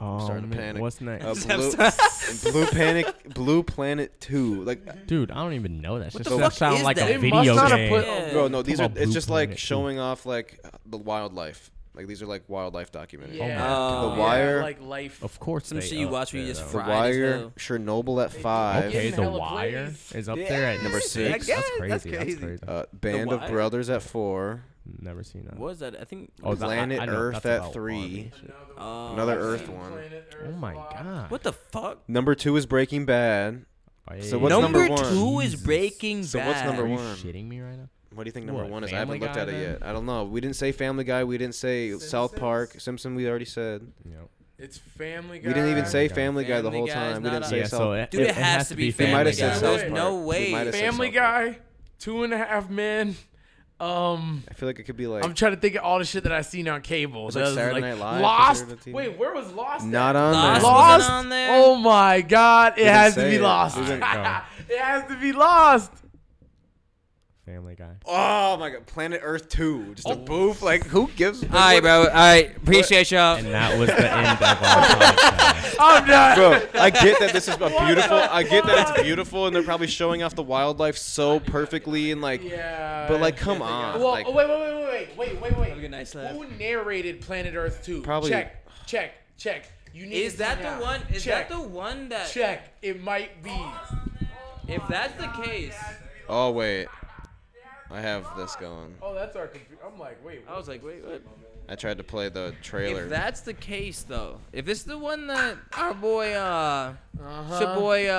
Oh, starting to man. panic. What's next? Blue Planet 2. Like, Dude, I don't even know that. Shit the doesn't fuck sound is like that? a They video must not have game. put- Yeah. bro, no, these Come are. on, It's Blue just like Planet 2. showing off like the wildlife. Like these are like wildlife documentaries. Yeah. Oh, The Yeah, Wire. like life. Of course, Some they shit you up watch where you there, just though. The fried as Wire, hell. Chernobyl at 5. Okay, Getting The hella Wire plays. is up there at number Yeah, 6. I That's guess. crazy. That's That's crazy. crazy. Band of Wire? Brothers at 4. Never seen that. What was that? I think. Oh, that- Planet I know, Earth that's at about 3. farming shit. Another Earth one. Oh my god. What the fuck? Number 2 is Breaking Bad. Hey. So what's number number 2 1? is Breaking So Bad. what's number Are you 1? shitting me right now? What do you think number What, 1 is? I Family haven't looked Guy at it then? yet. I don't know. We didn't say Family Guy. We didn't say South Park. Simpson we already said. Yep. It's Family Guy. We didn't even say Family Family Guy the Family whole Guy is time. We not didn't a- say Yeah, South so Park. it, Dude, it has to be They Family might have said Guy. South Guy. Park. No They way. might have said Family South Park. Guy, 2.5 Men. I feel like it could be like I'm trying to think of all the shit that I seen on cable. It's like That was Saturday Night Live Lost. considered a TV? Wait, where was Lost? not at? on Lost there. wasn't Lost. on there? Oh my God! It Didn't has to say be it. Lost. Didn't go. It has to be Lost. Family Guy. Oh my God! Planet Earth 2. Just a boof. Like who gives? All right, bro. All right. Appreciate y'all. And that was the end of our podcast. I'm done. Bro, I get that this is a beautiful. I get that it's beautiful, and they're probably showing off the wildlife so perfectly, and like. Yeah. But like, come on. Well, like, wait. Have a good night, Slav. Who narrated Planet Earth 2? Probably- Check. You need Is to that see the now. one? Is Check. that the one that? Check. It might be. If that's the case, oh wait. I have this going. Oh, that's our computer. I'm like, wait. I was like, wait, what? I tried to play the trailer. If that's the case, though, if it's the one that our boy, Uh-huh. your boy,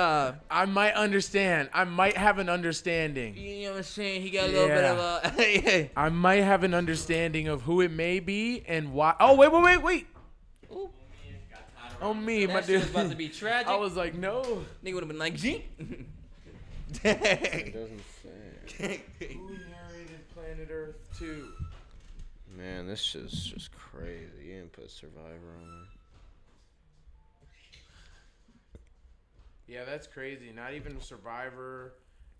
I might understand. I might have an understanding. you know what I'm saying? He got a little bit of a. I might have an understanding of who it may be and why. Oh, wait. Ooh. Oh, me, my That shit dude. was about to be tragic. I was like, no. Nigga would have been like, G. It doesn't say. Who narrated Planet Earth 2? Man, this shit's just crazy. You didn't put Survivor on there. Yeah, that's crazy. Not even Survivor.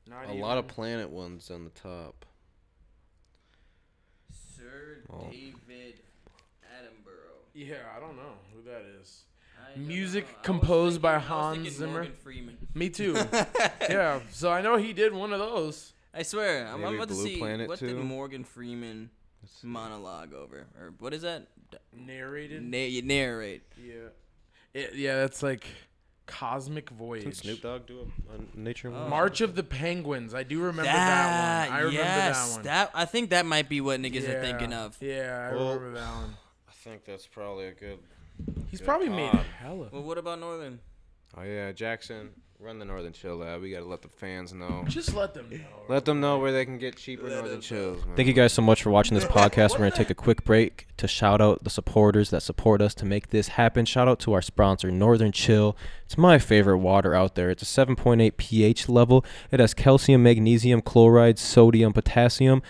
Not A even. lot of Planet ones on the top. Sir Oh. David Attenborough. Yeah, I don't know who that is. I don't Music know. I was composed by thinking- I was Hans thinking Zimmer. Morgan Freeman. Me too. Yeah, so I know he did one of those. I swear, I'm Maybe about to Blue see Planet what did too? Morgan Freeman monologue over, or what is that? Narrated. Narrate. Yeah. Yeah, that's like Cosmic Voyage. Did Snoop Dogg do a nature one? March of the Penguins. I do remember that one. I remember yes, that one. I think that might be what niggas are thinking of. Yeah, I Well, remember that one. I think that's probably a good. He's good probably made pod. hella. Well, what about Northern? Oh yeah, Jackson, run the Northern Chill Lab. We gotta let the fans know. Just let them know. Let them know where they can get cheaper Northern Chills. Man. Thank you guys so much for watching this podcast. We're going to take a quick break to shout out the supporters that support us to make this happen. Shout out to our sponsor, Northern Chill. It's my favorite water out there. It's a 7.8 pH level. It has calcium, magnesium, chloride, sodium, potassium,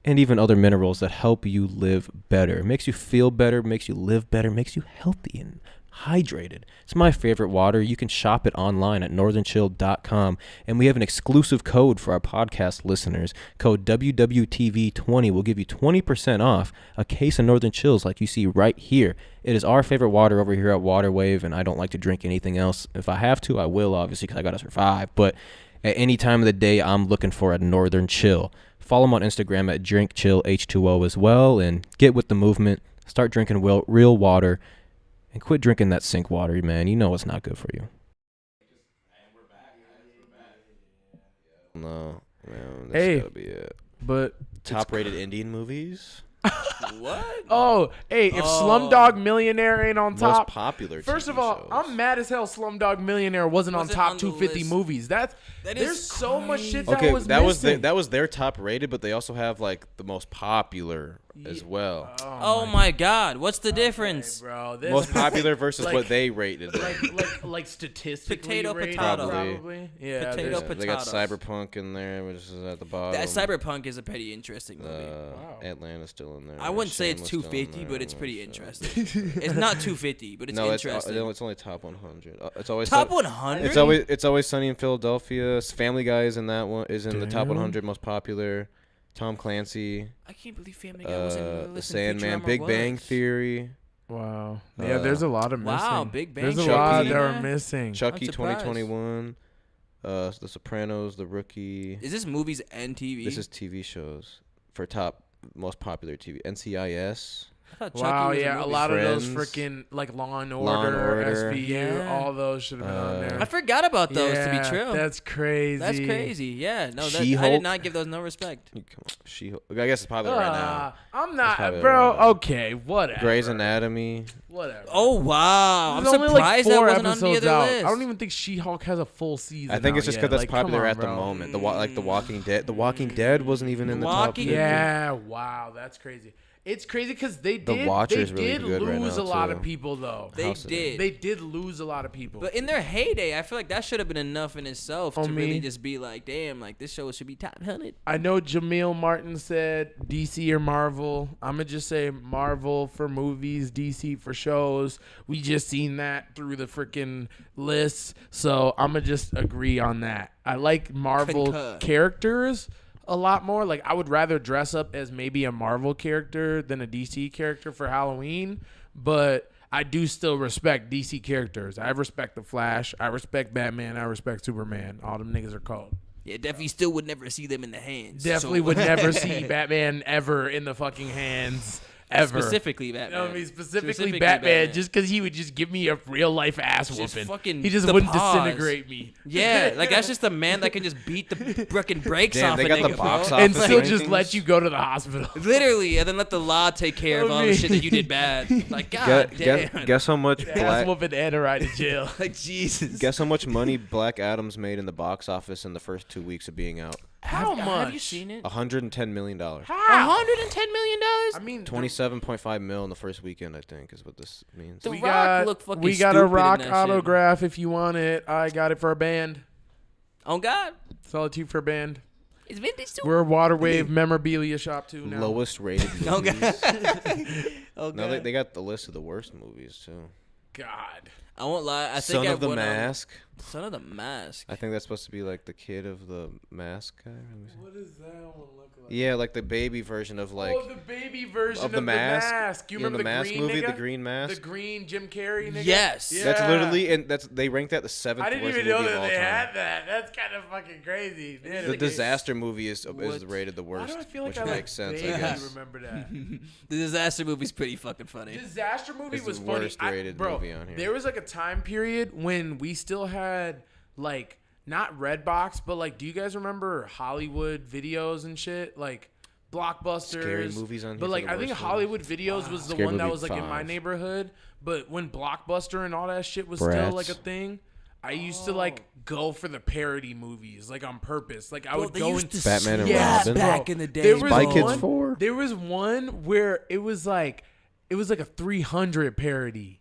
and even other minerals that help you live better. It makes you feel better, makes you live better, makes you healthy and hydrated. It's my favorite water. You can shop it online at northernchill.com, and we have an exclusive code for our podcast listeners. Code WWTV20 will give you 20% off a case of Northern Chills like you see right here. It is our favorite water over here at Waterwave, and I don't like to drink anything else. If I have to, I will, obviously, because I got to survive. But at any time of the day, I'm looking for a Northern Chill. Follow them on Instagram at DrinkChillH2O as well, and get with the movement. Start drinking real water. And quit drinking that sink water, man. You know it's not good for you. No, man. This Hey. gotta be it. But Top-rated Indian movies. What? oh, hey, if Slumdog Millionaire ain't on Most top. popular. First TV of all, shows. I'm mad as hell Slumdog Millionaire wasn't on Wasn't top on the 250 list. movies. That There's is so much shit Okay, that was missing. that was their top rated, but they also have like the most popular as well. Oh my God, what's the difference? bro. This Most popular versus like- what they rated. like statistically Potato, rated, potato. probably. Yeah, Potato, there's- They got potatoes. Cyberpunk in there, which is at the bottom. That Cyberpunk is a pretty interesting movie. Wow. Atlanta's still in there. I wouldn't say it's Shameless still in 250, there, but it's pretty so- interesting. It's not 250, but it's No, interesting. it's only top 100. It's always Top 100. It's always Sunny in Philadelphia. Family Guy is in that one. Is in the top Damn. 100 most popular. Tom Clancy, I can't believe Family Guy wasn't on the The list. and Sandman, Futurama Big Bang was. Theory, Wow. Yeah, there's a lot of missing. Wow, Big Bang There's a Theory. lot Chucky. that are missing. Chucky surprised. 2021, The Sopranos, The Rookie. Is this movies and TV? This is TV shows for top most popular TV. NCIS. I thought Chucky Wow, was yeah, a movie. lot of those Friends. freaking like Law and Law and Order, Order. SVU, Yeah. all those should have been on there. I forgot about those to Yeah, be true. That's crazy. That's crazy. Yeah, no, that, I She-Hulk. did not give those no respect. Come on, She-Hulk. I guess it's popular right now. I'm not, probably bro. right now. Okay, whatever. Grey's Anatomy. Whatever. Oh wow, I'm There's only, surprised like, that 4 wasn't on the episodes other out. list. I don't even think She-Hulk has a full season. I think it's out just yet. because that's Like, come popular on, at the bro. moment. Like The Walking Dead. The Walking Dead wasn't even in the top Walking 50. Yeah, wow, that's crazy. It's crazy because they did. Watcher They is really did good right lose now, a lot too. of people though. They House of did. They did lose a lot of people. But in their heyday, I feel like that should have been enough in itself to On really me. just be like, damn, like this show should be top 100. I know Jamil Martin said DC or Marvel. I'm going to just say Marvel for movies, DC for shows. We just seen that through the freaking lists. So I'm going to just agree on that. I like Marvel Concur. characters a lot more. Like I would rather dress up as maybe a Marvel character than a DC character for Halloween. But I do still respect DC characters. I respect the Flash. I respect Batman. I respect Superman. All them niggas are cold. Yeah, definitely still would never see them in the hands. Definitely So- would never see Batman ever in the fucking hands. ever. Specifically You Batman. know what I mean? Specifically Batman, just because he would just give me a real life ass Just whooping. fucking He just the wouldn't pause. disintegrate me. Yeah, like that's just a man that can just beat the frickin' brakes Damn, off they a got the nigga, box bro. And office still just rankings. let you go to the hospital. Literally, and then let the law take care of all the shit that you did bad. Like, God damn. Guess how much Ass black. whooping and a ride to jail. Like, Jesus. Guess how much money Black Adam's made in the box office in the first 2 weeks of being out? How much? Have you seen it? $110 million. How? $110 million? I mean, 27.5 mil in the first weekend, I think, is what this means. The we Rock got looked fucking we got stupid a in Rock that shit. autograph if you want it. I got it for a band. Oh, God. Solitude for a band. It's vintage too. We're a Water Wave memorabilia shop too now. Lowest rated Oh, movies. God. Oh, No, God. they got the list of the worst movies, too. God. I won't lie. I think Son I of the went on- Mask. Son of the Mask. I think that's supposed to be like the kid of the mask guy. Let me see. What does that one look like? Yeah, like the baby version of like oh, the baby version of the mask. You Yeah, remember the mask green movie, nigga? the green mask. The green Jim Carrey nigga? Yes. Yeah. That's literally, and they ranked that the 7th I didn't worst even know movie of that all they time. had that. That's kind of fucking crazy. Man, The like, disaster movie is What? rated the why worst, do I feel like which I makes sense, I vaguely guess. remember that? The disaster movie's pretty fucking funny. Disaster movie It's was the funny. worst rated bro, movie on here. there was like a time period when we still had like not Redbox, but like, do you guys remember Hollywood videos and shit? Like Blockbusters. Scary movies on here But for like, the I think worst Hollywood videos was the Scary one that Movie was like in my 5. neighborhood. But when Blockbuster and all that shit was still Bratz. like a thing, I used to like go for the parody movies, like on purpose. Like I Bro, would they go used into to Batman and yeah, Robin. back bro. in the day. There was Spy bro. Kids one, 4? There was one where it was like a 300 parody.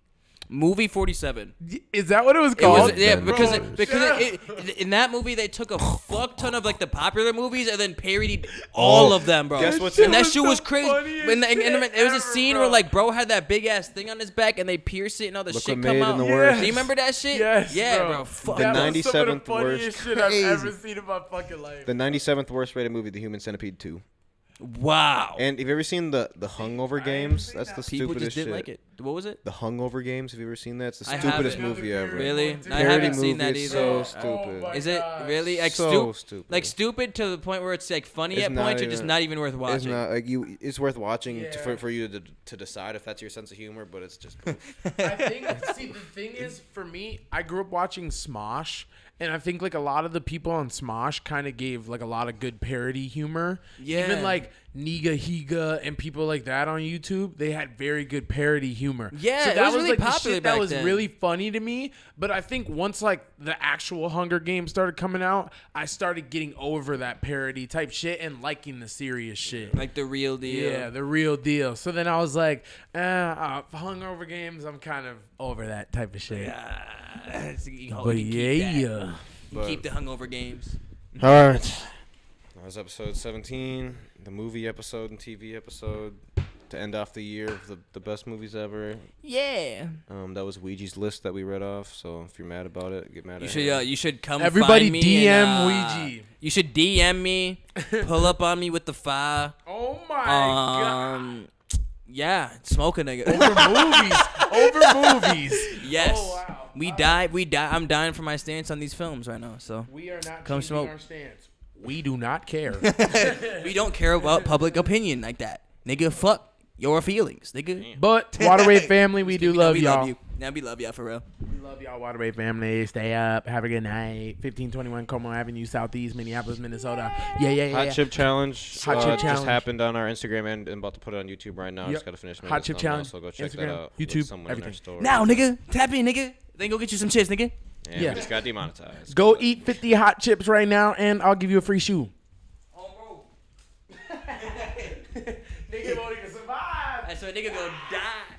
Movie 47. Is that what it was It called? was, yeah, Bro, because in that movie they took a fuck ton of like the popular movies and then parodied all of them, bro. Guess what's and in- that was shit the was crazy. funniest And shit there was a ever, scene bro. where like bro had that big ass thing on his back and they pierce it and all the Look shit what come made out. in the Yes. worst. Do you remember that shit? Yes, yeah, bro. Fuck. The That was some of the 97th funniest worst. shit I've Crazy. ever seen in my fucking life. The 97th worst rated movie, The Human Centipede 2. Wow. And have you ever seen the Hungover Games? seen That's that. the People stupidest just didn't shit. like it. What was it? The Hungover Games. Have you ever seen that? It's the I stupidest haven't. movie ever. Really? I Parody haven't seen movie that is either. so stupid. my Is it gosh. really like So stupid. Like stupid to the point where it's like funny It's at points or not just even- not even worth watching? It's not like you. It's worth watching Yeah. for you to decide if that's your sense of humor, but it's just. I think. See, the thing is, for me, I grew up watching Smosh, and I think like a lot of the people on Smosh kind of gave like a lot of good parody humor. Yeah. Even like Niga Higa and people like that on YouTube, they had very good parody humor. Yeah, so it that was really like the popular shit that back was then. really funny to me. But I think once like the actual Hunger Games started coming out, I started getting over that parody type shit and liking the serious shit. Like the real deal. Yeah, the real deal. So then I was like, Hungover Games, I'm kind of over that type of shit. But yeah. But- Keep the hungover games. All right. That was episode 17, the movie episode and TV episode to end off the year of the best movies ever. Yeah. That was Ouija's list that we read off. So if you're mad about it, get mad You at should him. you should come Everybody find me DM and, Ouija. You should DM me, pull up on me with the fire. Oh my god. Yeah, smoke a nigga. Over movies. Yes. Oh, wow. We die. I'm dying for my stance on these films right now. So We are not Come changing smoke. our stance. We do not care. we don't care about public opinion like that, nigga. Fuck your feelings, nigga. But Waterway family, we do love we y'all. Love you. Now we love y'all for real. We love y'all, Waterway family. Stay up. Have a good night. 1521 Como Avenue, Southeast, Minneapolis, Minnesota. Yeah. Hot Chip Challenge. Hot Chip just Challenge. happened on our Instagram and I'm about to put it on YouTube right now. Yep. Just got to finish making Hot this Chip thumbnail, Challenge. So go check Instagram, that out. YouTube, with someone in everything. our store. Now, nigga, tap in, nigga. Then go get you some chips, nigga. And Yeah. we just got demonetized. Go eat 50 hot chips right now, and I'll give you a free shoe. Oh, bro. Nigga won't even survive. So a nigga go die.